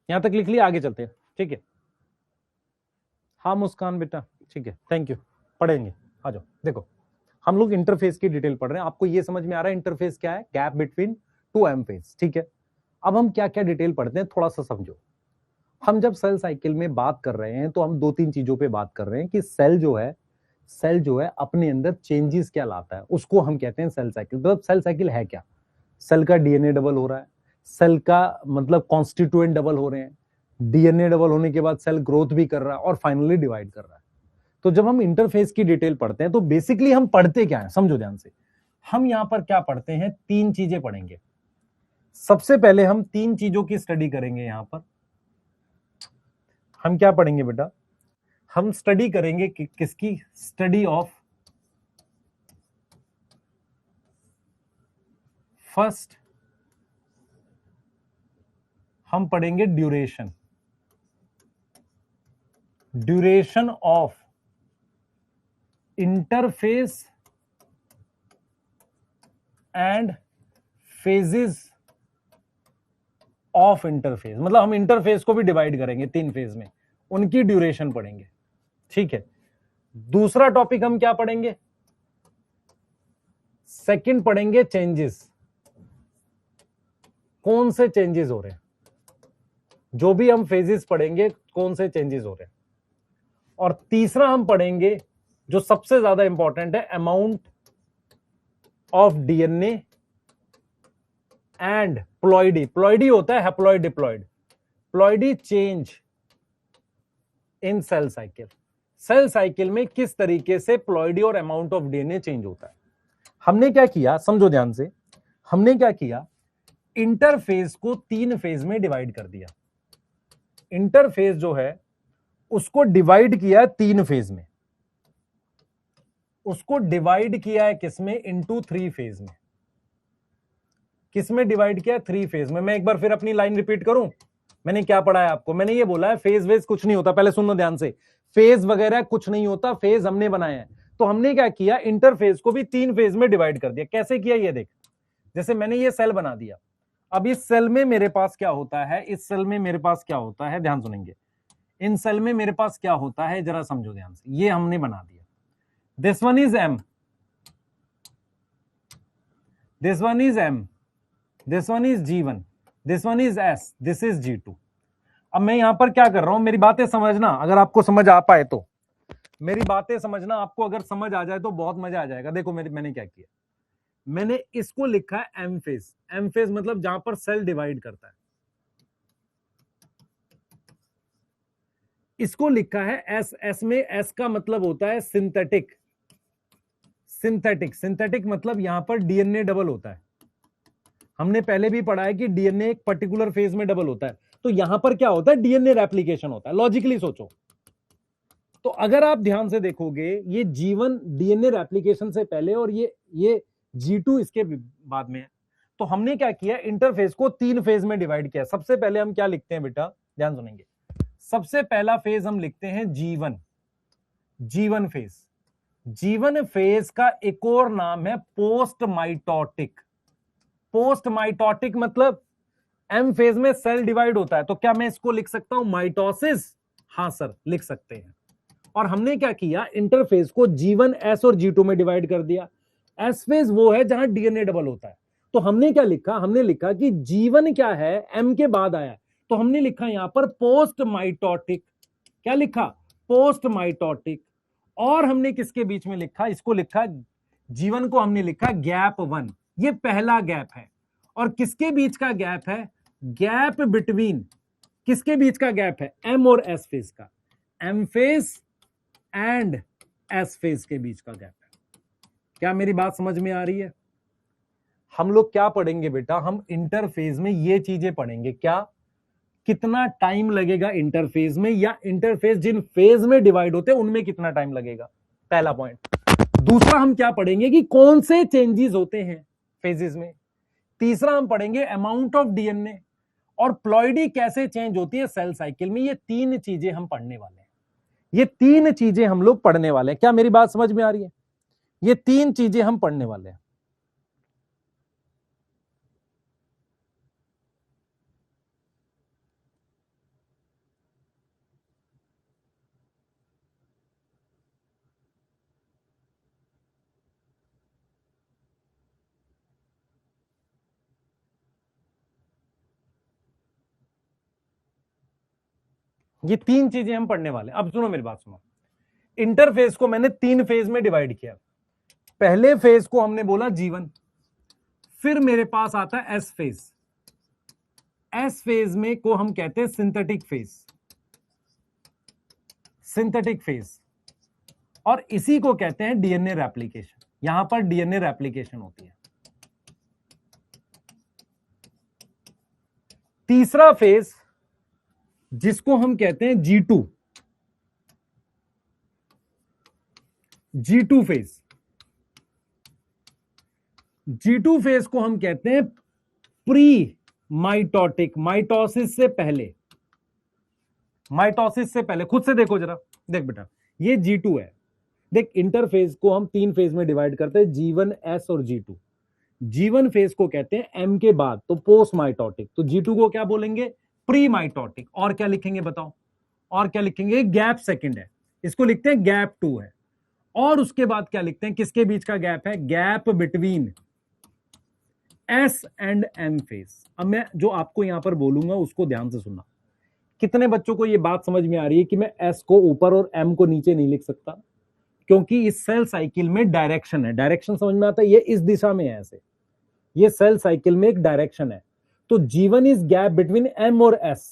यहां तक लिख लिया, आगे चलते हैं, ठीक है? हाँ मुस्कान बेटा, ठीक है, थैंक यू। पढ़ेंगे, आ जाओ। देखो हम लोग इंटरफेस की डिटेल पढ़ रहे हैं, आपको ये समझ में आ रहा है इंटरफेस क्या है? गैप बिटवीन 2 एम फेज, ठीक है? अब हम क्या क्या डिटेल पढ़ते हैं थोड़ा सा समझो। हम जब सेल साइकिल में बात कर रहे हैं तो हम दो तीन चीजों पे बात कर रहे हैं कि सेल जो है अपने अंदर चेंजेस क्या लाता है, उसको हम कहते हैं सेल साइकिल। तो सेल साइकिल है क्या? सेल का डीएनए डबल हो रहा है, सेल का मतलब कॉन्स्टिट्यूएंट डबल हो रहे हैं, डीएनए डबल होने के बाद सेल ग्रोथ भी कर रहा है और फाइनली डिवाइड कर रहा है। तो जब हम इंटरफेस की डिटेल पढ़ते हैं तो बेसिकली हम पढ़ते क्या है, समझो ध्यान से। हम यहां पर क्या पढ़ते हैं, तीन चीजें पढ़ेंगे। सबसे पहले हम तीन चीजों की स्टडी करेंगे। यहां पर हम क्या पढ़ेंगे बेटा, हम स्टडी करेंगे किसकी, स्टडी ऑफ फर्स्ट हम पढ़ेंगे duration of interface and phases of interface. मतलब हम इंटरफेस को भी डिवाइड करेंगे तीन फेज में, उनकी ड्यूरेशन पढ़ेंगे। ठीक है, दूसरा टॉपिक हम क्या पढ़ेंगे, सेकंड पढ़ेंगे चेंजेस, कौन से चेंजेस हो रहे हैं, जो भी हम फेजेस पढ़ेंगे कौन से चेंजेस हो रहे हैं। और तीसरा हम पढ़ेंगे जो सबसे ज्यादा इंपॉर्टेंट है, amount of DNA and ploidy. Ploidy होता है haploid diploid, ploidy change in cell cycle. Cell cycle में किस तरीके से प्लॉइडी और अमाउंट ऑफ डीएनए चेंज होता है। हमने क्या किया, समझो ध्यान से, हमने क्या किया, इंटरफेस को तीन फेज में डिवाइड कर दिया। इंटरफेस जो है उसको डिवाइड किया है तीन फेज में, उसको डिवाइड किया है किसमें, इनटू थ्री फेज में। किसमें डिवाइड किया है, थ्री फेज में। मैं एक बार फिर अपनी लाइन रिपीट करूं, मैंने क्या पढ़ा है आपको, मैंने ये बोला है फेज वेज कुछ नहीं होता। पहले सुनो ध्यान से, फेज वगैरह कुछ नहीं होता, फेज हमने बनाए हैं। तो हमने क्या किया, इंटरफेस को भी तीन फेज में डिवाइड कर दिया। कैसे किया ये देख, जैसे मैंने ये सेल बना दिया, अब इस सेल में मेरे पास क्या होता है, इस सेल में मेरे पास क्या होता है, ध्यान सुनेंगे, इन सेल में मेरे पास क्या होता है, जरा समझो ध्यान से। ये हमने बना दिया, this one is M, this one is M, this one is G1, this one is S, this is G2। अब मैं यहां पर क्या कर रहा हूं, मेरी बातें समझना, अगर आपको समझ आ पाए तो, मेरी बातें समझना, आपको अगर समझ आ जाए तो बहुत मजा आ जाएगा। देखो मैंने क्या किया, मैंने इसको लिखा है एम फेज। एम फेज मतलब जहां पर सेल डिवाइड करता है। इसको लिखा है एस। एस में एस का मतलब होता है सिंथेटिक। सिंथेटिक मतलब यहां पर डीएनए डबल होता है। हमने पहले भी पढ़ा है कि डीएनए एक पर्टिकुलर फेज में डबल होता है। तो यहां पर क्या होता है, डीएनए रेप्लिकेशन होता है। लॉजिकली सोचो, तो अगर आप ध्यान से देखोगे, ये G1 डीएनए रेप्लिकेशन से पहले और ये G2 इसके बाद में है। तो हमने क्या किया, इंटरफेस को तीन फेज में डिवाइड किया। सबसे पहले हम क्या लिखते हैं बेटा, ध्यान सुनेंगे, सबसे पहला फेज हम लिखते हैं G1। G1 phase, G1 phase का एक और नाम है पोस्ट माइटोटिक। पोस्ट माइटोटिक मतलब एम फेज में सेल डिवाइड होता है, तो क्या मैं इसको लिख सकता हूं माइटोसिस? हां सर, लिख सकते हैं। और हमने क्या किया, इंटरफेस को G1 S और G2 में डिवाइड कर दिया। एस फेज वो है जहां डीएनए डबल होता है। तो हमने क्या लिखा, हमने लिखा कि G1 क्या है, एम के बाद आया, तो हमने लिखा यहां पर पोस्ट माइटोटिक। क्या लिखा, पोस्ट माइटोटिक। और हमने किसके बीच में लिखा, इसको लिखा, G1 को हमने लिखा गैप 1, ये पहला गैप है। और किसके बीच का गैप है, गैप बिटवीन, किसके बीच का गैप है, एम और एस फेज का, M phase and S phase के बीच का गैप है। क्या मेरी बात समझ में आ रही है? हम लोग क्या पढ़ेंगे बेटा, हम इंटरफेज में ये चीजें पढ़ेंगे। क्या, कितना टाइम लगेगा इंटरफेज में, या इंटरफेस जिन फेज में डिवाइड होते हैं उनमें कितना टाइम लगेगा, पहला पॉइंट। दूसरा हम क्या पढ़ेंगे कि कौन से चेंजेस होते हैं फेजेस में। तीसरा हम पढ़ेंगे अमाउंट ऑफ डीएनए और प्लॉइडी कैसे चेंज होती है सेल साइकिल में। ये तीन चीजें हम पढ़ने वाले हैं, ये तीन चीजें हम लोग पढ़ने वाले हैं। क्या मेरी बात समझ में आ रही है? ये तीन चीजें हम पढ़ने वाले हैं। ये तीन चीजें हम पढ़ने वाले हैं। अब सुनो मेरी बात सुनो, इंटरफेस को मैंने तीन फेज में डिवाइड किया। पहले फेज को हमने बोला जीवन, फिर मेरे पास आता है एस फेज। एस फेज में को हम कहते हैं सिंथेटिक फेज, सिंथेटिक फेज, और इसी को कहते हैं डीएनए रेप्लिकेशन। यहां पर डीएनए रेप्लिकेशन होती है। तीसरा फेज जिसको हम कहते हैं G2, G2 phase, G2 phase को हम कहते हैं प्री माइटोटिक, माइटोसिस से पहले, माइटोसिस से पहले। खुद से देखो जरा, देख बेटा ये G2 है। देख इंटरफेज को हम तीन फेज में डिवाइड करते हैं, G1, S और G2। G1 फेज को कहते हैं M के बाद, तो पोस्ट माइटोटिक। तो G2 को क्या बोलेंगे? Pre mitotic. और क्या लिखेंगे बताओ? और क्या लिखेंगे? गैप सेकंड है, इसको लिखते हैं गैप 2 है। और उसके बाद क्या लिखते हैं? किसके बीच का गैप है? Gap between S and M phase. अब मैं जो आपको यहां पर बोलूंगा उसको ध्यान से सुनना। कितने बच्चों को यह बात समझ में आ रही है कि मैं S को ऊपर और M को नीचे नहीं लिख सकता? क्योंकि इस सेल साइकिल में डायरेक्शन है। डायरेक्शन समझ में आता है? ये इस दिशा में है ऐसे, ये सेल साइकिल में एक डायरेक्शन है। तो G1 is gap between M और S।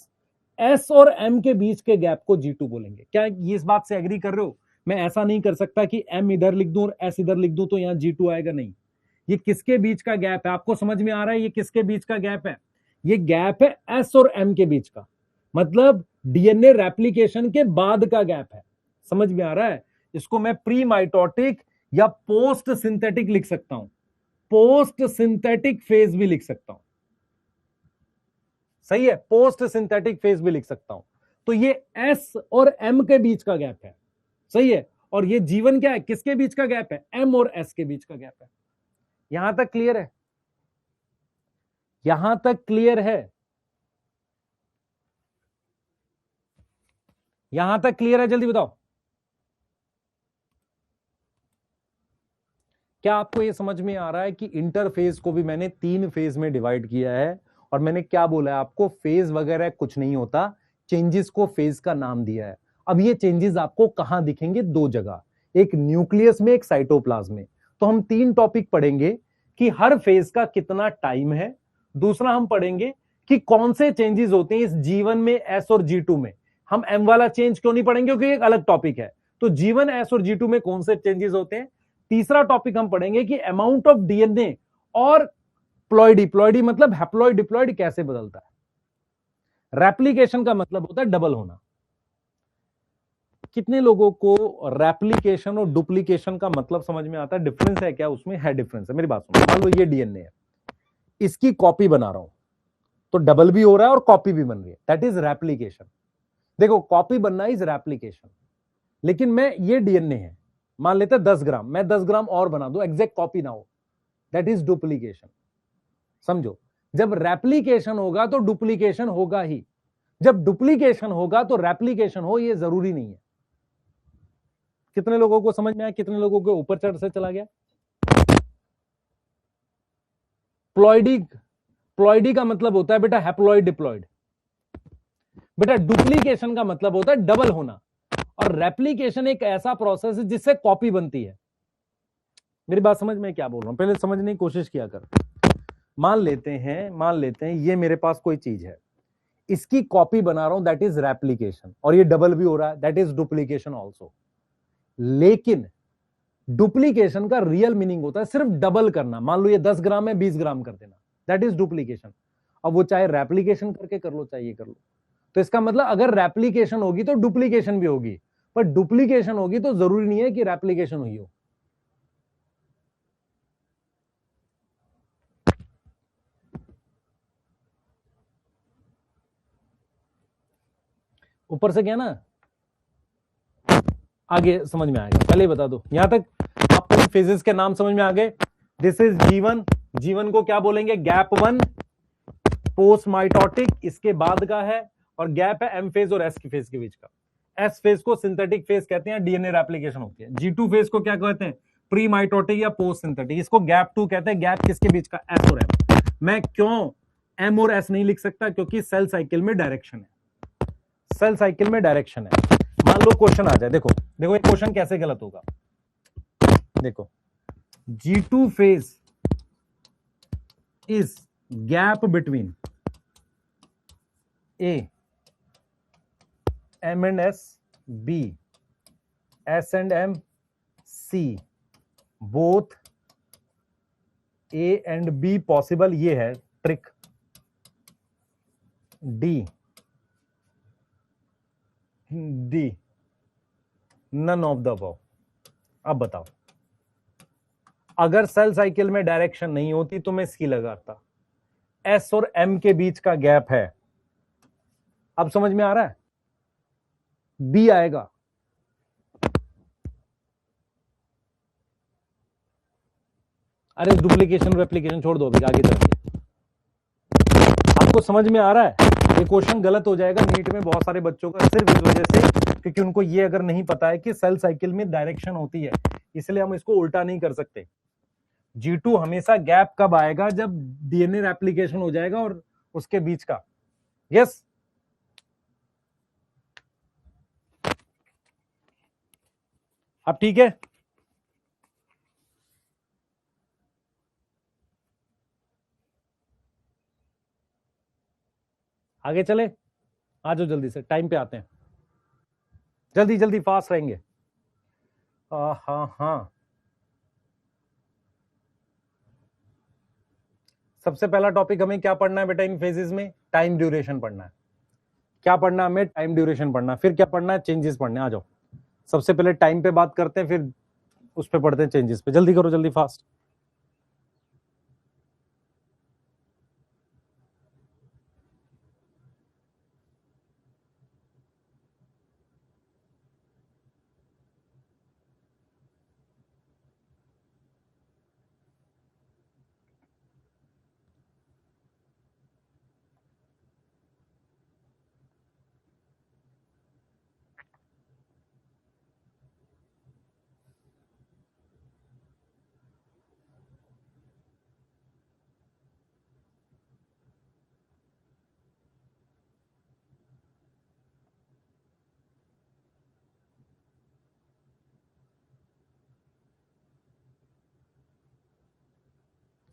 S और M के बीच के गैप को G2 बोलेंगे। क्या ये इस बात से एग्री कर रहे हो? मैं ऐसा नहीं कर सकता कि M इधर लिख दूं और S इधर लिख दूं तो यहां G2 आएगा, नहीं। ये किसके बीच का गैप है? आपको समझ में आ रहा है ये किसके बीच का गैप है? ये गैप है S और M के बीच का, मतलब डीएनए रेप्लिकेशन के बाद का गैप है। समझ में आ रहा है? इसको मैं प्री माइटोटिक या पोस्ट सिंथेटिक लिख सकता हूं, पोस्ट सिंथेटिक फेज भी लिख सकता हूं। सही है, पोस्ट सिंथेटिक फेज भी लिख सकता हूं। तो ये S और M के बीच का गैप है, सही है। और ये जीवन क्या है? किसके बीच का गैप है? M और S के बीच का गैप है। यहां तक क्लियर है? यहां तक क्लियर है? यहां तक क्लियर है? जल्दी बताओ। क्या आपको यह समझ में आ रहा है कि इंटरफेज को भी मैंने तीन फेज में डिवाइड किया है? और मैंने क्या बोला है आपको? फेज वगैरह कुछ नहीं होता, चेंजेस को फेज का नाम दिया है। अब ये चेंजेस आपको कहां दिखेंगे? दो जगह, एक न्यूक्लियस में, एक साइटोप्लाज्म में। तो हम तीन टॉपिक पढ़ेंगे कि हर फेज का कितना टाइम है। दूसरा हम पढ़ेंगे कि कौन से चेंजेस होते हैं इस G1 में, S और G2 में। हम M वाला चेंज क्यों नहीं पढ़ेंगे? क्योंकि एक अलग टॉपिक है। तो G1, S और G2 में कौन से चेंजेस होते हैं। तीसरा टॉपिक हम पढ़ेंगे कि अमाउंट ऑफ डीएनए और प्लॉइडी, प्लॉइडी मतलब हैप्लॉइड डिप्लॉइड कैसे बदलता है। रेप्लिकेशन का मतलब होता है डबल होना। कितने लोगों को रेप्लिकेशन और डुप्लीकेशन का मतलब समझ में आता है? डिफरेंस है क्या उसमें? है डिफरेंस है। मेरी बात सुनो, मान लो ये डीएनए है, इसकी कॉपी बना रहा हूं, तो डबल भी हो रहा है और कॉपी भी बन रही है, दैट इज रेप्लिकेशन। देखो कॉपी बनना इज रेप्लिकेशन। लेकिन मैं, ये डीएनए है, मान लेते हैं 10 ग्राम, मैं 10 ग्राम और बना दूं, एग्जैक्ट कॉपी ना हो, दैट इज डुप्लीकेशन। समझो, जब रेप्लिकेशन होगा तो डुप्लीकेशन होगा ही, जब डुप्लीकेशन होगा तो रेप्लिकेशन हो, ये जरूरी नहीं है। कितने लोगों को समझ में आया? कितने लोगों के ऊपर चढ़ से चला गया? प्लॉइडी, प्लॉइडी का मतलब होता है बेटा हैप्लॉइड डिप्लॉइड। बेटा डुप्लीकेशन का मतलब होता है डबल होना, और रेप्लिकेशन एक ऐसा प्रोसेस है जिससे कॉपी बनती है। मेरी बात समझ में क्या बोल रहा हूं? पहले समझने की कोशिश किया कर। मान लेते हैं ये मेरे पास कोई चीज है, इसकी कॉपी बना रहा हूं, दैट इज रेप्लिकेशन, और ये डबल भी हो रहा है, दैट इज डुप्लीकेशन ऑल्सो। लेकिन डुप्लीकेशन का रियल मीनिंग होता है सिर्फ डबल करना। मान लो ये 10 ग्राम है, 20 ग्राम कर देना, दैट इज डुप्लीकेशन। अब वो चाहे रेप्लिकेशन करके कर लो, चाहे ये कर लो। तो इसका मतलब अगर रेप्लिकेशन होगी तो डुप्लीकेशन भी होगी, पर डुप्लीकेशन होगी तो जरूरी नहीं है कि रेप्लिकेशन हुई हो। ऊपर से क्या ना, आगे समझ में आएगा, पहले ही बता दो। यहां तक आपको फेजेस के नाम समझ में आ गए। दिस इज G1, G1 को क्या बोलेंगे? गैप 1, पोस्ट माइटोटिक, इसके बाद का है, और गैप है M फेज और S की फेज के बीच का। S फेज को सिंथेटिक फेज कहते हैं, डीएनए रेप्लिकेशन होती है। G2 फेज को क्या कहते हैं? प्री माइटोटिक या पोस्ट सिंथेटिक। इसको गैप 2 कहते हैं। गैप किसके बीच का? S और M। मैं क्यों M और S नहीं लिख सकता? क्योंकि सेल साइकिल में डायरेक्शन है। सेल साइकिल में डायरेक्शन है। मान लो क्वेश्चन आ जाए, देखो देखो ये क्वेश्चन कैसे गलत होगा, देखो G2 phase is gap between A, M and S, B, S and M, C, both A and B possible, ये है trick. D, none of the above। अब बताओ, अगर सेल साइकिल में डायरेक्शन नहीं होती तो मैं सी लगाता, एस और एम के बीच का गैप है। अब समझ में आ रहा है, बी आएगा। अरे डुप्लीकेशन रेप्लिकेशन छोड़ दो, अभी आगे चलेंगे। आपको समझ में आ रहा है, ये क्वेश्चन गलत हो जाएगा नीट में बहुत सारे बच्चों का सिर्फ इस वजह से क्योंकि उनको ये अगर नहीं पता है कि सेल साइकिल में डायरेक्शन होती है, इसलिए हम इसको उल्टा नहीं कर सकते। G2 हमेशा गैप कब आएगा, जब डीएनए रेप्लिकेशन हो जाएगा और उसके बीच का। यस, अब ठीक है। आगे चले, आ जाओ जल्दी से, टाइम पे आते हैं, जल्दी जल्दी फास्ट रहेंगे। हाँ, सबसे पहला टॉपिक हमें क्या पढ़ना है बेटा इन फेजेस में, टाइम ड्यूरेशन पढ़ना है। क्या पढ़ना है हमें, टाइम ड्यूरेशन पढ़ना है। फिर क्या पढ़ना है, चेंजेस पढ़ने। आ जाओ, सबसे पहले टाइम पे बात करते हैं, फिर उस पे पढ़ते हैं चेंजेस पे। जल्दी करो, जल्दी फास्ट।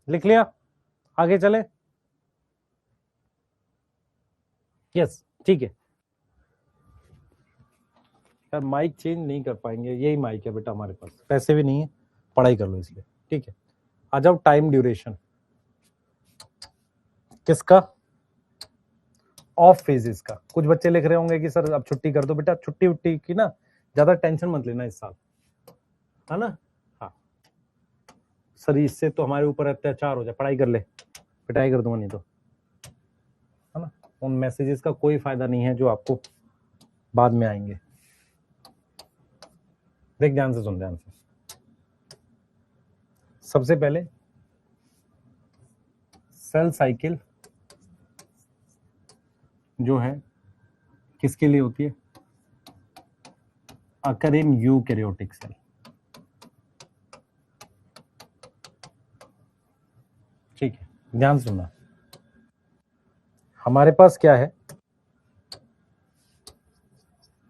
लिख लिया, आगे चले। यस, ठीक है। यार माइक चेंज नहीं कर पाएंगे, यही माइक है बेटा हमारे पास, पैसे भी नहीं है, पढ़ाई कर लो इसलिए, ठीक है। आ जाओ, टाइम ड्यूरेशन किसका, ऑफ फेजेस का। कुछ बच्चे लिख रहे होंगे कि सर अब छुट्टी कर दो। बेटा छुट्टी उट्टी की ना ज्यादा टेंशन मत लेना इस साल, है ना। हाँ सर, इससे तो हमारे ऊपर अत्याचार हो जाए, पढ़ाई कर ले, पिटाई कर दूंगा नहीं तो, है ना। उन मैसेजेस का कोई फायदा नहीं है जो आपको बाद में आएंगे। देख ध्यान से सुन, ध्यान से। सबसे पहले सेल साइकिल जो है किसके लिए होती है, अकर इन यूकैरियोटिक सेल। ठीक है, ध्यान सुनना। हमारे पास क्या है,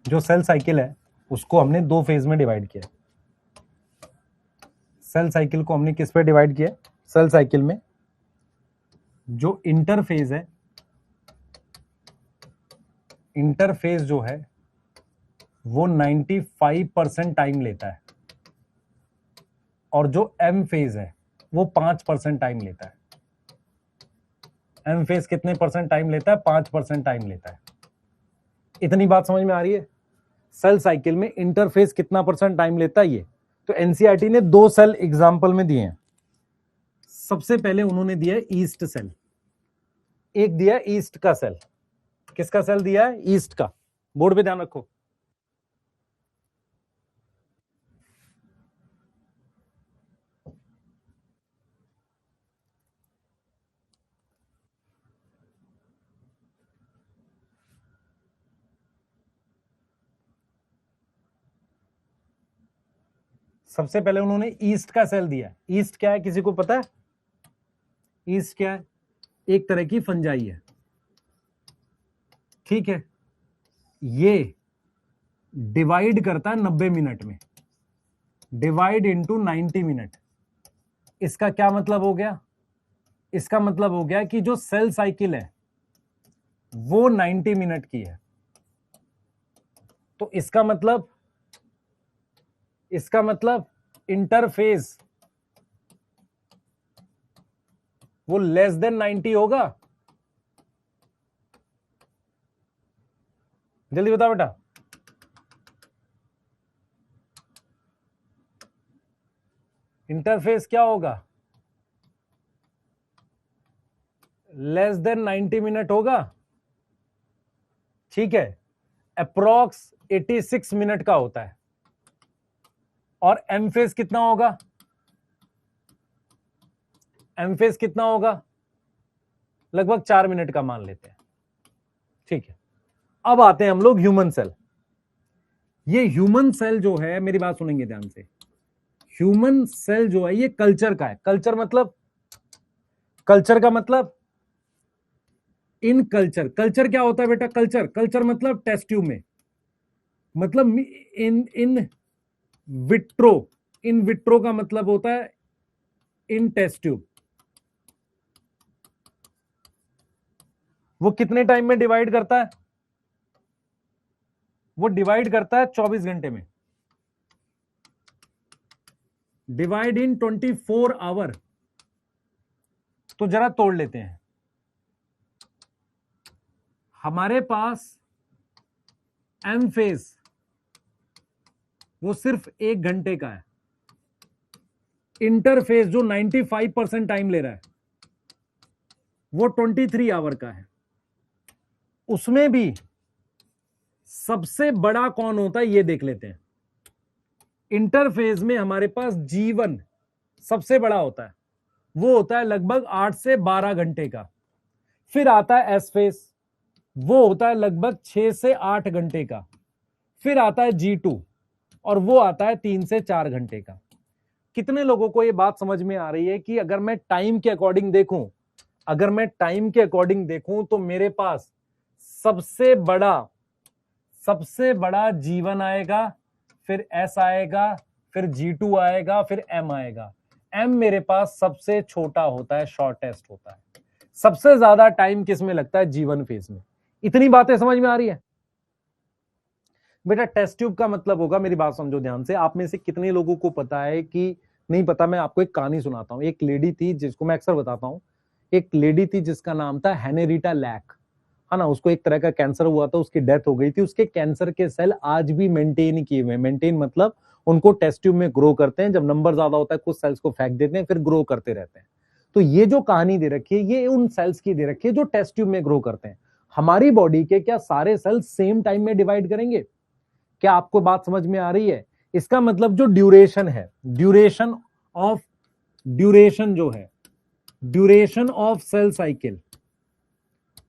जो सेल साइकिल है उसको हमने दो फेज में डिवाइड किया। सेल साइकिल को हमने किस पे डिवाइड किया, सेल साइकिल में जो इंटरफेज है, इंटरफेज जो है वो 95% टाइम लेता है, और जो एम फेज है वो 5% टाइम लेता है। एम फेज कितने परसेंट टाइम लेता है, 5% टाइम लेता है। इतनी बात समझ में आ रही है। सेल साइकिल में इंटरफेस कितना परसेंट टाइम लेता है, ये तो एनसीईआरटी ने दो सेल एग्जांपल में दिए हैं। सबसे पहले उन्होंने दिया है ईस्ट सेल, एक दिया ईस्ट का सेल। किसका सेल दिया है, ईस्ट का। बोर्ड पे ध्यान रखो। सबसे पहले उन्होंने ईस्ट का सेल दिया। ईस्ट क्या है, किसी को पता है? ईस्ट क्या है, एक तरह की फंजाई है, ठीक है। ये डिवाइड करता है 90 मिनट में, डिवाइड इंटू 90 मिनट। इसका क्या मतलब हो गया? इसका मतलब हो गया कि जो सेल साइकिल है वो 90 मिनट की है। तो इसका मतलब इंटरफेस वो लेस देन 90 होगा। जल्दी बताओ बेटा। इंटरफेस क्या होगा? लेस देन 90 मिनट होगा। ठीक है, अप्रॉक्स 86 मिनट का होता है। और एम फेज कितना होगा? एम फेज कितना होगा? लगभग 4 मिनट का मान लेते हैं। ठीक है, अब आते हैं हम लोग ह्यूमन सेल। ये ह्यूमन सेल जो है, मेरी बात सुनेंगे ध्यान से, ह्यूमन सेल जो है ये कल्चर का है। कल्चर का मतलब इन कल्चर। कल्चर क्या होता है बेटा? कल्चर मतलब टेस्ट ट्यूब में, मतलब इन विट्रो। इन विट्रो का मतलब होता है इन टेस्ट ट्यूब। वो कितने टाइम में डिवाइड करता है? वो डिवाइड करता है 24 घंटे में, डिवाइड इन 24 आवर। तो जरा तोड़ लेते हैं। हमारे पास एम फेज वो सिर्फ 1 घंटे का है। इंटरफेस जो 95% टाइम ले रहा है वो 23 आवर का है। उसमें भी सबसे बड़ा कौन होता है ये देख लेते हैं। इंटरफेज में हमारे पास जीवन सबसे बड़ा होता है, वो होता है लगभग 8 से 12 घंटे का। फिर आता है एस फेज, वो होता है लगभग 6 से 8 घंटे का। फिर आता है G2 और वो आता है 3 से 4 घंटे का। कितने लोगों को ये बात समझ में आ रही है कि अगर मैं टाइम के अकॉर्डिंग देखूं, तो मेरे पास सबसे बड़ा जीवन आएगा, फिर एस आएगा, फिर G2 आएगा, फिर एम आएगा। एम मेरे पास सबसे छोटा होता है, शॉर्टेस्ट होता है। सबसे ज्यादा टाइम किस में लगता है? जीवन फेज में। इतनी बातें समझ में आ रही है बेटा? टेस्ट ट्यूब का मतलब होगा, मेरी बात समझो ध्यान से, आप में से कितने लोगों को पता है कि नहीं पता? मैं आपको एक कहानी सुनाता हूं। एक लेडी थी जिसको मैं अक्सर बताता हूं, एक लेडी थी जिसका नाम था हेनेरिटा लैक, है ना। उसको एक तरह का कैंसर हुआ था, उसकी डेथ हो गई थी। उसके कैंसर के सेल आज भी मेंटेन किए हुए। मेंटेन मतलब उनको टेस्ट ट्यूब में ग्रो करते हैं, जब नंबर ज्यादा होता है कुछ सेल्स को फेंक देते हैं, फिर ग्रो करते रहते हैं। तो ये जो कहानी दे रखी है ये उन सेल्स की दे रखी है जो टेस्ट ट्यूब में ग्रो करते हैं। हमारी बॉडी के क्या सारे सेल्स सेम टाइम में डिवाइड करेंगे? क्या आपको बात समझ में आ रही है? इसका मतलब जो ड्यूरेशन है, ड्यूरेशन ऑफ सेल साइकिल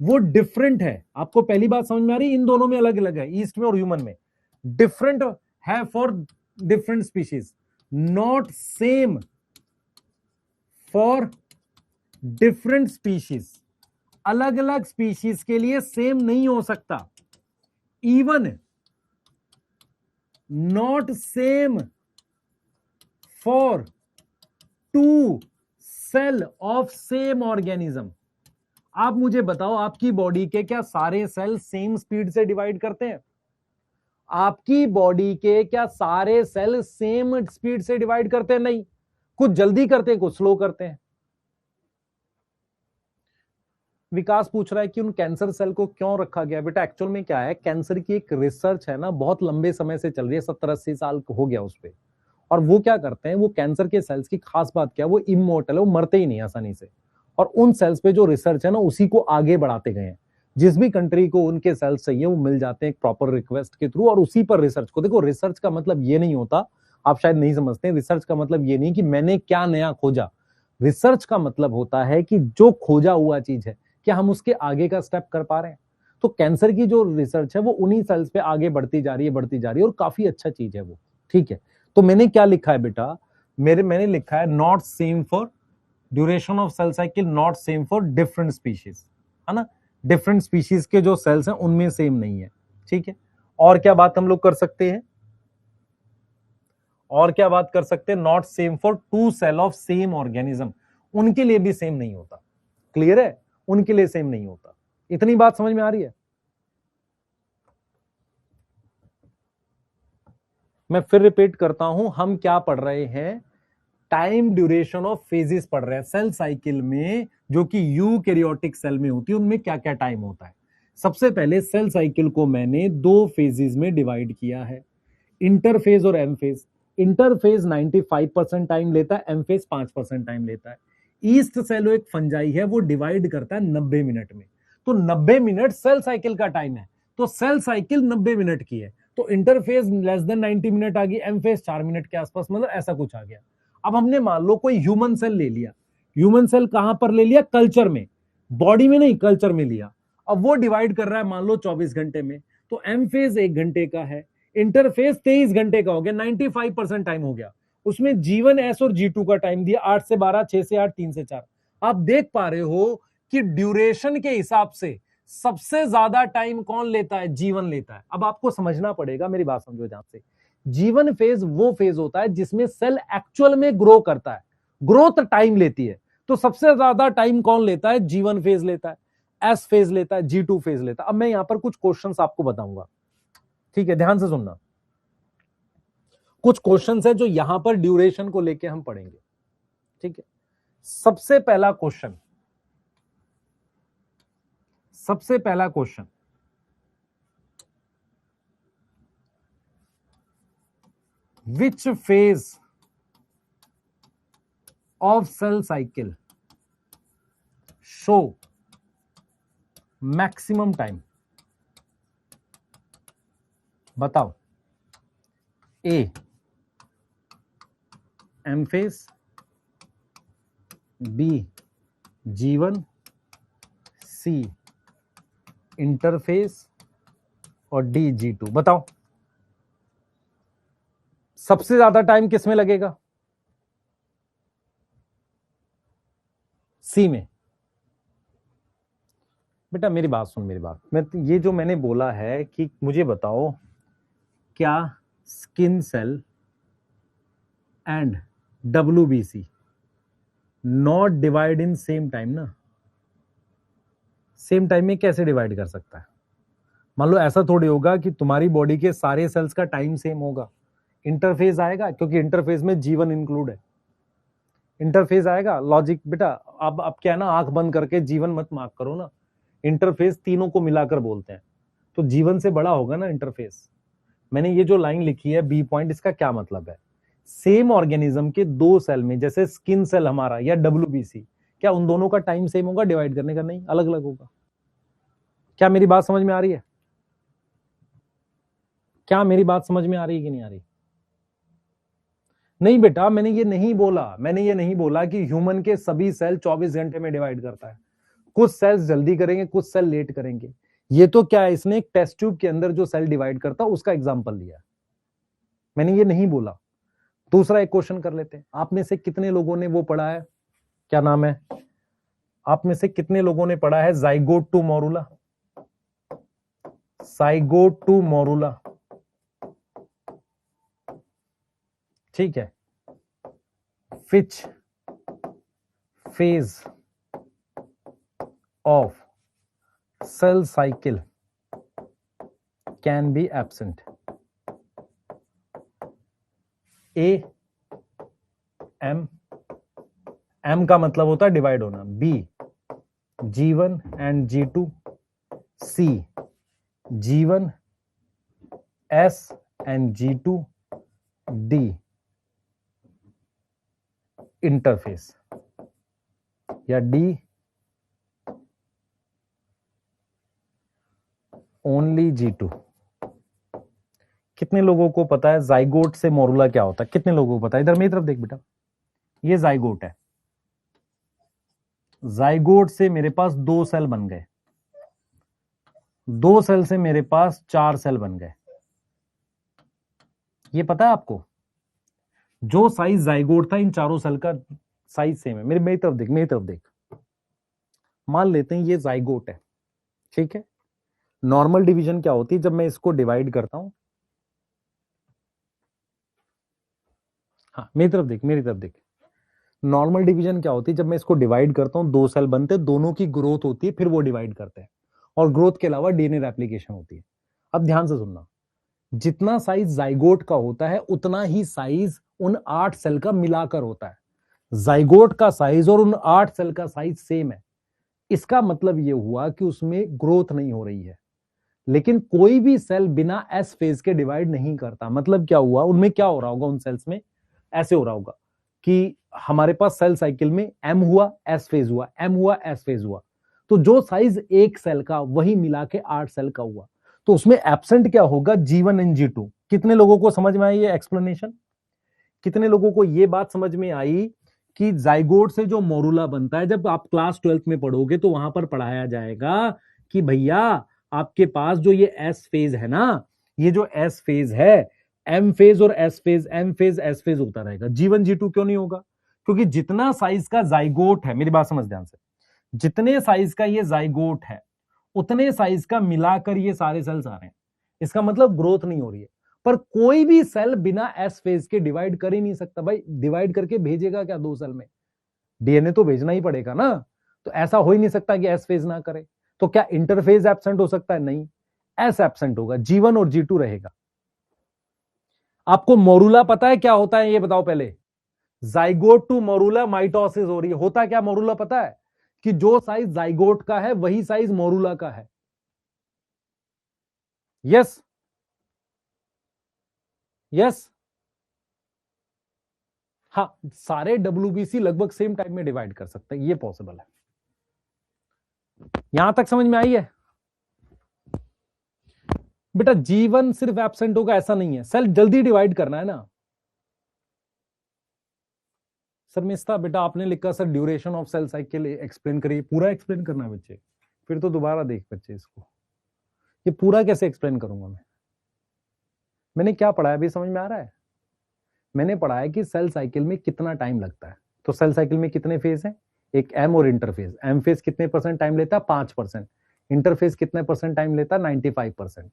वो डिफरेंट है। आपको पहली बात समझ में आ रही है? इन दोनों में अलग अलग है, ईस्ट में और ह्यूमन में डिफरेंट है for different species, not same for different species. अलग अलग स्पीशीज के लिए सेम नहीं हो सकता। Even not same for 2 cell of same organism. आप मुझे बताओ, आपकी बॉडी के क्या सारे सेल सेम स्पीड से डिवाइड करते हैं? आपकी बॉडी के क्या सारे सेल सेम स्पीड से डिवाइड करते हैं? नहीं, कुछ जल्दी करते हैं, कुछ स्लो करते हैं। विकास पूछ रहा है कि उन कैंसर सेल को क्यों रखा गया? बेटा एक्चुअल में क्या है, कैंसर की एक रिसर्च है ना, बहुत लंबे समय से चल रही है, 70-80 साल हो गया उस पर। और वो क्या करते हैं, वो कैंसर के सेल्स की खास बात क्या है, वो इमोर्टल है, वो मरते ही नहीं आसानी से। और उन सेल्स पे जो रिसर्च है ना, उसी को आगे बढ़ाते गए हैं। जिस भी कंट्री को उनके सेल्स चाहिए वो मिल जाते हैं एक प्रॉपर रिक्वेस्ट के थ्रू, और उसी पर रिसर्च को देखो। रिसर्च का मतलब ये नहीं होता, आप शायद नहीं समझते, रिसर्च का मतलब ये नहीं कि मैंने क्या नया खोजा। रिसर्च का मतलब होता है कि जो खोजा हुआ चीज है क्या हम उसके आगे का स्टेप कर पा रहे हैं। तो कैंसर की जो रिसर्च है वो उन्हीं सेल्स पे आगे बढ़ती जा रही है और काफी अच्छा चीज है वो। ठीक है, तो मैंने क्या लिखा है बेटा, मैंने लिखा है not same for duration of cell cycle, not same for different species, है ना। डिफरेंट स्पीशीज के जो सेल्स हैं उनमें सेम नहीं है। ठीक है, और क्या बात हम लोग कर सकते हैं, और क्या बात कर सकते हैं, not same for two cell of same organism, उनके लिए भी सेम नहीं होता। क्लियर है, उनके लिए सेम नहीं होता। इतनी बात समझ में आ रही है? मैं फिर रिपीट करता हूं, हम क्या पढ़ रहे हैं, टाइम ड्यूरेशन ऑफ फेजेस पढ़ रहे हैं सेल साइकिल में, जो कि यूकैरियोटिक सेल में होती है, उनमें क्या क्या टाइम होता है। सबसे पहले सेल साइकिल को मैंने दो फेजेस में डिवाइड किया है, इंटरफेज और एम फेज। इंटरफेज 95% टाइम लेता है, एम फेज 5% टाइम लेता है। ईस्ट सेल एक फंजाई है, वो डिवाइड करता है 90 मिनट में, तो 90 मिनट सेल साइकिल का टाइम है, तो सेल साइकिल 90 मिनट की है, तो इंटरफेज लेस देन 90 मिनट आ गई, एम फेज 4 मिनट के आसपास, मतलब ऐसा कुछ आ गया। अब हमने मान लो कोई ह्यूमन सेल ले लिया, ह्यूमन सेल कहां पर ले लिया, कल्चर में, बॉडी में नहीं, कल्चर में लिया। अब वो डिवाइड कर रहा है मान लो 24 घंटे में, तो एम फेज 1 घंटे का है, इंटरफेस 23 घंटे का हो गया, 95% टाइम हो गया। उसमें G1 S और G2 का टाइम दिया, 8 से 12, 6 से 8, 3 से 4। आप देख पा रहे हो कि ड्यूरेशन के हिसाब से सबसे ज्यादा टाइम कौन लेता है, G1 लेता है। अब आपको समझना पड़ेगा, मेरी बात समझो ध्यान से। G1 फेज वो फेज होता है जिसमें सेल एक्चुअल में ग्रो करता है, ग्रोथ टाइम लेती है, तो सबसे ज्यादा टाइम कौन लेता है, G1 फेज लेता है, S फेज लेता है, G2 फेज लेता है। अब मैं यहां पर कुछ क्वेश्चंस आपको बताऊंगा, ठीक है, ध्यान से सुनना। कुछ क्वेश्चंस है जो यहां पर ड्यूरेशन को लेके हम पढ़ेंगे, ठीक है। सबसे पहला question, which phase of cell cycle show maximum time, बताओ। A M phase, B G1, C interphase और डी G2। बताओ सबसे ज्यादा टाइम किस में लगेगा, सी में। बेटा मेरी बात सुन, मेरी बात, मैं ये जो मैंने बोला है कि मुझे बताओ क्या skin cell and WBC not divide in same time ना, सेम टाइम में कैसे डिवाइड कर सकता है। मान लो ऐसा थोड़ी होगा कि तुम्हारी बॉडी के सारे सेल्स का टाइम सेम होगा, इंटरफेज आएगा, क्योंकि इंटरफेज में G1 इंक्लूड है, इंटरफेज आएगा। लॉजिक बेटा, अब क्या है ना, आंख बंद करके G1 मत मार्क करो ना, इंटरफेस तीनों को मिलाकर बोलते हैं, तो G1 से बड़ा होगा ना इंटरफेस। मैंने ये जो लाइन लिखी है बी पॉइंट, इसका क्या मतलब है, सेम ऑर्गेनिज्म के दो सेल में, जैसे स्किन सेल हमारा या WBC, क्या उन दोनों का टाइम सेम होगा डिवाइड करने का, नहीं, अलग अलग होगा। क्या मेरी बात समझ में आ रही है, क्या मेरी बात समझ में आ रही है कि नहीं आ रही? नहीं बेटा, मैंने ये नहीं बोला कि ह्यूमन के सभी सेल 24 घंटे में डिवाइड करता है, कुछ सेल्स जल्दी करेंगे, कुछ सेल लेट करेंगे। ये तो क्या है, इसने एक टेस्ट ट्यूब के अंदर जो सेल डिवाइड करता है उसका एग्जांपल लिया, मैंने ये नहीं बोला। दूसरा एक क्वेश्चन कर लेते हैं, आप में से कितने लोगों ने वो पढ़ा है, क्या नाम है, आप में से कितने लोगों ने पढ़ा है zygote to morula, zygote to morula, ठीक है। which phase of cell cycle can be absent? A M, M का मतलब होता है डिवाइड होना, B G1 and G2, C G1 S and G2, D interface, या D ओनली G2। कितने लोगों को पता है जाइगोट से मोरूला क्या होता है, कितने लोगों को पता है? इधर मेरी तरफ देख बेटा, ये जाइगोट है, जाइगोट से मेरे पास 2 सेल बन गए, 2 सेल से मेरे पास 4 सेल बन गए। ये पता है आपको, जो साइज जाइगोट था इन चारों सेल का साइज सेम है। मेरी तरफ देख, मेरी तरफ देख, मान लेते हैं ये जाइगोट है, ठीक है, नॉर्मल डिवीजन क्या होती है? जब मैं इसको डिवाइड करता हूं, हाँ मेरी तरफ देख, मेरी तरफ देख। नॉर्मल डिवीजन क्या होती है? जब मैं इसको डिवाइड करता हूं, दो सेल बनते हैं, दोनों की ग्रोथ होती है, फिर वो डिवाइड करते हैं, और ग्रोथ के अलावा डीएनए रेप्लिकेशन होती है। अब ध्यान से सुनना, जितना साइज जाइगोट का होता है उतना ही साइज उन 8 सेल का मिलाकर होता है। जाइगोट का साइज और उन 8 सेल का साइज सेम है। इसका मतलब यह हुआ कि उसमें ग्रोथ नहीं हो रही है। लेकिन कोई भी सेल बिना एस फेज के डिवाइड नहीं करता। मतलब क्या हुआ, उनमें क्या हो रहा होगा, उन सेल्स में ऐसे हो रहा होगा कि हमारे पास सेल साइकिल में एम हुआ, एस फेज हुआ, एम हुआ, एस फेज हुआ, तो जो साइज एक सेल का वही मिला के 8 सेल का हुआ। तो उसमें एब्सेंट क्या होगा, G1 एंड G2। कितने लोगों को समझ में आई ये एक्सप्लेनेशन? कितने लोगों को ये बात समझ में आई कि जाइगोट से जो मोरूला बनता है, जब आप क्लास 12th में पढ़ोगे तो वहां पर पढ़ाया जाएगा कि भैया आपके पास जो ये एस फेज है ना, ये जो एस फेज है, एम फेज और S phase, M phase S phase होता रहेगा। G1 G2 क्यों नहीं होगा? क्योंकि जितना साइज का जाइगोट है, मेरी बात समझ ध्यान से, जितने साइज का ये जाइगोट है उतने साइज का मिलाकर ये सारे सेल्स आ रहे हैं। इसका मतलब ग्रोथ नहीं हो रही है। पर कोई भी सेल बिना एस फेज के डिवाइड कर ही नहीं सकता। भाई डिवाइड करके भेजेगा क्या दो सेल में? डीएनए तो भेजना ही पड़ेगा ना। तो ऐसा हो ही नहीं सकता कि एस फेज ना करे। तो क्या इंटरफेज एब्सेंट हो सकता है? नहीं, एस एब्सेंट होगा, G1 और G2 रहेगा। आपको मोरूला पता है क्या होता है? ये बताओ पहले। जाइगोट टू मोरूला माइटोसिस हो रही है। होता क्या मोरूला पता है? कि जो साइज जाइगोट का है वही साइज मोरूला का है। Yes yes. हाँ, सारे WBC लगभग सेम टाइम में डिवाइड कर सकते हैं, ये पॉसिबल है। यहां तक समझ में आई है? बेटा G1 सिर्फ एब्सेंट होगा ऐसा नहीं है, सेल जल्दी डिवाइड करना है ना। सर मिस्ता बेटा आपने लिखा sir duration of cell cycle explain करिए। पूरा एक्सप्लेन करना है बच्चे? फिर तो दोबारा देख बच्चे इसको, ये पूरा कैसे एक्सप्लेन करूंगा मैं? मैंने क्या पढ़ा है अभी समझ में आ रहा है? मैंने पढ़ा है कि सेल साइकिल में कितना टाइम लगता है। तो सेल साइकिल में कितने फेज हैं? एक एम और इंटरफेज। एम फेज कितने परसेंट टाइम लेता है? 5%। इंटरफेज कितने परसेंट टाइम लेता है? 95%।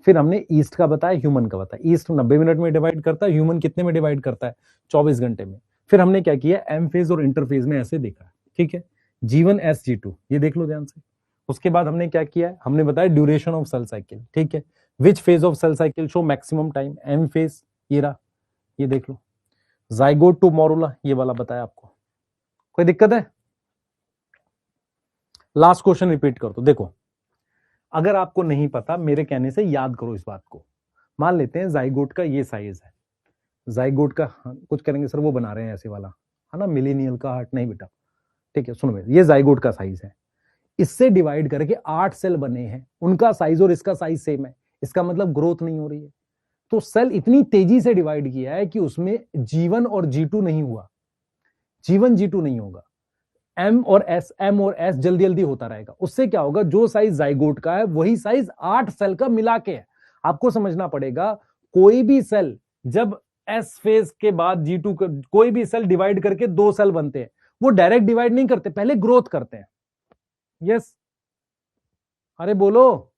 फिर हमने ईस्ट का बताया, ह्यूमन का बताया। ईस्ट 90 मिनट में डिवाइड करता है, ह्यूमन कितने में डिवाइड करता है? 24 घंटे में। फिर हमने क्या किया, एम फेज और इंटरफेज में ऐसे देखा, ठीक है, G1 S G2 ये देख लो ध्यान से। उसके बाद हमने क्या किया, हमने बताया ड्यूरेशन ऑफ सेल साइकिल, ठीक है, which phase of cell cycle show maximum time? M phase, ये रहा, ये देख लो। जाइगोट टू मोरूला ये वाला बताया आपको। कोई दिक्कत है? लास्ट क्वेश्चन रिपीट कर दो। देखो अगर आपको नहीं पता मेरे कहने से याद करो इस बात को। मान लेते हैं जाइगोट का ये साइज है, जाइगोट का, कुछ करेंगे सर वो बना रहे हैं ऐसे वाला, है ना, मिलेनियल का हार्ट, नहीं बेटा, ठीक है सुनो मेरे, ये जाइगोट का साइज है। इससे डिवाइड करके 8 सेल बने हैं, उनका साइज और इसका साइज सेम है। इसका मतलब ग्रोथ नहीं हो रही है। तो सेल इतनी तेजी से डिवाइड किया है कि उसमें G1 और G2 नहीं हुआ। G1 G2 नहीं होगा। एम और एस, एम और एस जल्दी जल्दी होता रहेगा। उससे क्या होगा, जो साइज जाइगोट का है वही साइज 8 सेल का मिला के है। आपको समझना पड़ेगा, कोई भी सेल जब एस फेज के बाद G2 कोई भी सेल डिवाइड करके दो सेल बनते हैं, वो डायरेक्ट डिवाइड नहीं करते, पहले ग्रोथ करते हैं। यस, अरे बोलो।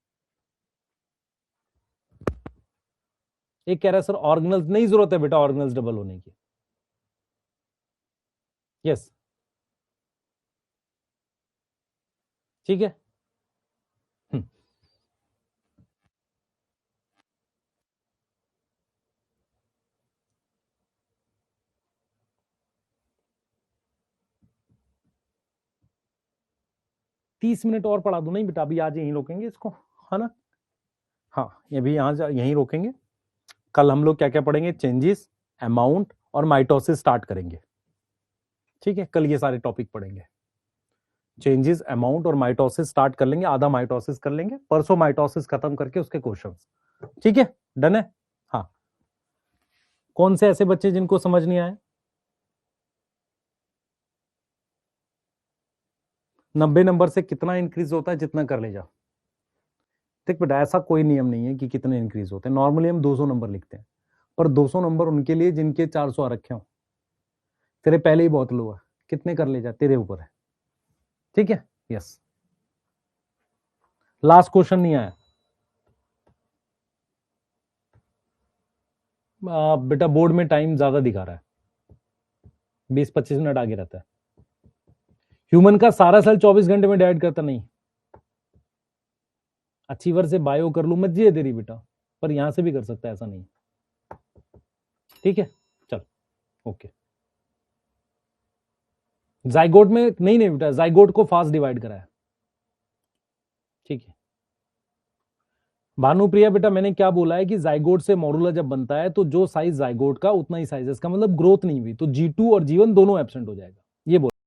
एक कह रहा है सर ऑर्गेनल्स नहीं जरूरत है बेटा ऑर्गेनल्स डबल होने की। यस, ठीक है। 30 मिनट और पढ़ा दो। नहीं बेटा अभी आज यहीं रोकेंगे इसको, है ना। हाँ ये भी यहाँ यहीं रोकेंगे। कल हम लोग क्या क्या पढ़ेंगे, चेंजेस, अमाउंट और माइटोसिस स्टार्ट करेंगे। ठीक है, कल ये सारे टॉपिक पढ़ेंगे। चेंजेस, अमाउंट और माइटोसिस स्टार्ट कर लेंगे, आधा माइटोसिस कर लेंगे, परसों माइटोसिस खत्म करके उसके क्वेश्चंस। ठीक है, डन है। हाँ, कौन से ऐसे बच्चे जिनको समझ नहीं आए? 90 नंबर से कितना इंक्रीज होता है, जितना कर ले जाओ। देख बेटा ऐसा कोई नियम नहीं है कि कितने इंक्रीज होते हैं। नॉर्मली हम 200 नंबर लिखते हैं, पर 200 नंबर उनके लिए जिनके 400 आ रखे हो। तेरे पहले ही बहुत लो है, कितने कर ले जा, तेरे ऊपर है। ठीक है, यस। लास्ट क्वेश्चन नहीं आया, बेटा बोर्ड में टाइम ज्यादा दिखा रहा है, 20-25 मिनट आगे रहता है। ह्यूमन का सारा सेल 24 घंटे में डिवाइड करता नहीं। अचीवर से बायो कर लू, मर्जी है तेरी बेटा, पर यहां से भी कर सकता है, ऐसा नहीं। ठीक है, चल ओके। जाइगोट में नहीं बेटा, जाइगोट को फास्ट डिवाइड करा है। ठीक है भानुप्रिया बेटा, मैंने क्या बोला है कि जाइगोट से मोरुला जब बनता है तो जो साइज जाइगोट का उतना ही साइज है, इसका मतलब ग्रोथ नहीं हुई, तो G2 और G1 दोनों एब्सेंट हो जाएगा, ये बोला।